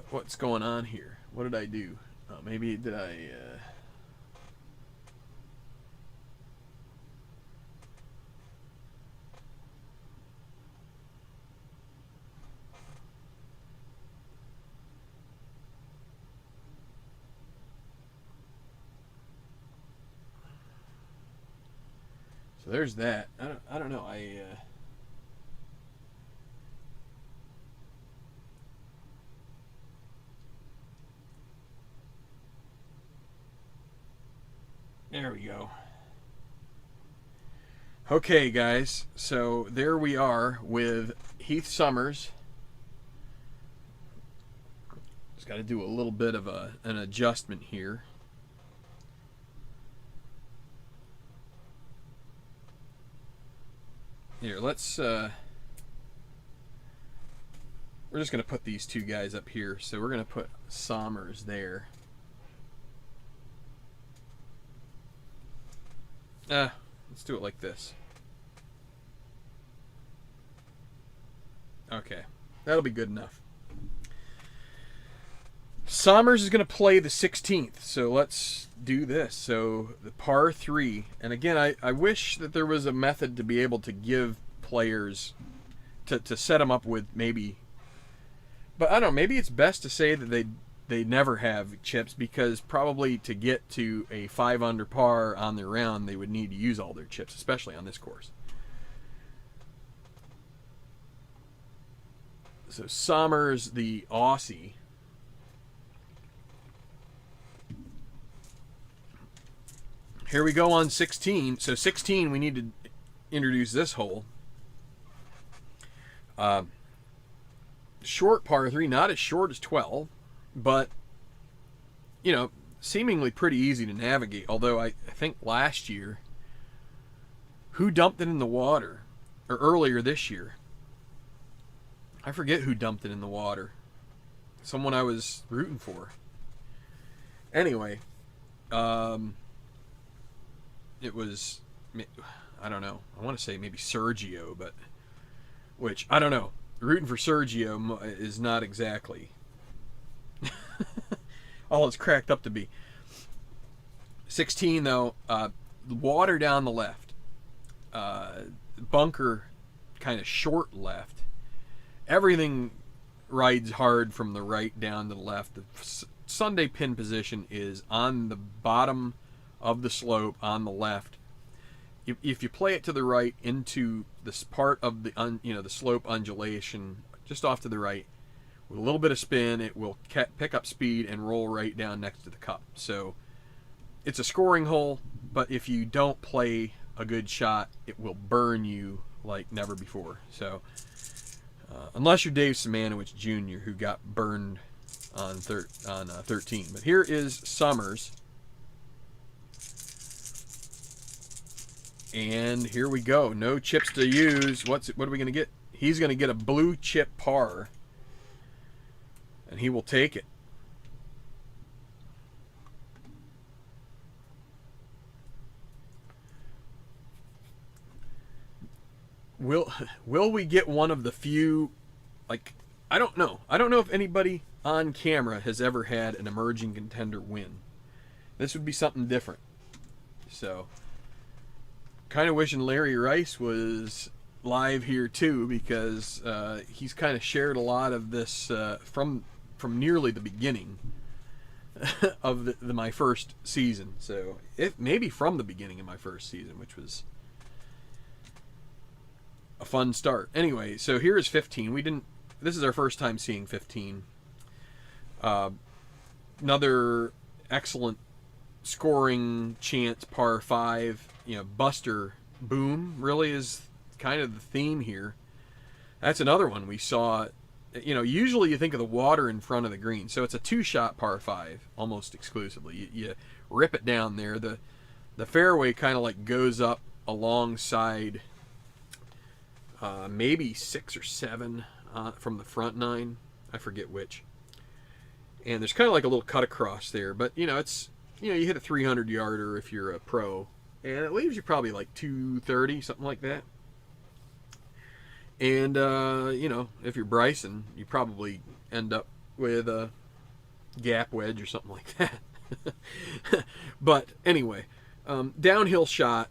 What's going on here? What did I do? Maybe did I... So there's that. I don't know. There we go. Okay, guys, so there we are with Heath Summers. Just got to do a little bit of an adjustment here. Here, let's we're just going to put these two guys up here. So we're going to put Summers there. Let's do it like this. Okay, that'll be good enough. Summers is going to play the 16th, so let's do this. So the par 3, and again, I wish that there was a method to be able to give players, to set them up with maybe, but I don't know, maybe it's best to say that they never have chips, because probably to get to a 5 under par on their round, they would need to use all their chips, especially on this course. So Summers, the Aussie, here we go on 16. So 16, we need to introduce this hole. Short par 3, not as short as 12, but, you know, seemingly pretty easy to navigate. Although I think last year, who dumped it in the water? Or earlier this year, I forget who dumped it in the water. Someone I was rooting for. Anyway, it was, I don't know, I want to say maybe Sergio, but, which, I don't know. Rooting for Sergio is not exactly all it's cracked up to be. 16, though, water down the left. Bunker kind of short left. Everything rides hard from the right down to the left. The Sunday pin position is on the bottom of the slope on the left. If you play it to the right into this part of the the slope undulation just off to the right, with a little bit of spin, it will pick up speed and roll right down next to the cup. So it's a scoring hole, but if you don't play a good shot, it will burn you like never before. So unless you're Dave Simanowicz Jr., who got burned on 13. But here is Summers. And here we go. No chips to use. What are we going to get? He's going to get a blue chip par. And he will take it. Will we get one of the few, like, I don't know. I don't know if anybody on camera has ever had an emerging contender win. This would be something different. So, kind of wishing Larry Rice was live here too, because he's kind of shared a lot of this from nearly the beginning of my first season. So, maybe from the beginning of my first season, which was a fun start. Anyway, so here is 15. This is our first time seeing 15. Another excellent scoring chance par 5. Buster boom really is kind of the theme here. That's another one we saw. Usually you think of the water in front of the green. So it's a 2-shot par 5 almost exclusively. You rip it down there. The fairway kind of like goes up alongside maybe 6 or 7 from the front 9. I forget which. And there's kind of like a little cut across there. But, it's, you hit a 300-yarder if you're a pro. And it leaves you probably like 230, something like that. And, if you're Bryson, you probably end up with a gap wedge or something like that. But anyway, downhill shot,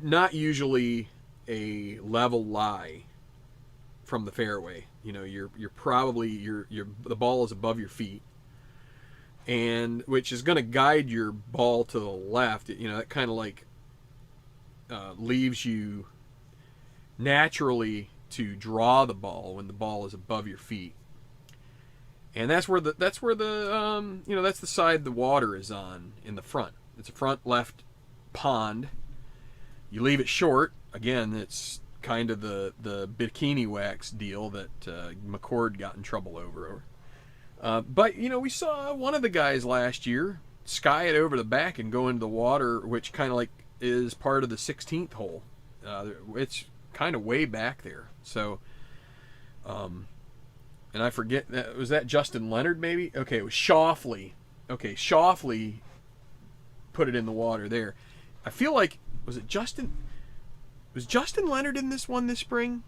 not usually a level lie from the fairway. You're probably the ball is above your feet, and which is going to guide your ball to the left. That kind of like leaves you naturally to draw the ball when the ball is above your feet. And that's where the you know, that's the side the water is on in the front. It's a front left pond. You leave it short. Again, it's kind of the bikini wax deal that McCord got in trouble over. But you know, we saw one of the guys last year sky it over the back and go into the water, which kind of like is part of the 16th hole. It's kind of way back there. So, and I forget, was that Justin Leonard maybe? Okay, it was Shoffley. Okay, Shoffley put it in the water there. I feel like, was Justin Leonard in this one this spring?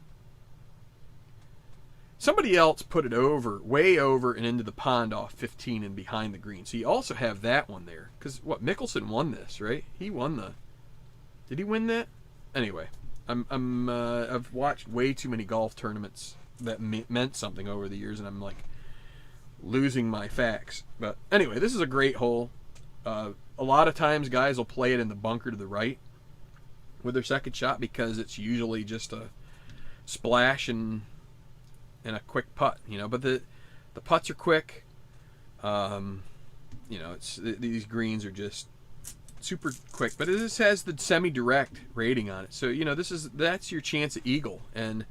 Somebody else put it over, way over and into the pond off 15 and behind the green. So you also have that one there. Because, Mickelson won this, right? He won did he win that? Anyway, I've watched way too many golf tournaments that meant something over the years, and I'm like losing my facts. But anyway, this is a great hole. A lot of times guys will play it in the bunker to the right with their second shot because it's usually just a splash and a quick putt, you know. But the putts are quick. You know, these greens are just super quick. But this has the semi-direct rating on it, so you know that's your chance at eagle. And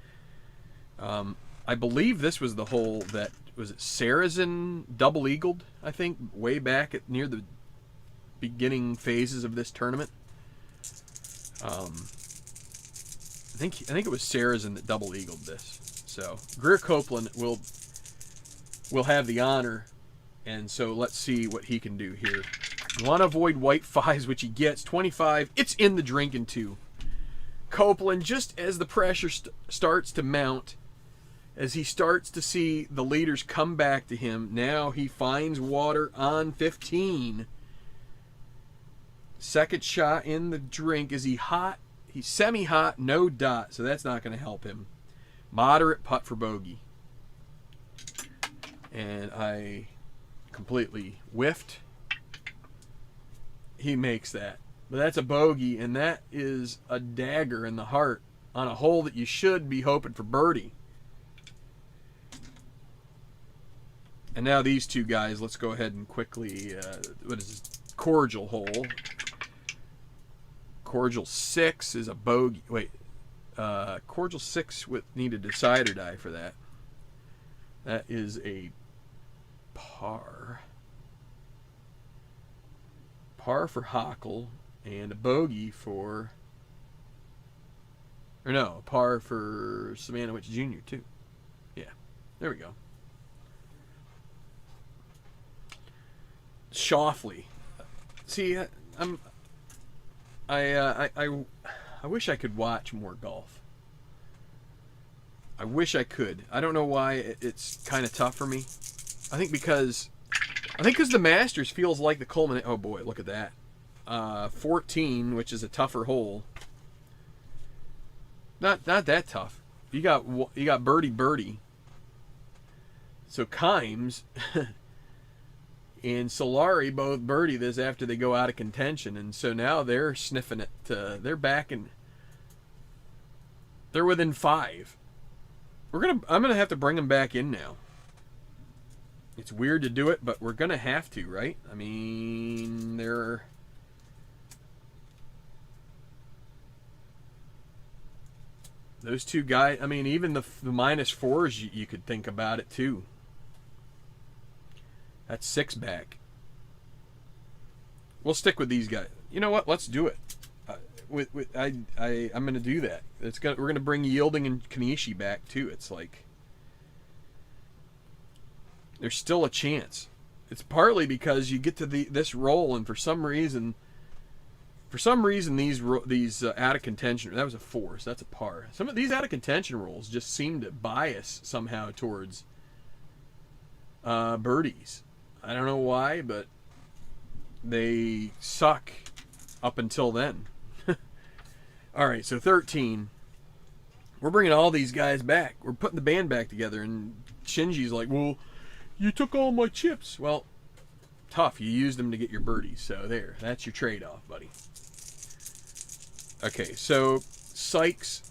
I believe this was the hole that was it Sarazen double eagled, I think, way back near the beginning phases of this tournament. I think it was Sarazen that double eagled this. So Greer Copeland will have the honor, and so let's see what he can do here. You want to avoid white fives, which he gets 25. It's in the drinking too. Copeland, just as the pressure starts to mount, as he starts to see the leaders come back to him, now he finds water on 15. Second shot in the drink. Is he hot? He's semi-hot, no dot, so that's not going to help him. Moderate putt for bogey. And I completely whiffed. He makes that. But that's a bogey, and that is a dagger in the heart on a hole that you should be hoping for birdie. And now these two guys, let's go ahead and quickly, what is this? Cordial hole. Cordial 6 is a bogey. Wait, Cordial 6 need a decider die for that. That is a par. Par for Hockle and a bogey for, or no, a par for Samanowicz Jr. too. Yeah, there we go. Shoffley. See, I wish I could watch more golf. I wish I could. I don't know why it's kind of tough for me. I think because the Masters feels like the culmination. Oh boy, look at that. 14, which is a tougher hole. Not that tough. You got birdie. So Kimes and Solari both birdie this after they go out of contention, and so now they're sniffing it. They're back and they're within 5. I'm gonna have to bring them back in now. It's weird to do it, but we're gonna have to, right? I mean, those two guys. I mean, even the -4s, you could think about it too. That's 6 back. We'll stick with these guys. You know what? Let's do it. I'm going to do that. We're going to bring Yielding and Kanishi back too. It's like there's still a chance. It's partly because you get to this roll, and for some reason these out of contention. That was a 4, so that's a par. Some of these out of contention rolls just seem to bias somehow towards birdies. I don't know why, but they suck up until then. All right, so 13. We're bringing all these guys back. We're putting the band back together, and Shinji's like, well, you took all my chips. Well, tough. You used them to get your birdies, so there. That's your trade-off, buddy. Okay, so Sykes.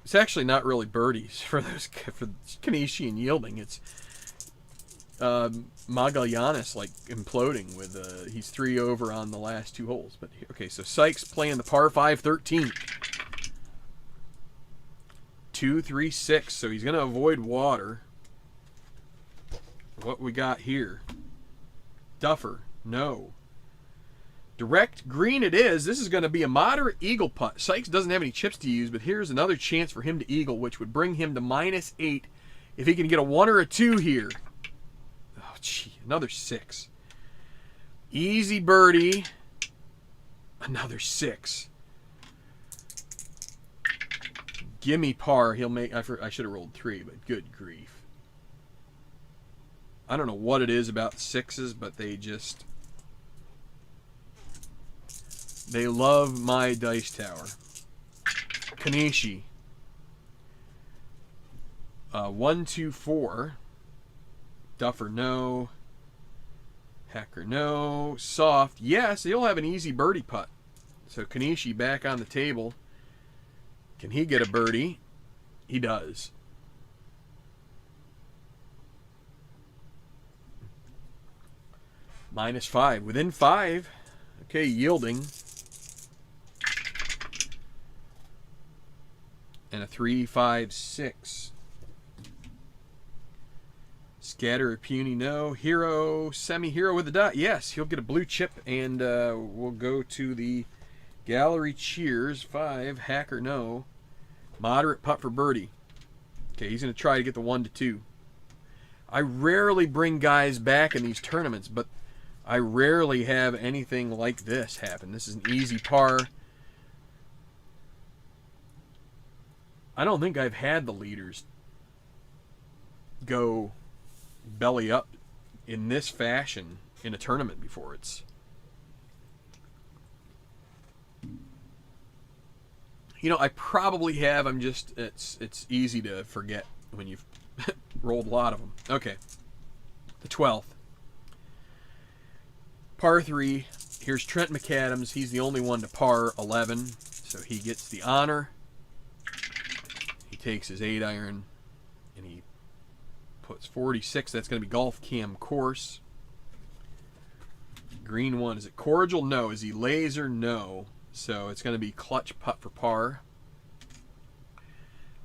It's actually not really birdies for Kanishi and Yielding. It's Magallanes like imploding with he's 3 over on the last 2 holes. But okay, so Sykes playing the par 5 13. 2, 3, 6. So he's going to avoid water. What we got here? Duffer, no. Direct green it is. This is going to be a moderate eagle putt. Sykes doesn't have any chips to use, but here's another chance for him to eagle, which would bring him to -8 if he can get a 1 or a 2 here. Oh, gee, another 6. Easy birdie. Another 6. Gimme par. He'll make. I should have rolled 3, but good grief. I don't know what it is about 6s, but they love my dice tower. Kanishi. 1, 2, 4. Duffer, no. Hecker, no. Soft, yes. He'll have an easy birdie putt. So Kanishi back on the table. Can he get a birdie? He does. -5. Within 5. Okay, yielding. And a 3, 5, 6. Scatter or puny, no. Hero, semi-hero with a dot. Yes, he'll get a blue chip, and we'll go to the gallery cheers. 5, hacker, no. Moderate putt for birdie. Okay, he's going to try to get the 1 to 2. I rarely bring guys back in these tournaments, but I rarely have anything like this happen. This is an easy par. I don't think I've had the leaders go belly up in this fashion in a tournament before. It's, you know, I probably have. I'm just, it's easy to forget when you've rolled a lot of them. Okay, the 12th. Par 3. Here's Trent McAdams. He's the only one to par 11, so he gets the honor. He takes his 8-iron, and he puts 46. That's going to be golf cam course. Green one. Is it cordial? No. Is he laser? No. So it's going to be clutch putt for par.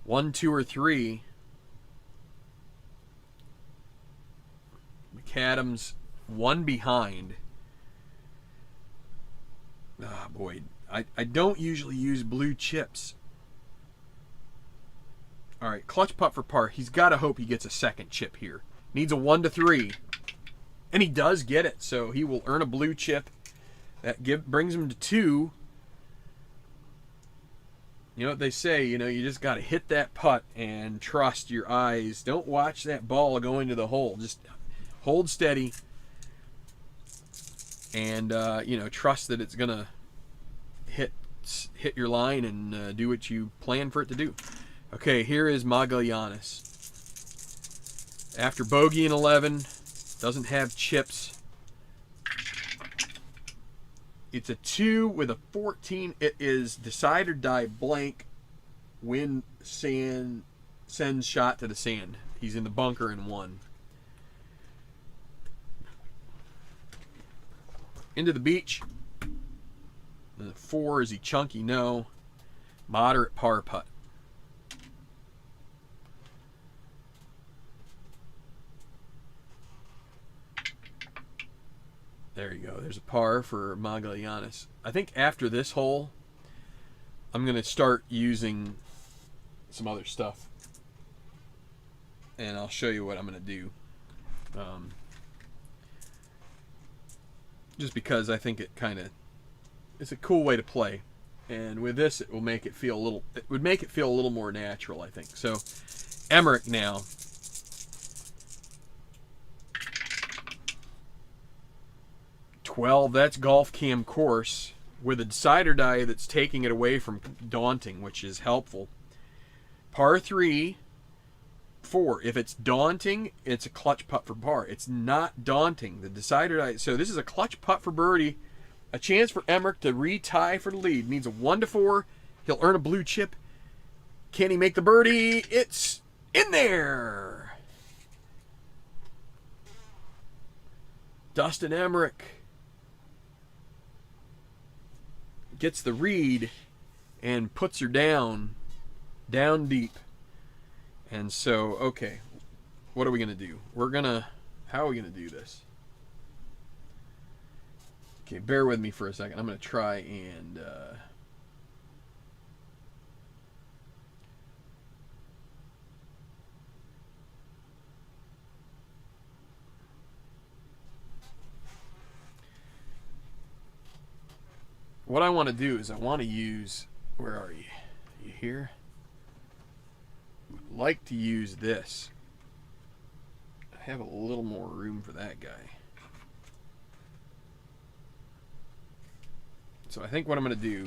1, 2, or 3. McAdams 1 behind. Ah, boy. I don't usually use blue chips. All right, clutch putt for par. He's got to hope he gets a second chip here. Needs a 1 to 3. And he does get it, so he will earn a blue chip. That brings him to 2. You know what they say, you know, you just got to hit that putt and trust your eyes. Don't watch that ball go into the hole. Just hold steady and, you know, trust that it's going to hit your line and do what you plan for it to do. Okay, here is Magallanes. After bogey in 11, doesn't have chips. It's a 2 with a 14. It is decide or die blank. Wind, sand, sends shot to the sand. He's in the bunker in 1. Into the beach. The 4, is he chunky? No. Moderate par putt. There you go. There's a par for Magallanes. I think after this hole, I'm going to start using some other stuff. And I'll show you what I'm going to do. Just because I think it's a cool way to play. And with this, it will make it feel it would make it feel a little more natural, I think. So, Emerick now. 12, that's golf cam course with a decider die that's taking it away from daunting, which is helpful. Par 3, 4. If it's daunting, it's a clutch putt for par. It's not daunting. The decider die. So this is a clutch putt for birdie. A chance for Emmerich to retie for the lead. Needs a 1 to 4. He'll earn a blue chip. Can he make the birdie? It's in there. Dustin Emerick gets the read and puts her down deep. And so, okay, what are we going to do? How are we going to do this? Okay, bear with me for a second. I'm going to try and... what I want to do is I want to use... Where are you? You here? I'd like to use this. I have a little more room for that guy. So I think what I'm going to do,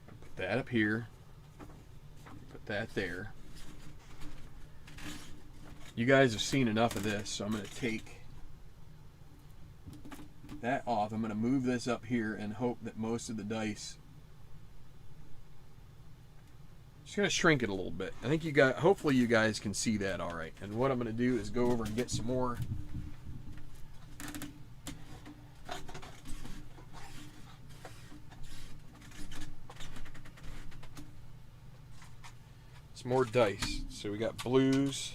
put that up here, put that there. You guys have seen enough of this, so I'm going to take that off. I'm going to move this up here and hope that most of the dice, just going to shrink it a little bit. I think you guys, hopefully you guys can see that all right. And what I'm going to do is go over and get some more. More dice. So we got blues,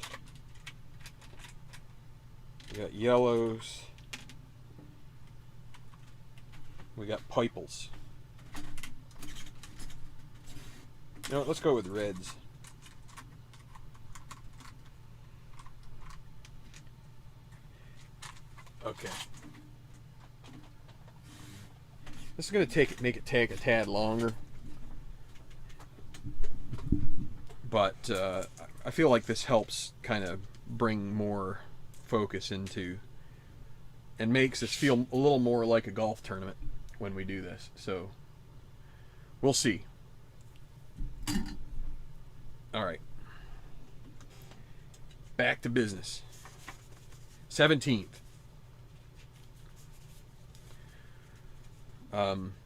we got yellows, we got purples. You know what, let's go with reds. Okay. This is going to make it take a tad longer. But I feel like this helps kind of bring more focus into and makes this feel a little more like a golf tournament when we do this. So we'll see. All right. Back to business. 17th.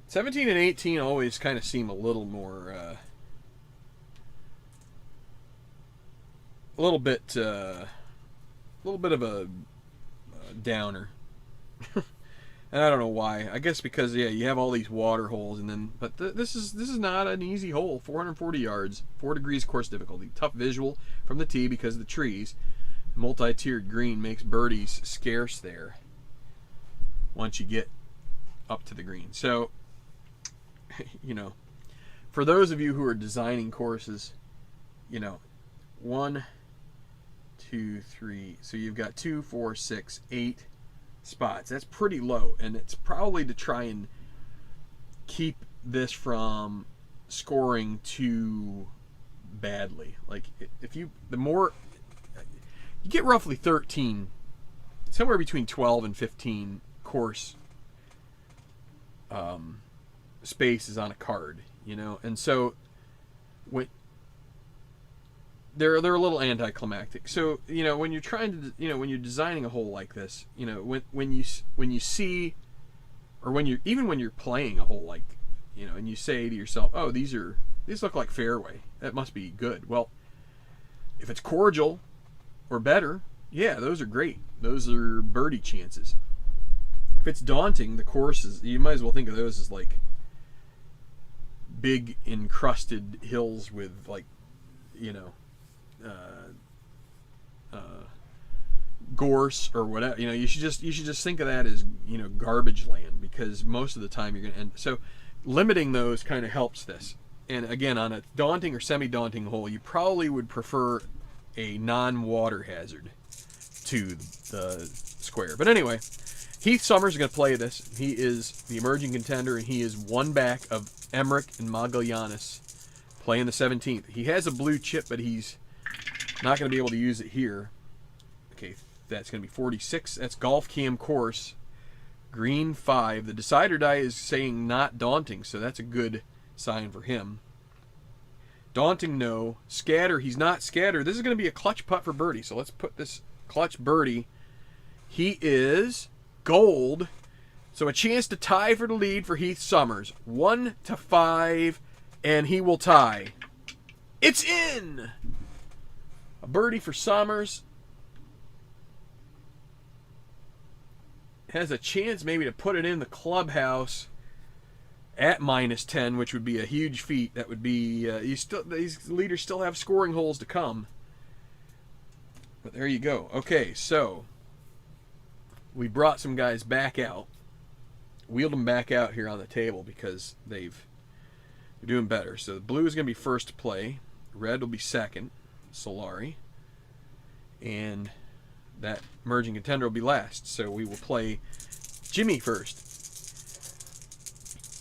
17 and 18 always kind of seem a little more... a little bit of a downer. And I don't know why. I guess because, yeah, you have all these water holes, and then, but this is not an easy hole. 440 yards, 4 degrees course difficulty, tough visual from the tee because of the trees. Multi-tiered green makes birdies scarce there once you get up to the green. So, you know, for those of you who are designing courses, you know, 1, 2, 3. So you've got 2, 4, 6, 8 spots. That's pretty low, and it's probably to try and keep this from scoring too badly. Like the more you get roughly 13, somewhere between 12 and 15 course spaces on a card, you know, and so when they're a little anticlimactic. So, you know, when you're trying to, you know, when you're designing a hole like this, you know, when you see, or when you're playing a hole like, you know, and you say to yourself, oh, these look like fairway, that must be good. Well, if it's cordial or better, yeah, those are great. Those are birdie chances. If it's daunting, the courses, you might as well think of those as like big encrusted hills with, like, you know, gorse or whatever. You know, you should just think of that as, you know, garbage land, because most of the time you're going to end. So limiting those kind of helps this. And again, on a daunting or semi-daunting hole, you probably would prefer a non-water hazard to the square. But anyway, Heath Summers is going to play this. He is the emerging contender, and he is one back of Emmerich and Magallanes playing the 17th. He has a blue chip, but he's not going to be able to use it here. Okay, that's going to be 46. That's Golf Cam course. Green 5. The decider die is saying not daunting, so that's a good sign for him. Daunting, no. Scatter, he's not scatter. This is going to be a clutch putt for birdie, so let's put this clutch birdie. He is gold, so a chance to tie for the lead for Heath Summers. 1 to 5, and he will tie. It's in! A birdie for Summers. has a chance maybe to put it in the clubhouse at -10, which would be a huge feat. That would be these leaders still have scoring holes to come. But there you go. Okay, so we brought some guys back out, wheeled them back out here on the table because they're doing better. So the blue is going to be first to play, red will be second, Solari, and that emerging contender will be last. So we will play Jimmy first.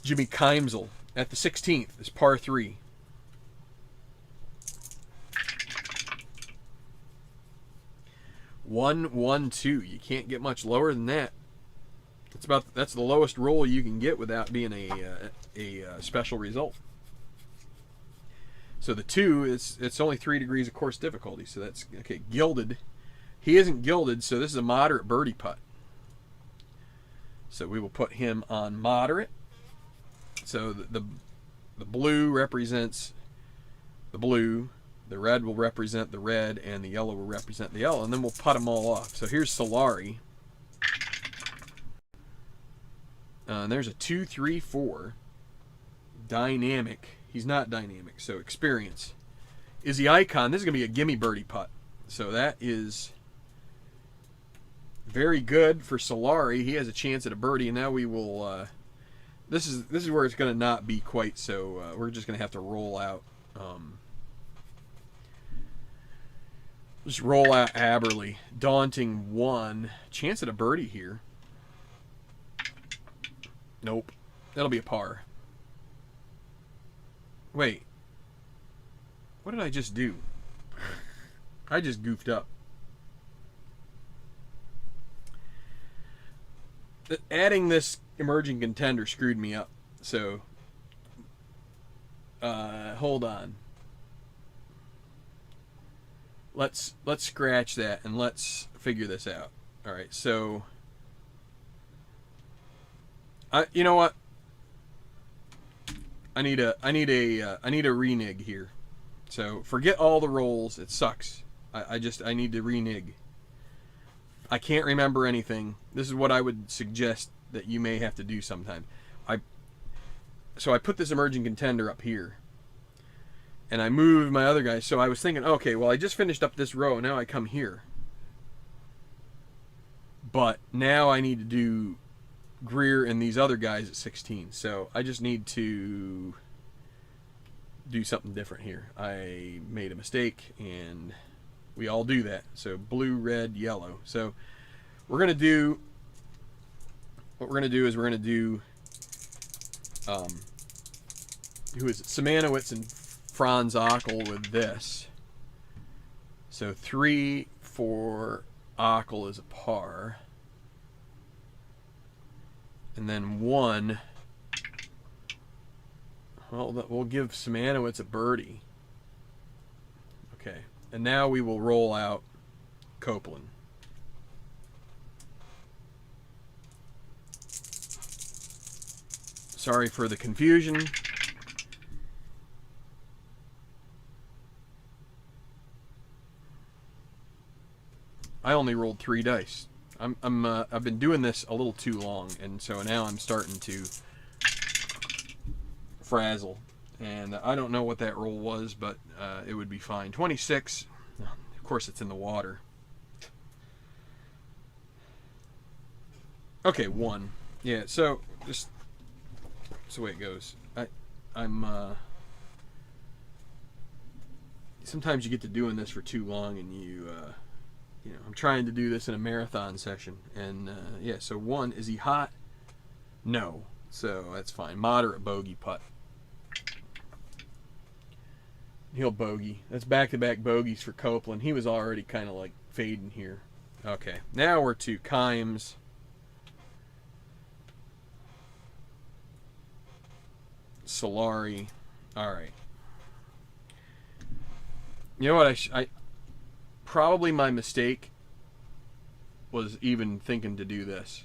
Jimmy Keimsel at the 16th is par 3. One, 1, 2. You can't get much lower than that. That's the lowest roll you can get without being a special result. So the 2 it's only 3 degrees of course difficulty. So that's okay. Gilded. He isn't gilded, so this is a moderate birdie putt. So we will put him on moderate. So the blue represents the blue. The red will represent the red, and the yellow will represent the yellow, and then we'll putt them all off. So here's Solari. And there's a 2, 3, 4. Dynamic. He's not dynamic, so experience. Is the icon. This is going to be a gimme birdie putt. So that is very good for Solari. He has a chance at a birdie, and now we will... This is where it's going to not be quite so... we're just going to have to roll out... just roll out Aberley. Daunting 1. Chance at a birdie here. Nope. That'll be a par. Wait. What did I just do? I just goofed up. Adding this emerging contender screwed me up. So, hold on. Let's scratch that and let's figure this out. All right, so you know what? I need a renege here. So forget all the rolls. It sucks. I need to renege. I can't remember anything. This is what I would suggest that you may have to do sometime. So I put this emerging contender up here. And I moved my other guys. So I was thinking, okay, well, I just finished up this row. Now I come here. But now I need to do Greer and these other guys at 16. So I just need to do something different here. I made a mistake, and we all do that. So blue, red, yellow. So we're going to do... What we're going to do is we're going to do... who is it? Simanowitz and Franz Ockel with this. So 3 for Ockel is a par. And then 1. Well, we'll give Simanowitz a birdie. Okay. And now we will roll out Copeland. Sorry for the confusion. I only rolled 3 dice. I've been doing this a little too long, and so now I'm starting to frazzle. And I don't know what that roll was, but it would be fine. 26. Of course, it's in the water. Okay, 1. Yeah. So just that's the way it goes. I'm. Sometimes you get to doing this for too long, and you know, I'm trying to do this in a marathon session, and yeah. So 1, is he hot? No. So that's fine. Moderate bogey putt. He'll bogey. That's back-to-back bogeys for Copeland. He was already kind of like fading here. Okay. Now we're to Kimes. Solari. All right. You know what? I probably my mistake was even thinking to do this.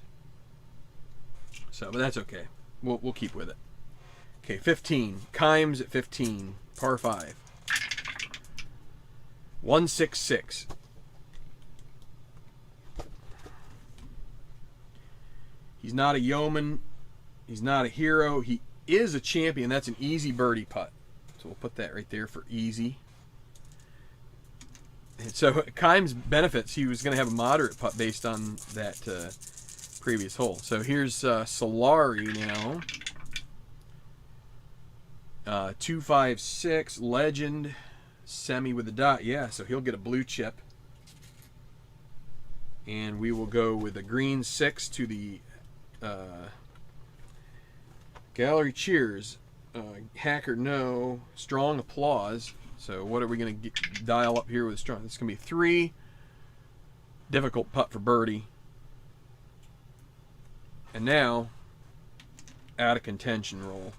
So, but that's okay. We'll keep with it. Okay, 15. Kimes at 15. Par 5. 166. He's not a yeoman. He's not a hero. He is a champion. That's an easy birdie putt. So we'll put that right there for easy. And so Keim's benefits, he was going to have a moderate putt based on that previous hole. So here's Solari now. 256, legend, semi with a dot. Yeah, so he'll get a blue chip. And we will go with a green 6 to the gallery cheers. Hacker, no. Strong applause. So what are we going to dial up here with strong? It's going to be 3. Difficult putt for birdie. And now, out of contention roll.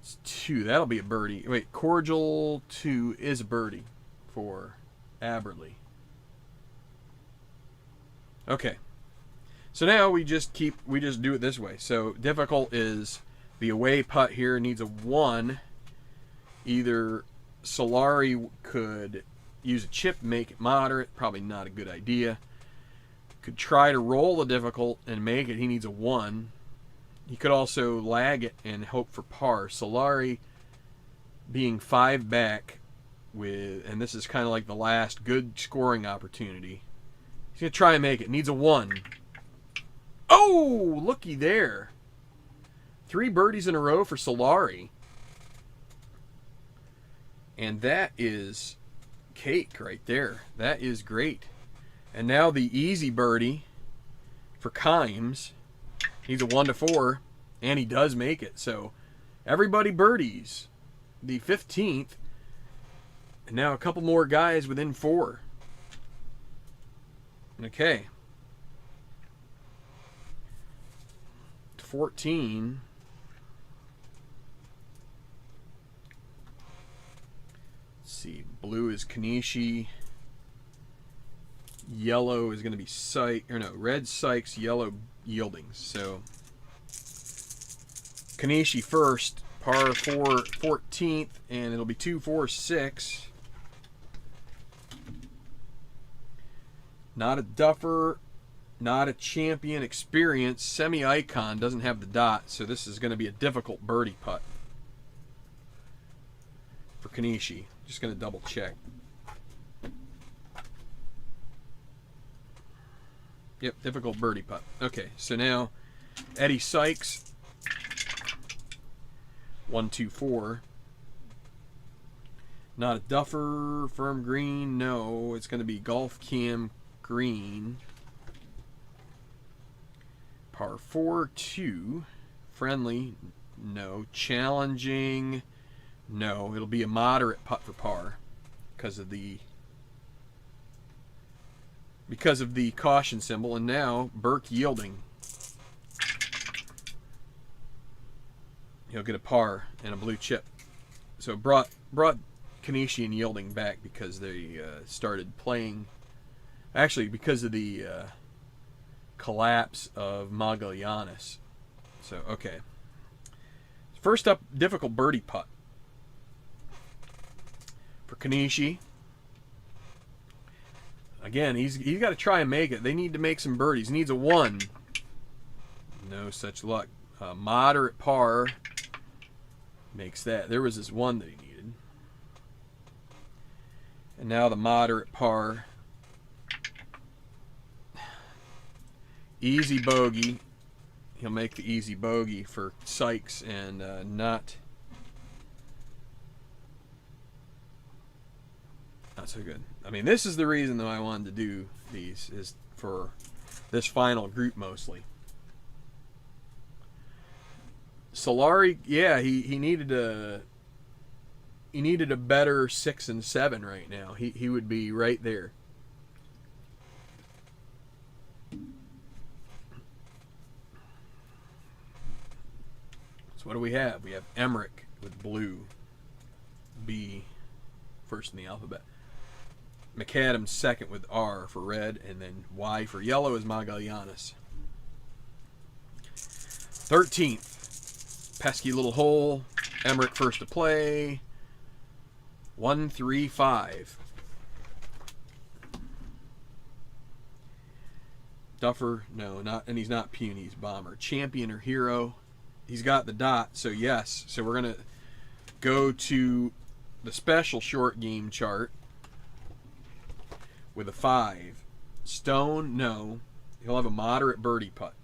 It's 2. That'll be a birdie. Wait, cordial 2 is a birdie for Aberley. Okay. So now we just do it this way. So difficult is the away putt here needs a 1. Either Solari could use a chip, make it moderate, probably not a good idea. Could try to roll the difficult and make it. He needs a 1. He could also lag it and hope for par. Solari being 5 back with, and this is kind of like the last good scoring opportunity. He's going to try and make it. Needs a 1. Oh, looky there. 3 birdies in a row for Solari. And that is cake right there. That is great. And now the easy birdie for Keims. He's a 1 to 4, and he does make it. So everybody birdies the 15th. And now a couple more guys within 4. Okay. 14. Let's see. Blue is Kanishi. Yellow is going to be Sykes. Or no, red Sykes, yellow Yieldings. So Kanishi first. Par 4, 14th. And it'll be 2, 4, 6. Not a duffer. Not a champion experience. Semi-icon doesn't have the dot, so this is going to be a difficult birdie putt for Kanishi. Just going to double check. Yep, difficult birdie putt. Okay, so now Eddie Sykes. 1, 2, 4. Not a duffer. Firm green. No, it's going to be golf cam green. Par 4, 2. Friendly. No. Challenging. No. It'll be a moderate putt for par because of the caution symbol. And now Burke Yielding. He'll get a par and a blue chip. So it brought Kanishi and Yielding back because they started playing. Actually, because of the collapse of Magallanes. So, okay. First up, difficult birdie putt for Kanishi. Again, he's got to try and make it. They need to make some birdies. He needs a 1. No such luck. Moderate par makes that. There was this 1 that he needed. And now the moderate par. Easy bogey. He'll make the easy bogey for Sykes and not so good. I mean, this is the reason that I wanted to do these, is for this final group mostly. Solari, yeah, he needed a better 6 and 7 right now. He would be right there. So what do we have? We have Emerick with blue. B first in the alphabet. McAdams second with R for red, and then Y for yellow is Magallanes. 13th. Pesky little hole. Emerick first to play. 1, 3, 5. Duffer, no, not, and he's not puny, he's bomber. Champion or hero, he's got the dot, so yes. So we're going to go to the special short game chart with a 5. Stone, no. He'll have a moderate birdie putt.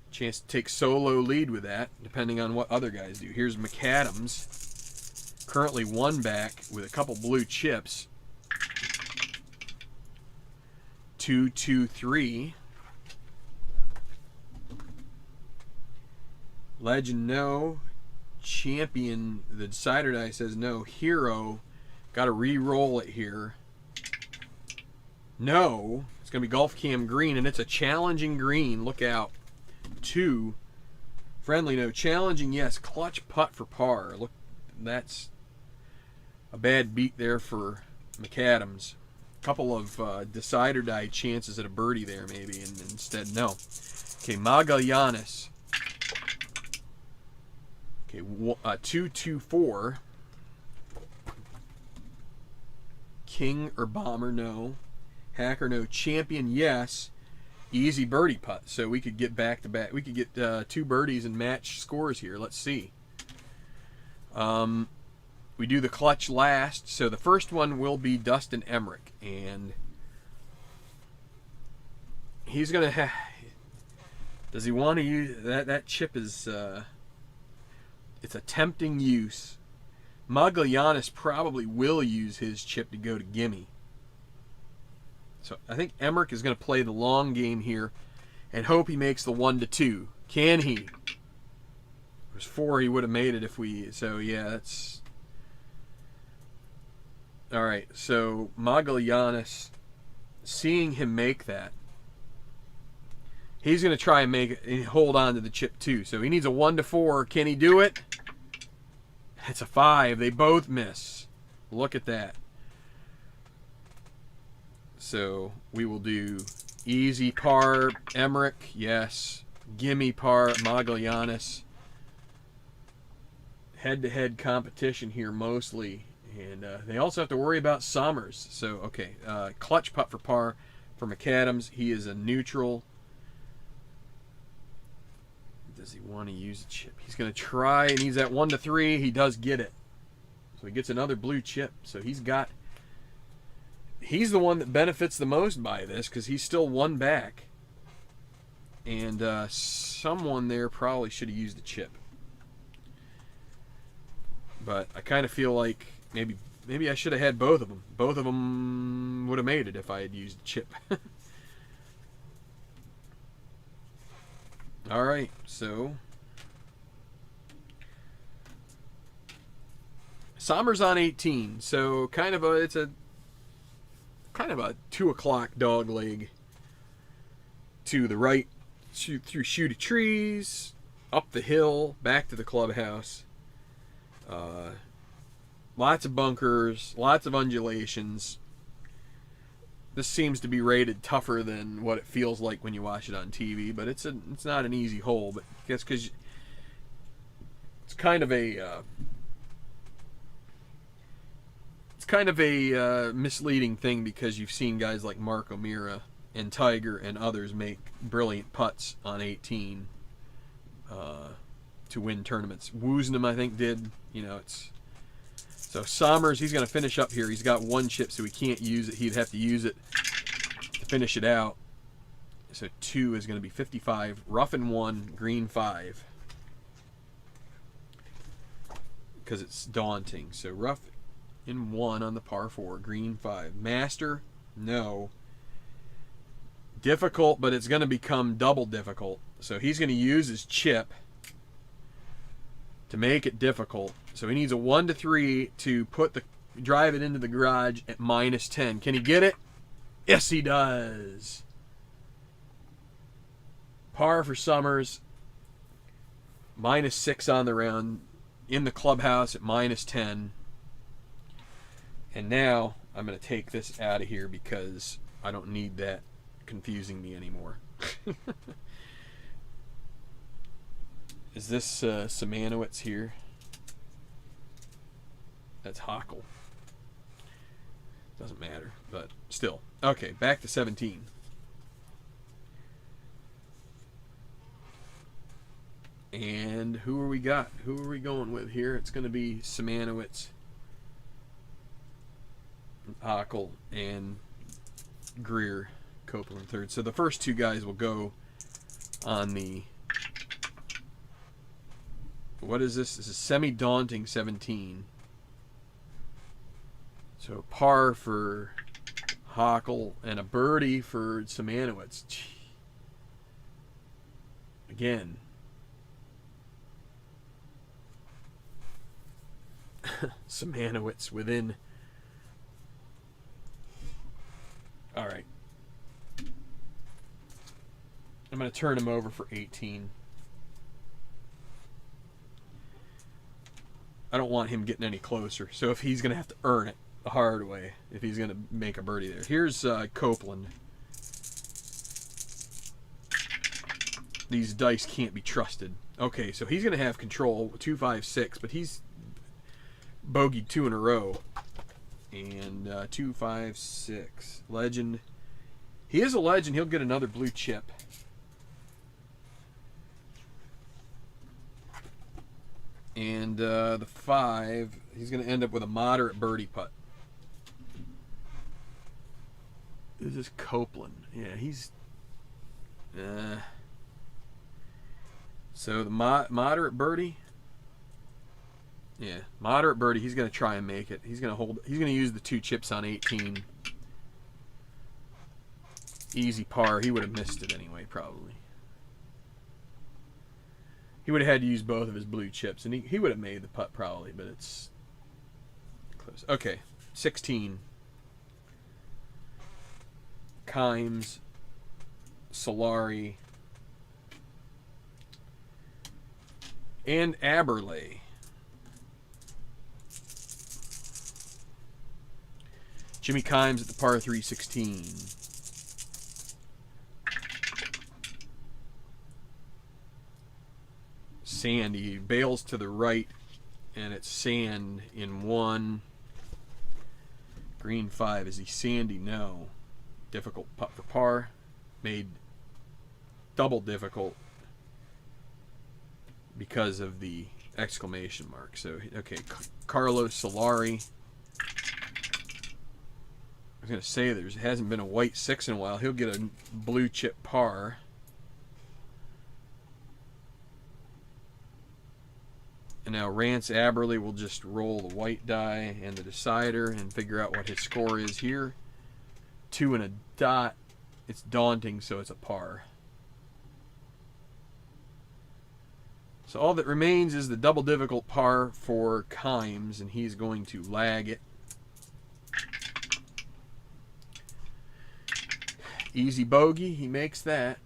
Chance to take solo lead with that, depending on what other guys do. Here's McAdams, currently 1 back with a couple blue chips. 2, 2, 3. Legend, no. Champion, the decider die says no. Hero, got to re-roll it here. No. It's going to be Golf Cam Green, and it's a challenging green. Look out. 2. Friendly, no. Challenging, yes. Clutch putt for par. Look, that's a bad beat there for McAdams. Couple of decider die chances at a birdie there, maybe, and instead, no. Okay, Magallanes. Okay, 2, 2, 4. King or bomber, no. Hacker, no. Champion, yes. Easy birdie putt, so we could get back to back. We could get 2 birdies and match scores here. Let's see. We do the clutch last, so the first one will be Dustin Emerick, and he's gonna have. Does he want to use that? That chip is. It's a tempting use. Magallanes probably will use his chip to go to gimme. So I think Emmerich is going to play the long game here and hope he makes the 1 to 2. Can he? It was 4. He would have made it if we. So yeah, that's. All right. So Magallanes, seeing him make that, he's going to try and make it and hold on to the chip too. So he needs a 1 to 4. Can he do it? It's a 5. They both miss. Look at that. So we will do easy par, Emmerich, yes. Gimme par, Magallanes. Head-to-head competition here mostly. And they also have to worry about Summers. So, okay, clutch putt for par for McAdams. He is a neutral. Does he want to use a chip? He's going to try. He needs that 1 to 3. He does get it. So he gets another blue chip. So he's got. He's the one that benefits the most by this because he's still 1 back. And someone there probably should have used a chip. But I kind of feel like maybe I should have had both of them. Both of them would have made it if I had used a chip. All right, so Summers on 18. So it's a kind of a 2 o'clock dog leg to the right, through shooty trees, up the hill, back to the clubhouse. Lots of bunkers, lots of undulations. This seems to be rated tougher than what it feels like when you watch it on TV, but it's not an easy hole. But I guess because it's kind of a misleading thing because you've seen guys like Mark O'Meara and Tiger and others make brilliant putts on 18 to win tournaments. Woosnam, I think, did. So Summers, he's going to finish up here. He's got 1 chip, so he can't use it. He'd have to use it to finish it out. So 2 is going to be 55. Rough in 1, green 5. Because it's daunting. So rough in 1 on the par 4, green 5. Master, no. Difficult, but it's going to become double difficult. So he's going to use his chip to make it difficult. So he needs a 1 to 3 to drive it into the garage at -10. Can he get it? Yes, he does. Par for Summers. -6 on the round. In the clubhouse at -10. And now I'm going to take this out of here because I don't need that confusing me anymore. Is this Simanowitz here? That's Hochul. Doesn't matter, but still. Okay, back to 17. And who are we got? Who are we going with here? It's going to be Simanowicz, Ockel, and Greer Copeland third. So the first two guys will go on the... What is this? This is semi-daunting 17. So par for Hockel and a birdie for Simanowicz. Again. Simanowicz within. All right. I'm going to turn him over for 18. I don't want him getting any closer. So if he's going to have to earn it the hard way, if he's going to make a birdie there. Here's Copeland. These dice can't be trusted. Okay, so he's going to have control, 2, 5, 6, but he's bogeyed 2 in a row. And 2, 5, 6. Legend. He is a legend. He'll get another blue chip. And the 5, he's going to end up with a moderate birdie putt. This is Copeland. Yeah, he's... so the moderate birdie... Yeah, moderate birdie. He's going to try and make it. He's going to hold... He's going to use the 2 chips on 18. Easy par. He would have missed it anyway, probably. He would have had to use both of his blue chips, and he would have made the putt probably, but it's close. Okay, 16. Kimes, Solari, and Aberlay. Jimmy Kimes at the par 3 16. Sand. He bails to the right, and it's sand in 1. Green 5. Is he sandy? No. Difficult putt for par. Made double difficult because of the exclamation mark. So, okay, Carlos Solari. I was going to say there hasn't been a white 6 in a while. He'll get a blue chip par. And now Rance Aberley will just roll the white die and the decider and figure out what his score is here. 2 and a dot. It's daunting, so it's a par. So all that remains is the double difficult par for Kimes, and he's going to lag it. Easy bogey. He makes that.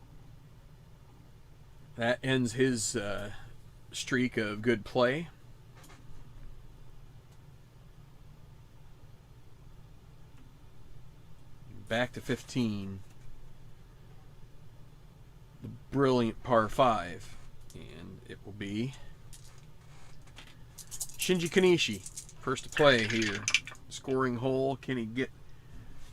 That ends his... streak of good play. Back to 15. The brilliant par 5. And it will be Shinji Kanishi. First to play here. Scoring hole. Can he get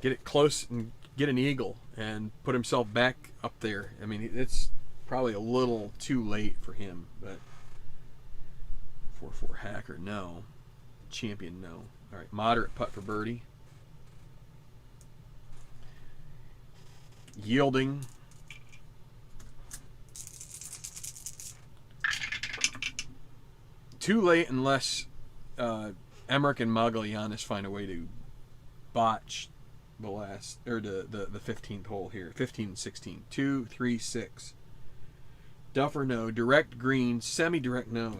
it close and get an eagle and put himself back up there? I mean, it's probably a little too late for him, but 4-4 hacker, no. Champion, no. All right, moderate putt for birdie. Yielding. Too late unless Emmerich and Magalhanes find a way to botch the last, or the 15th hole here. 15 and 16. 2, 3, 6. Duffer, no. Direct green. Semi-direct, no.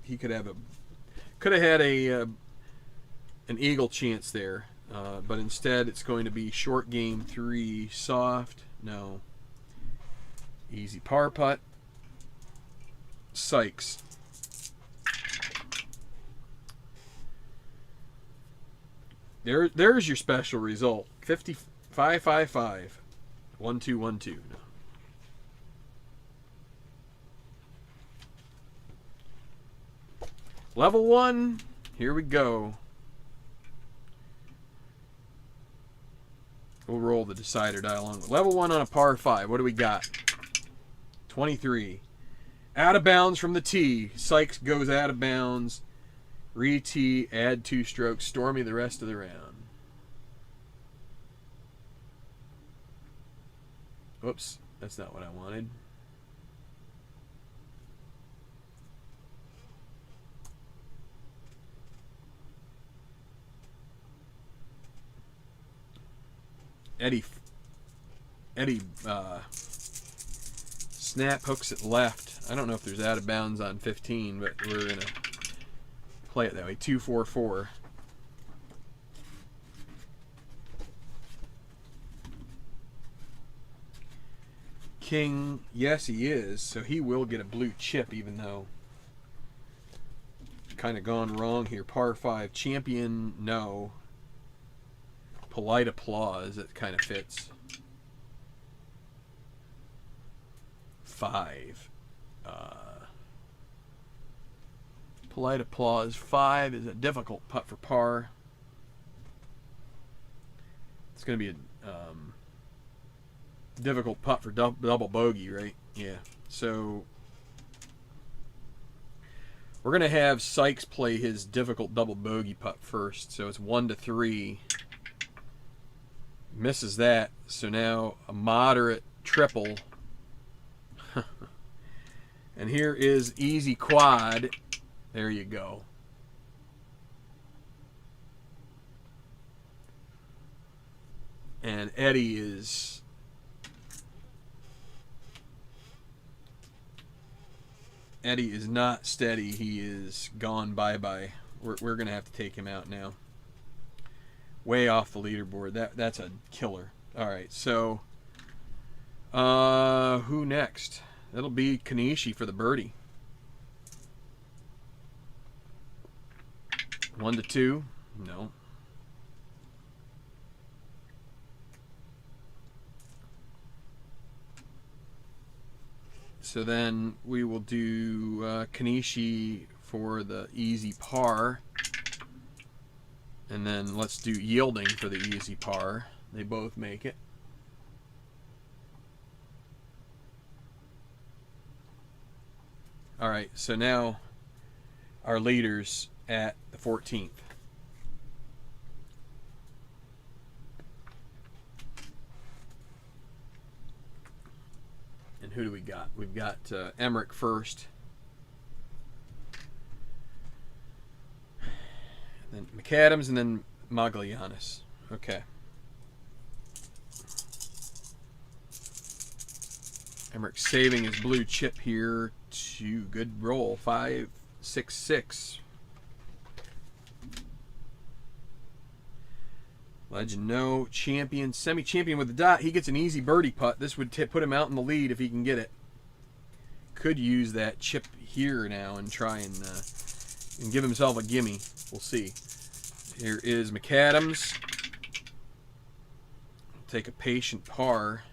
He could have had an eagle chance there, but instead it's going to be short game 3, soft, no. Easy par putt. Sykes. There's your special result. 55-5-5. 1-2-1-2. No. Level 1, here we go. We'll roll roll the decider die along with. Level 1 on a par 5. What do we got? 23. Out of bounds from the tee. Sykes goes out of bounds. Re-tee, add 2 strokes. Stormy the rest of the round. Whoops, that's not what I wanted. Eddie snap hooks it left. I don't know if there's out of bounds on 15, but we're going to play it that way. 2-4-4. King, yes he is, so he will get a blue chip, even though kind of gone wrong here. Par 5. Champion, no. Polite applause, that kind of fits. 5. Polite applause. 5 is a difficult putt for par. It's going to be a difficult putt for double bogey, right? Yeah. So we're going to have Sykes play his difficult double bogey putt first. So it's 1-3. Misses that. So now a moderate triple. And here is easy quad. There you go. And Eddie is not steady. He is gone bye-bye. We're going to have to take him out now. Way off the leaderboard. That's a killer. All right, so who next? That'll be Kanishi for the birdie. 1-2. No. So then we will do Kanishi for the easy par. And then let's do Yielding for the easy par. They both make it. All right, so now our leaders at the 14th. And who do we got? We've got Emerick first. Then McAdams, and then Maglianis. Okay. Emerick saving his blue chip here to good roll. 5-6-6. Legend no. Champion. Semi-champion with the dot. He gets an easy birdie putt. This would put him out in the lead if he can get it. Could use that chip here now and try and give himself a gimme. We'll see. Here is McAdams. Take a patient par.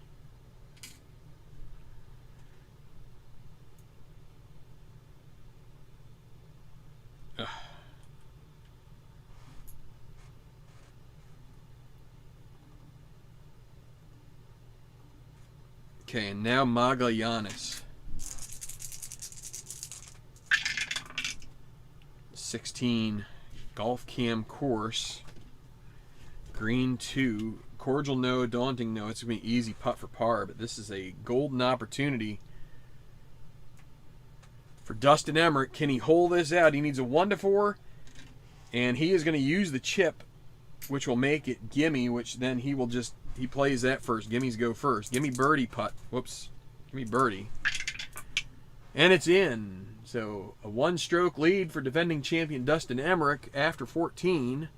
Ugh. Okay, and now Maglianis. 16 golf cam course. Green 2. Cordial no, daunting no. It's going to be an easy putt for par, but this is a golden opportunity for Dustin Emerick. Can he hold this out? He needs a 1-4, and he is going to use the chip, which will make it gimme, which then he plays that first. Gimmies go first. Gimme birdie putt. Whoops. Gimme birdie. And it's in. So a 1-stroke lead for defending champion Dustin Emerick after 14.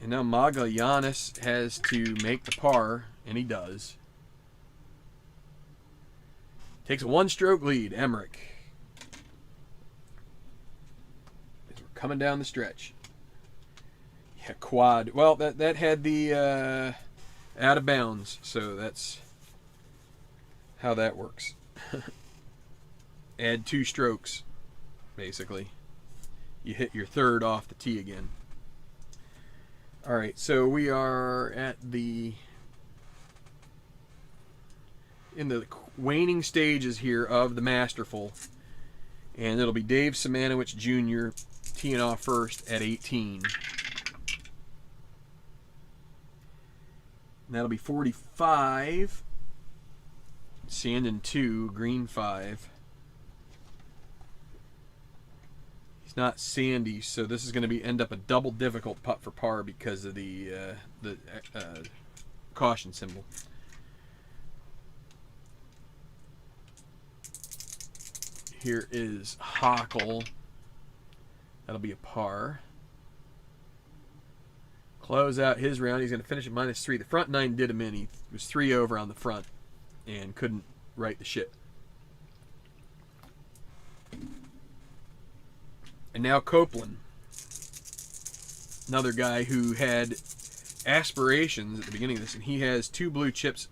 And now Maglianis has to make the par, and he does. Takes a 1-stroke lead, Emerick. As we're coming down the stretch. Yeah, quad. Well, that had the out of bounds, so that's how that works. Add 2 strokes, basically. You hit your third off the tee again. Alright, so we are at in the waning stages here of the Masterful. And it'll be Dave Simanowicz Jr. teeing off first at 18. And that'll be 45. Sand in 2, green 5. He's not sandy, so this is going to end up a double difficult putt for par because of the caution symbol. Here is Hockle. That'll be a par. Close out his round. He's going to finish at -3. The front 9 did him in. He was 3 over on the front and couldn't right the ship. And now Copeland, another guy who had aspirations at the beginning of this, and he has 2 blue chips.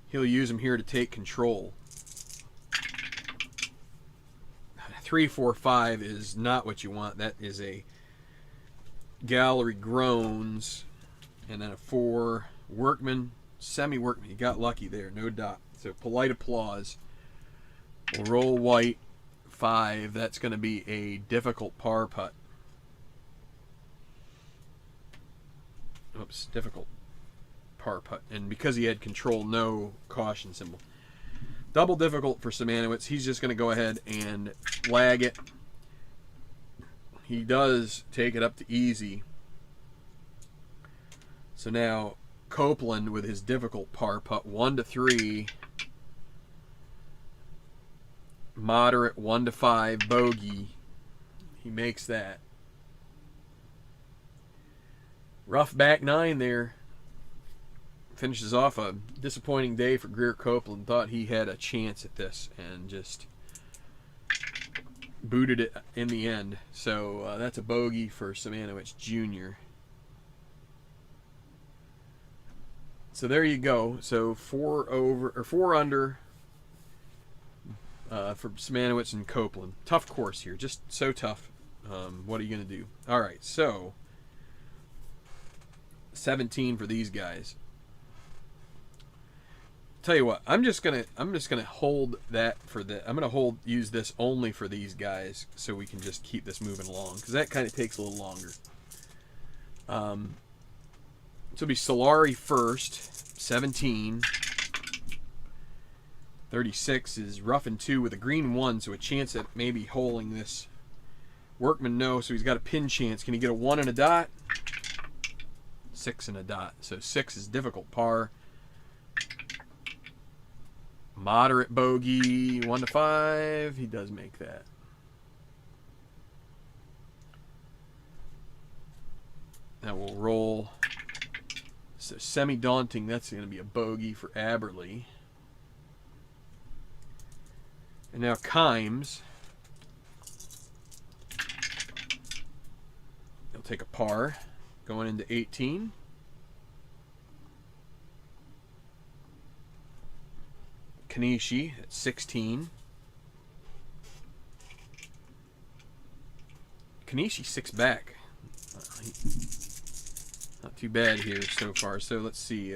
He'll use them here to take control. 3, 4, 5 is not what you want. That is a gallery groans, and then a 4 workman, semi-workman. You got lucky there, no dot. So polite applause. We'll roll white 5. That's going to be a difficult par putt. Oops, difficult par putt. And because he had control, no caution symbol. Double difficult for Simanowicz. He's just going to go ahead and flag it. He does take it up to easy. So now Copeland with his difficult par putt, 1-3. Moderate 1-5 bogey. He makes that. Rough back 9 there. Finishes off a disappointing day for Greer Copeland. Thought he had a chance at this and just booted it in the end. So that's a bogey for Simanowicz Jr. So there you go. So 4 under for Simanowicz and Copeland. Tough course here, just so tough. What are you gonna do? All right, so 17 for these guys. Tell you what, I'm just gonna hold that for the. I'm gonna use this only for these guys, so we can just keep this moving along, because that kind of takes a little longer. So it'll be Solari first, 17. 36 is rough and 2 with a green 1, so a chance at maybe holing this. Workman no, so he's got a pin chance. Can he get a 1 and a dot? 6 and a dot. So 6 is difficult par. Moderate bogey, 1-5. He does make that. Now we'll roll. So semi-daunting, that's going to be a bogey for Aberley. And now Kimes. He'll take a par going into 18. Kanishi at 16. Kanishi 6 back. Not too bad here so far. So let's see.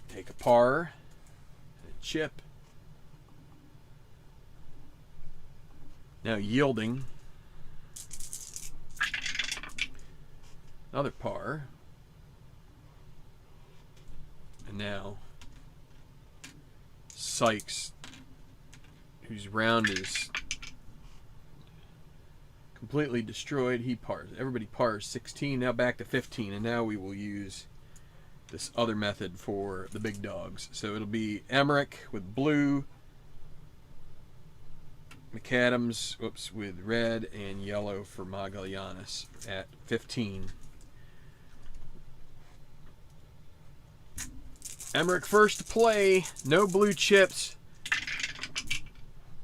Take a par. A chip. Now yielding. Another par. And now Sykes, whose round is completely destroyed. He pars. Everybody pars. 16. Now back to 15. And now we will use this other method for the big dogs. So it'll be Emerick with blue, McAdams, with red, and yellow for Magallanes at 15. Emerick first to play. No blue chips.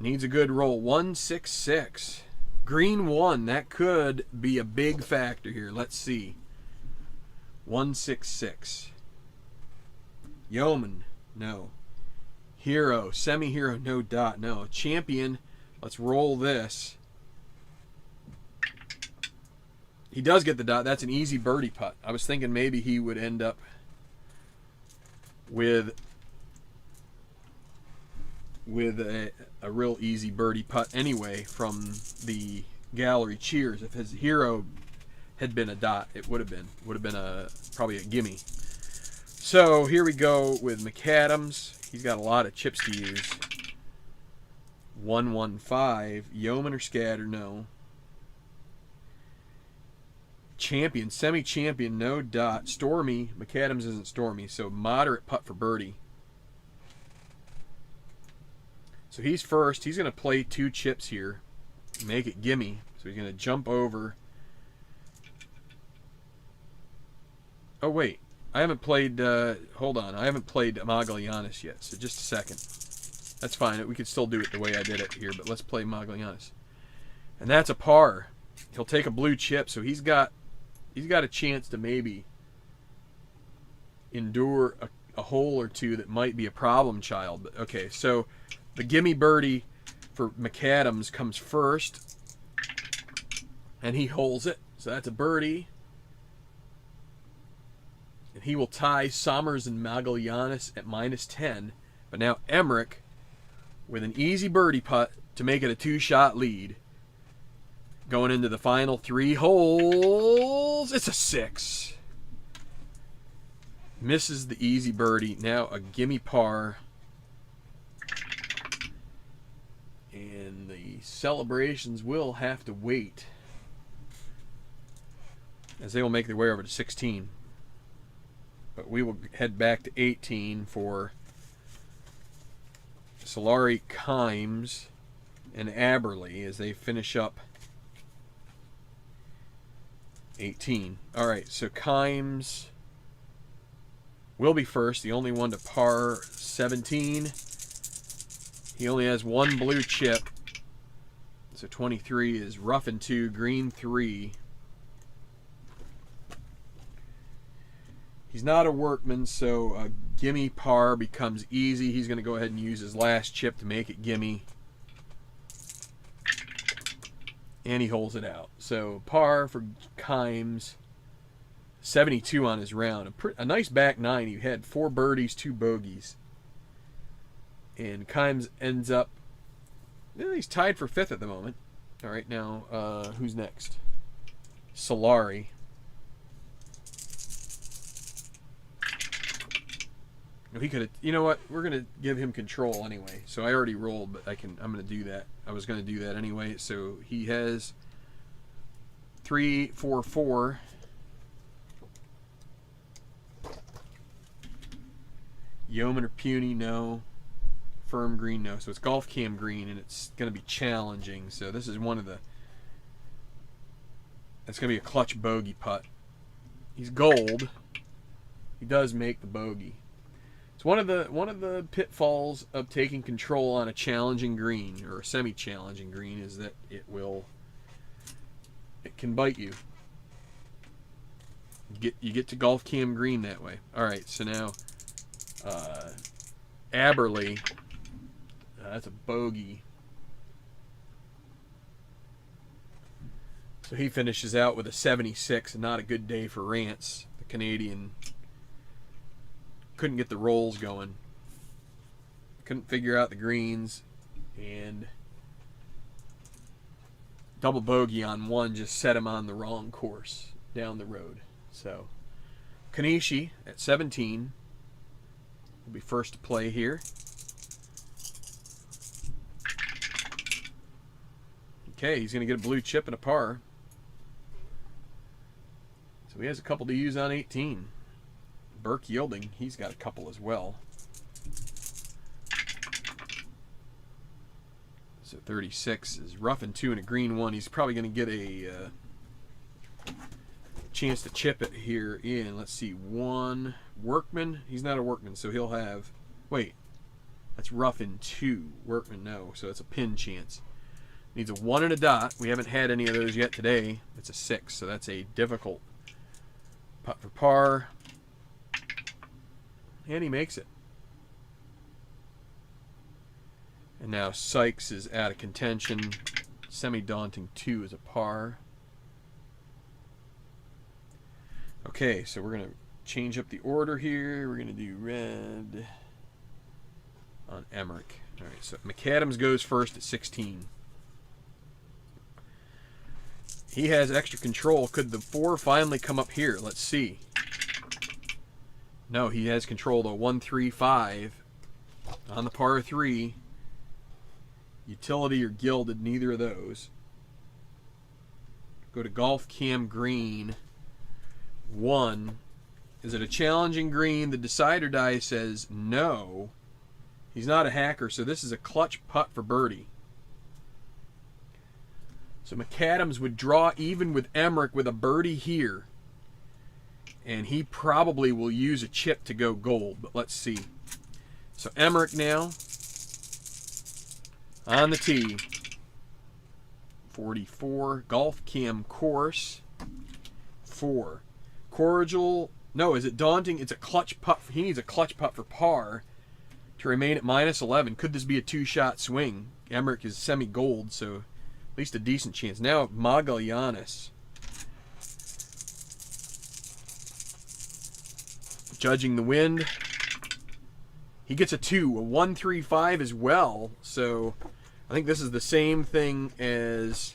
Needs a good roll. 1-6-6. Green 1. That could be a big factor here. Let's see. 1-6-6. Yeoman. No. Hero. Semi-hero. No dot. No. Champion. Let's roll this. He does get the dot. That's an easy birdie putt. I was thinking maybe he would end up with a real easy birdie putt anyway from the gallery cheers. If his hero had been a dot, it would have been probably a gimme. So here we go with McAdams. He's got a lot of chips to use. 115. Yeoman or scatter? No. Champion, semi-champion, no dot. Stormy. McAdams isn't stormy, so moderate putt for birdie. So he's first. He's going to play 2 chips here. Make it gimme. So he's going to jump over. Oh, wait. I haven't played, hold on. I haven't played Magalhanis yet, so just a second. That's fine. We could still do it the way I did it here, but let's play Magalhanis. And that's a par. He'll take a blue chip, so he's got a chance to maybe endure a hole or two that might be a problem child. But okay, so the gimme birdie for McAdams comes first, and he holds it. So that's a birdie. And he will tie Summers and Magalhanis at -10. But now Emerick, with an easy birdie putt to make it a 2-shot lead, going into the final 3 holes. It's a 6. Misses the easy birdie. Now a gimme par. And the celebrations will have to wait, as they will make their way over to 16. But we will head back to 18 for Solari, Kimes, and Aberley as they finish up 18. All right, so Kimes will be first, the only one to par 17. He only has 1 blue chip, so 23 is rough and 2, green 3. He's not a workman, so a gimme par becomes easy. He's going to go ahead and use his last chip to make it gimme. And he holds it out. So par for Kimes. 72 on his round. A nice back 9. He had 4 birdies, 2 bogeys. And Kimes ends up... he's tied for 5th at the moment. All right, now, who's next? Solari. He could have, you know what? We're gonna give him control anyway. So I already rolled, but I'm gonna do that. I was gonna do that anyway. So he has 3, 4, 4. Yeoman or puny? No. Firm green? No. So it's golf cam green, and it's gonna be challenging. So this is one of the. It's gonna be a clutch bogey putt. He's gold. He does make the bogey. It's one of the pitfalls of taking control on a challenging green or a semi-challenging green is that it can bite you. You get to golf cam green that way. All right, so now Aberley, that's a bogey. So he finishes out with a 76, and not a good day for Rance, the Canadian. Couldn't get the rolls going. Couldn't figure out the greens, and double bogey on 1 just set him on the wrong course down the road. So Kanishi at 17 will be first to play here. Okay, he's going to get a blue chip and a par. So he has a couple to use on 18. Burke Yielding, he's got a couple as well. So 36 is rough and 2 and a green 1. He's probably going to get a chance to chip it here in. Let's see, 1 workman. He's not a workman, so he'll have. Wait, that's rough and 2. Workman, no. So it's a pin chance. Needs a 1 and a dot. We haven't had any of those yet today. It's a 6, so that's a difficult putt for par. And he makes it. And now Sykes is out of contention. Semi-daunting 2 is a par. Okay, so we're going to change up the order here. We're going to do red on Emerick. All right, so McAdams goes first at 16. He has extra control. Could the 4 finally come up here? Let's see. No, he has control though. 1, 3, 5 on the par 3. Utility or gilded, neither of those. Go to golf cam green. 1. Is it a challenging green? The decide or die says no. He's not a hacker, so this is a clutch putt for birdie. So McAdams would draw even with Emerick with a birdie here. And he probably will use a chip to go gold, but let's see. So Emerick now on the tee. 44. Golf cam course. 4. Cordial. No, is it daunting? It's a clutch putt. He needs a clutch putt for par to remain at -11. Could this be a 2-shot swing? Emerick is semi-gold, so at least a decent chance. Now Magallanes. Judging the wind. He gets a 2, a 1, 3, 5 as well. So I think this is the same thing as...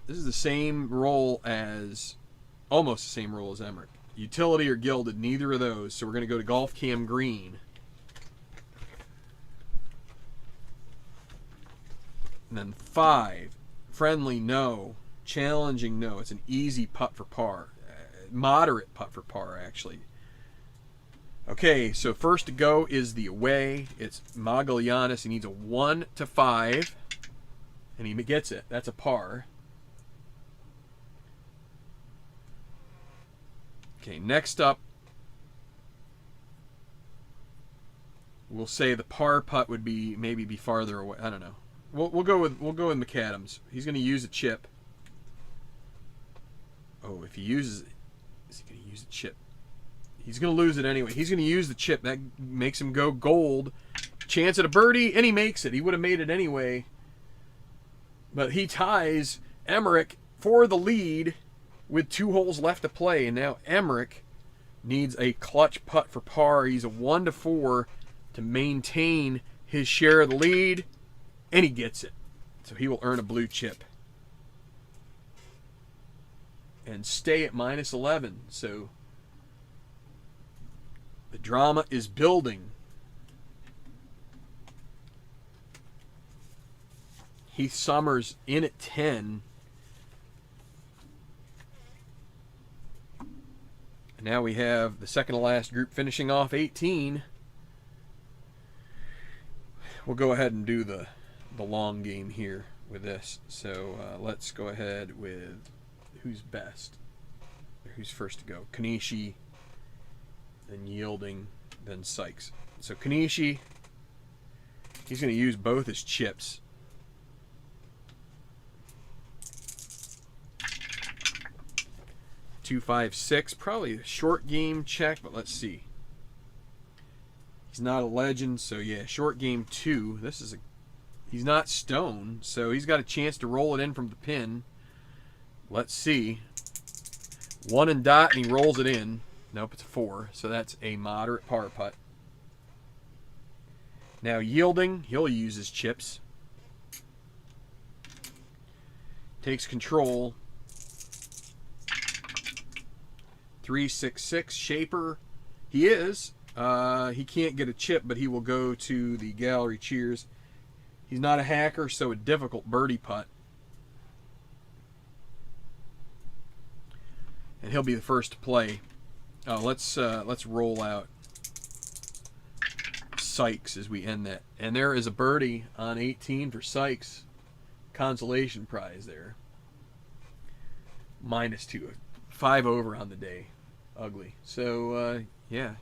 This is the same roll as... Almost the same roll as Emerick. Utility or gilded, neither of those. So we're going to go to golf cam green. And then 5. Friendly, no. Challenging, no. It's an easy putt for par. Moderate putt for par, actually. Okay, so first to go is the away. It's Magallanes. He needs a 1 to 5. And he gets it. That's a par. Okay, next up, we'll say the par putt would be maybe be farther away. I don't know. We'll go with McAdams. He's going to use a chip. Oh, if he uses it, is he going to use a chip? He's going to lose it anyway. He's going to use the chip. That makes him go gold. Chance at a birdie, and he makes it. He would have made it anyway. But he ties Emerick for the lead with 2 holes left to play. And now Emerick needs a clutch putt for par. He's a 1 to 4 to maintain his share of the lead. And he gets it. So he will earn a blue chip. And stay at -11. So the drama is building. Heath Summers in at 10. And now we have the second to last group finishing off 18. We'll go ahead and do the long game here with this. So let's go ahead with who's best, or who's first to go. Kanishi, then Yielding, then Sykes. So Kanishi, he's going to use both his chips. Two, 5, 6. Probably a short game check, but let's see. He's not a legend, so yeah, short game 2. This is a... He's not stone, so he's got a chance to roll it in from the pin. Let's see. 1 and dot, and he rolls it in. Nope, it's a 4, so that's a moderate par putt. Now Yielding, he'll use his chips. Takes control. 3, 6, 6. Shaper, he is. He can't get a chip, but he will go to the gallery cheers. He's not a hacker, so a difficult birdie putt. And he'll be the first to play. Oh, let's roll out Sykes as we end that. And there is a birdie on 18 for Sykes. Consolation prize there. -2. 5 over on the day. Ugly. So, yeah.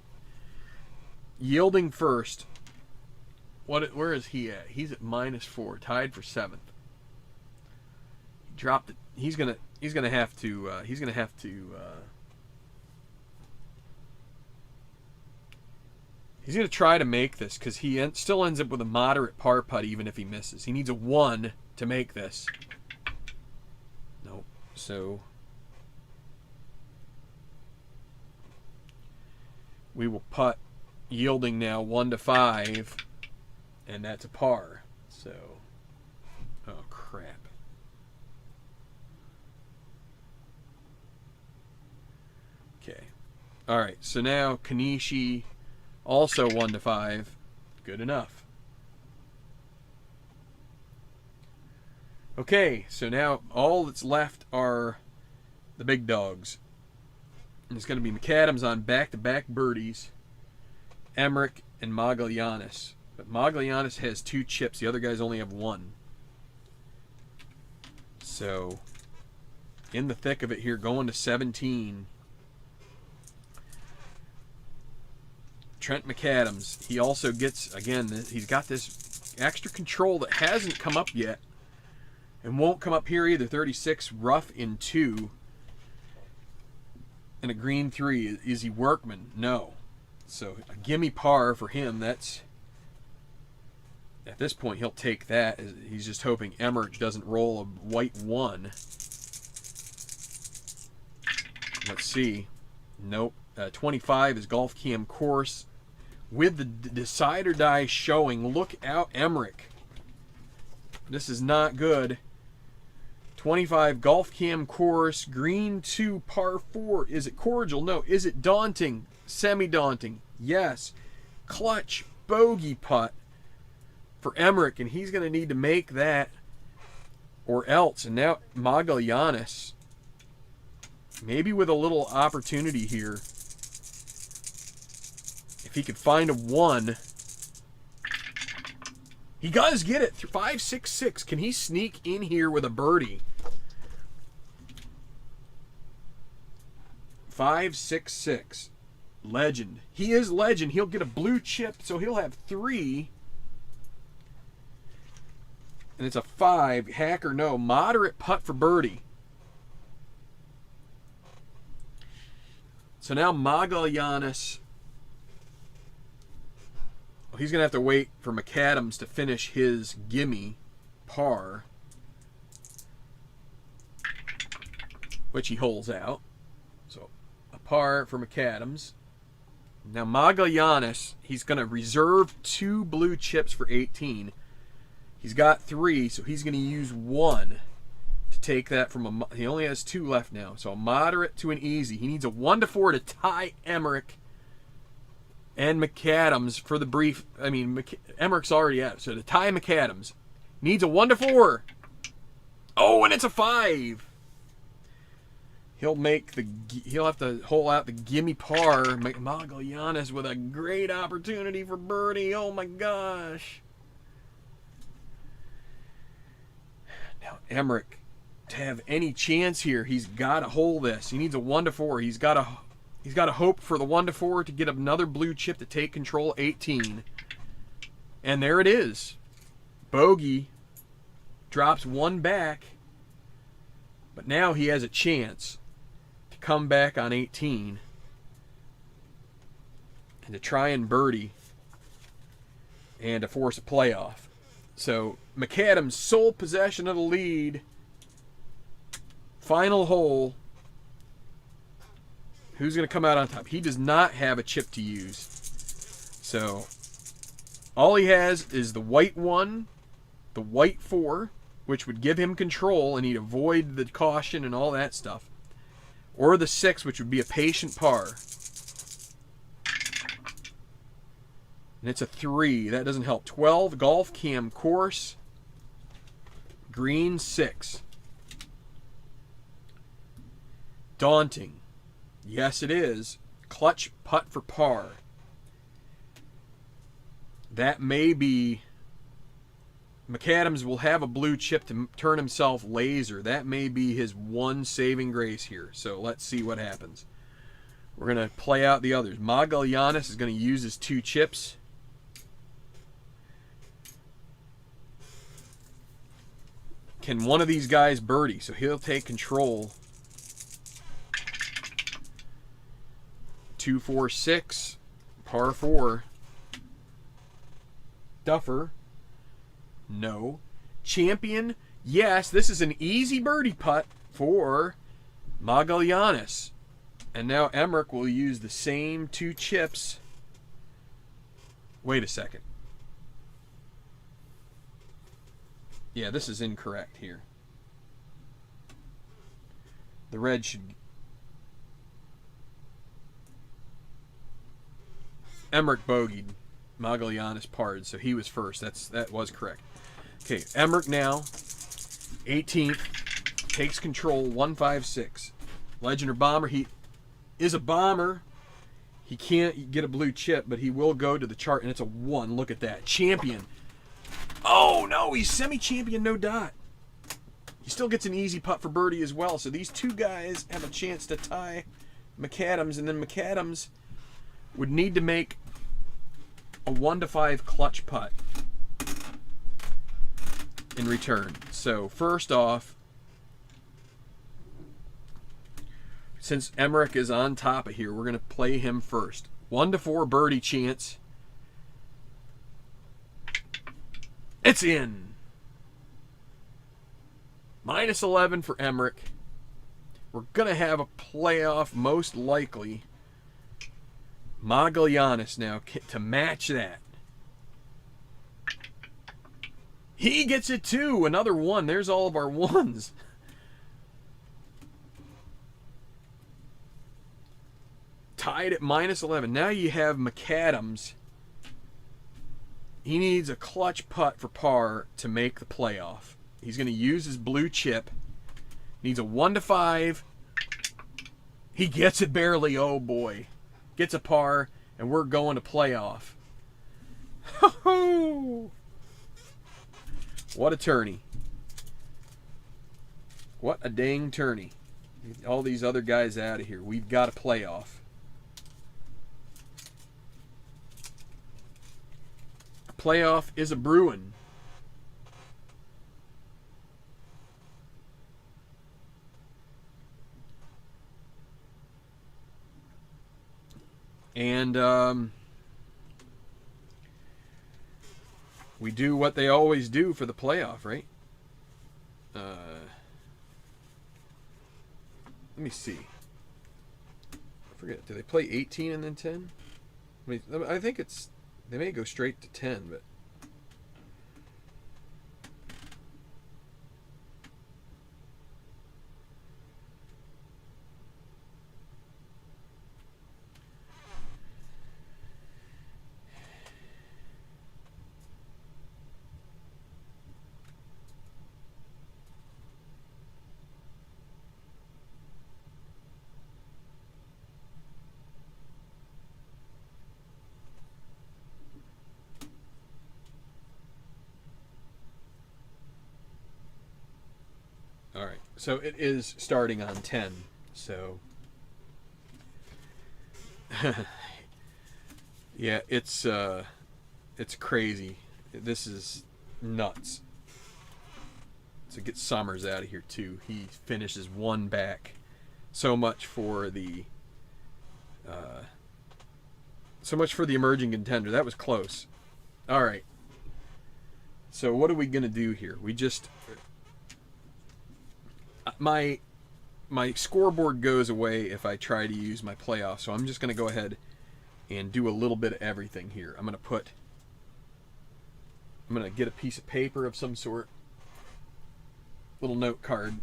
Yielding first. Where is he at? He's at -4, tied for 7th. He dropped it. He's gonna have to try to make this, because he still ends up with a moderate par putt even if he misses. He needs a 1 to make this. Nope. So we will putt, yielding now 1 to 5, and that's a par. So, oh crap. Okay. All right, so now Kanishi, also 1 to 5. Good enough. Okay, so now all that's left are the big dogs. And it's going to be McAdams on back-to-back birdies, Emerick and Magallanes. But Magallanes has 2 chips. The other guys only have 1. So, in the thick of it here, going to 17. Trent McAdams. He also gets, again, he's got this extra control that hasn't come up yet. And won't come up here either. 36, rough in 2. And a green 3. Is he workman? No. So a gimme par for him. That's, at this point, he'll take that. He's just hoping Emmerich doesn't roll a white 1. Let's see. Nope. 25 is golf cam course. With the decide or die showing. Look out, Emmerich. This is not good. 25 golf cam course, green 2, par 4. Is it cordial? No. Is it daunting? Semi-daunting? Yes. Clutch bogey putt for Emmerich, and he's going to need to make that or else. And now Magallanes, maybe with a little opportunity here, if he could find a 1. He does get it. 5, 6, 6. Can he sneak in here with a birdie? 5, 6, 6. Legend. He is legend. He'll get a blue chip, so he'll have 3. And it's a 5. Hack or no. Moderate putt for birdie. So now Magallanes. Well, he's going to have to wait for McAdams to finish his gimme par, which he holds out. So a par for McAdams. Now Magallanes, he's going to reserve 2 blue chips for 18. He's got 3, so he's going to use 1 to take that from a... He only has 2 left now, so a moderate to an easy. He needs a 1 to 4 to tie Emmerich and McAdams for the brief. I mean, Emmerich's already out, so to tie McAdams needs a 1 to 4. Oh, and it's a 5. He'll have to hole out the gimme par. Magallanes with a great opportunity for birdie. Oh my gosh. Now Emmerich, to have any chance here, he's got to hold this. He needs a 1 to 4. He's got to hope for the 1 to 4 to get another blue chip to take control. 18. And there it is. Bogey drops 1 back. But now he has a chance to come back on 18 and to try and birdie and to force a playoff. So McAdams sole possession of the lead. Final hole. Who's going to come out on top? He does not have a chip to use. So all he has is the white 1, the white 4, which would give him control and he'd avoid the caution and all that stuff. Or the 6, which would be a patient par. And it's a 3. That doesn't help. 12, golf cam course. Green 6. Daunting. Yes, it is. Clutch putt for par. That may be... McAdams will have a blue chip to turn himself laser. That may be his one saving grace here. So let's see what happens. We're going to play out the others. Magallanes is going to use his 2 chips. Can one of these guys birdie? So he'll take control. 2, 4, 6. Par 4. Duffer. No. Champion. Yes, this is an easy birdie putt for Magallanes. And now Emmerich will use the same 2 chips. Wait a second. Yeah, this is incorrect here. The red should... Emmerich bogeyed. Magalhães parred, so he was first. That was correct. Okay, Emmerich now, 18th, takes control, 156. Legend or bomber, he is a bomber. He can't get a blue chip, but he will go to the chart, and it's a 1. Look at that. Champion. Oh, no, he's semi-champion, no dot. He still gets an easy putt for birdie as well, so these 2 guys have a chance to tie McAdams, and then McAdams would need to make a 1-5 clutch putt in return. So first off, since Emmerich is on top of here, we're going to play him first. 1-4 birdie chance. It's in. -11 for Emmerich. We're going to have a playoff most likely. Magalhães now to match that. He gets it too. Another 1. There's all of our 1s. Tied at -11. Now you have McAdams. He needs a clutch putt for par to make the playoff. He's going to use his blue chip. Needs a 1-5. He gets it barely. Oh boy. Gets a par, and we're going to playoff. What a tourney. What a dang tourney. Get all these other guys out of here. We've got a playoff. A playoff is a brewing. And we do what they always do for the playoff, right? Let me see. I forget. Do they play 18 and then 10? I think it's... They may go straight to 10, but... Alright, so it is starting on 10, so... yeah, it's crazy. This is nuts. So get Summers out of here, too. He finishes 1 back. So much for the... so much for the emerging contender. That was close. Alright. So what are we going to do here? We just... My scoreboard goes away if I try to use my playoff, so I'm just going to go ahead and do a little bit of everything here. I'm going to get a piece of paper of some sort, little note card.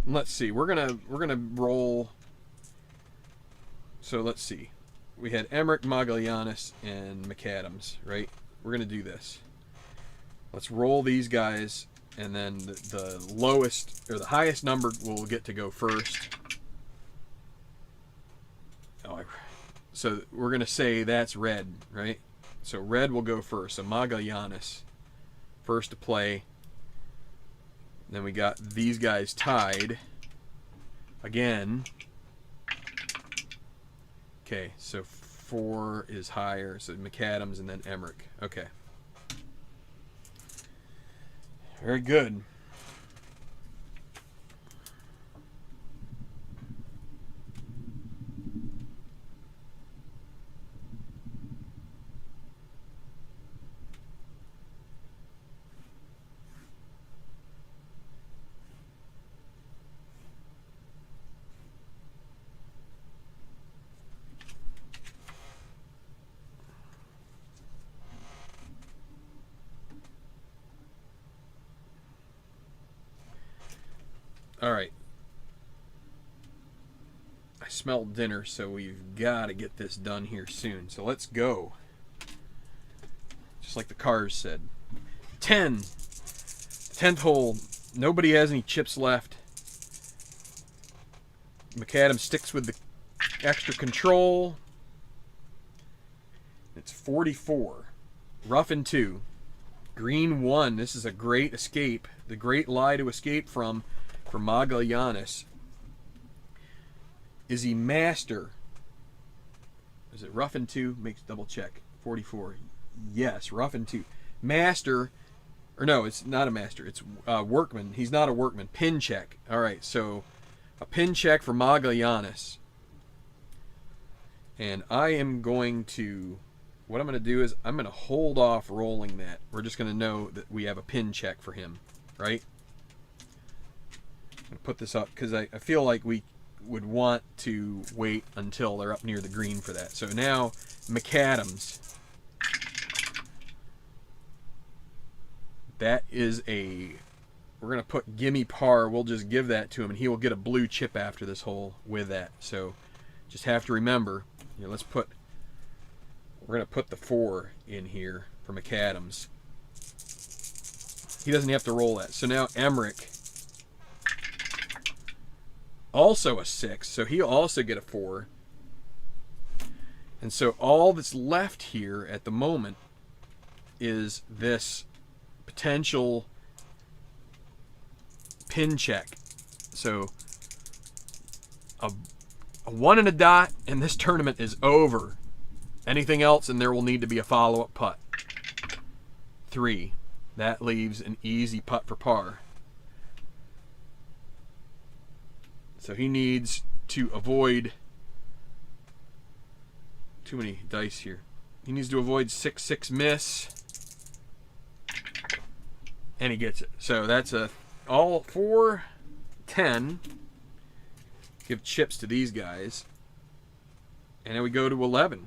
And let's see. We're gonna roll. So let's see. We had Emmerich, Magalhães, and McAdams, right? We're going to do this. Let's roll these guys, and then the lowest or the highest number will get to go first. So we're going to say that's red, right? So red will go first. So Magalhães first to play. Then we got these guys tied again. Okay, so 4 is higher, so McAdams and then Emmerich. Okay. Very good. All right. I smell dinner, so we've got to get this done here soon. So let's go. Just like the cars said. 10. 10th hole. Nobody has any chips left. McAdams sticks with the extra control. It's 44. Rough in 2. Green 1. This is a great escape. The great lie to escape from for Magallanes. Is he master? Is it rough in 2? Makes double check. 44. Yes, rough in 2. Master. Or no, it's not a master. It's workman. He's not a workman. Pin check. All right, so a pin check for Magallanes. And I am going to... What I'm going to do is I'm going to hold off rolling that. We're just going to know that we have a pin check for him, right? I'm going to put this up because I feel like we would want to wait until they're up near the green for that. So now McAdams. That is a... We're going to put gimme par. We'll just give that to him, and he will get a blue chip after this hole with that. So just have to remember, you know, we're going to put the 4 in here for McAdams. He doesn't have to roll that. So now Emerick. Also a 6. So he'll also get a 4. And so all that's left here at the moment is this potential pin check. So a 1 and a dot, and this tournament is over. Anything else, and there will need to be a follow-up putt. 3. That leaves an easy putt for par. So he needs to avoid... Too many dice here. He needs to avoid 6-6 miss. And he gets it. So that's all 4, 10. Give chips to these guys. And then we go to 11.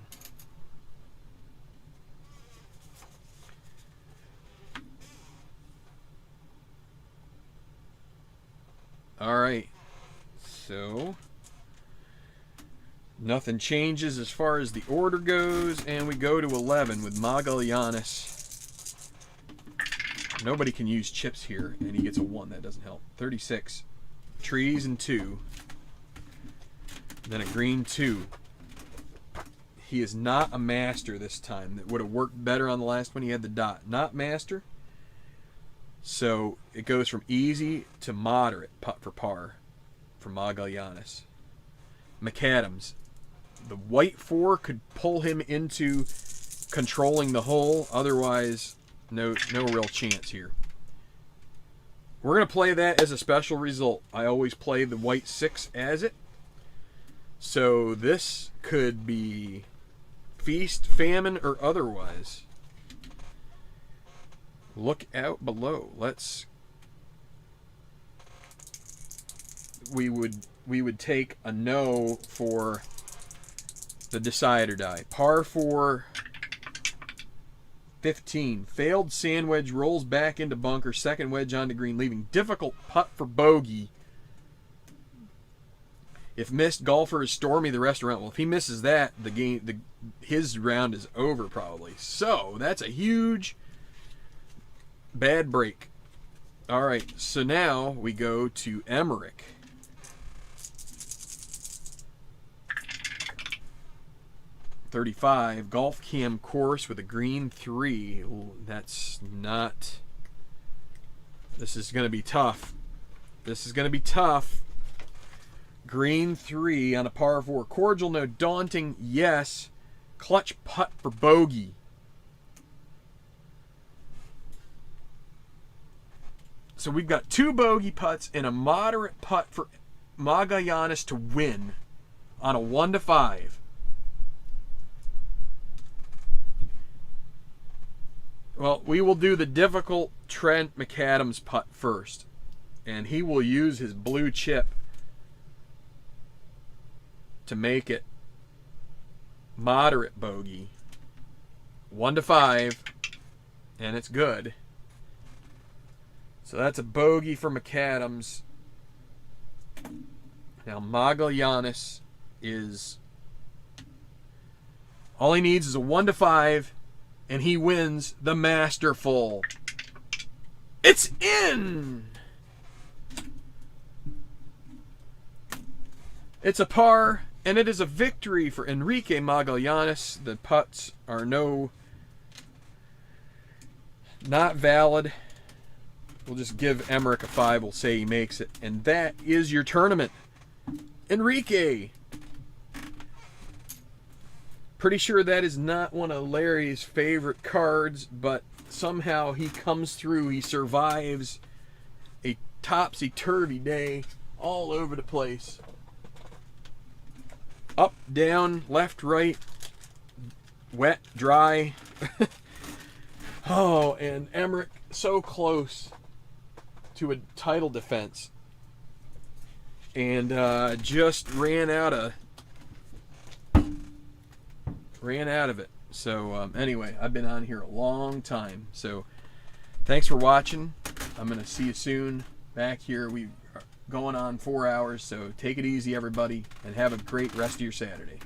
All right, so nothing changes as far as the order goes, and we go to 11 with Magallanes. Nobody can use chips here, and he gets a 1. That doesn't help. 36. Trees and 2. Then a green 2. He is not a master this time. That would have worked better on the last one. He had the dot. Not master. So it goes from easy to moderate putt for par for Magallanes. McAdams. The white 4 could pull him into controlling the hole. Otherwise, no real chance here. We're going to play that as a special result. I always play the white 6 as it. So this could be feast, famine, or otherwise. Look out below. We would take a no for the decide or die. Par 4, 15. Failed sand wedge, rolls back into bunker. Second wedge onto green, leaving difficult putt for bogey. If missed, golfer is Stormy the restaurant. Well, if he misses that, his round is over probably. So that's a huge bad break. All right, so now we go to Emerick. .35 golf cam course with a green 3. Ooh, that's not. This is going to be tough. This is going to be tough. Green 3 on a par 4. Cordial, no. Daunting, yes. Clutch putt for bogey. So we've got 2 bogey putts and a moderate putt for Magallanes to win on a 1-5. Well, we will do the difficult Trent McAdams putt first. And he will use his blue chip to make it moderate bogey. 1-5. And it's good. So that's a bogey for McAdams. Now, Magallanes is... all he needs is a 1-5, and he wins the Masterful. It's in! It's a par, and it is a victory for Enrique Magallanes. The putts are not valid. We'll just give Emmerich a 5. We'll say he makes it. And that is your tournament. Enrique. Pretty sure that is not one of Larry's favorite cards, but somehow he comes through. He survives a topsy-turvy day all over the place. Up, down, left, right, wet, dry. Oh, and Emmerich so close to a title defense, and just ran out of it. So anyway, I've been on here a long time. So thanks for watching. I'm gonna see you soon back here. We are going on 4 hours, so take it easy, everybody, and have a great rest of your Saturday.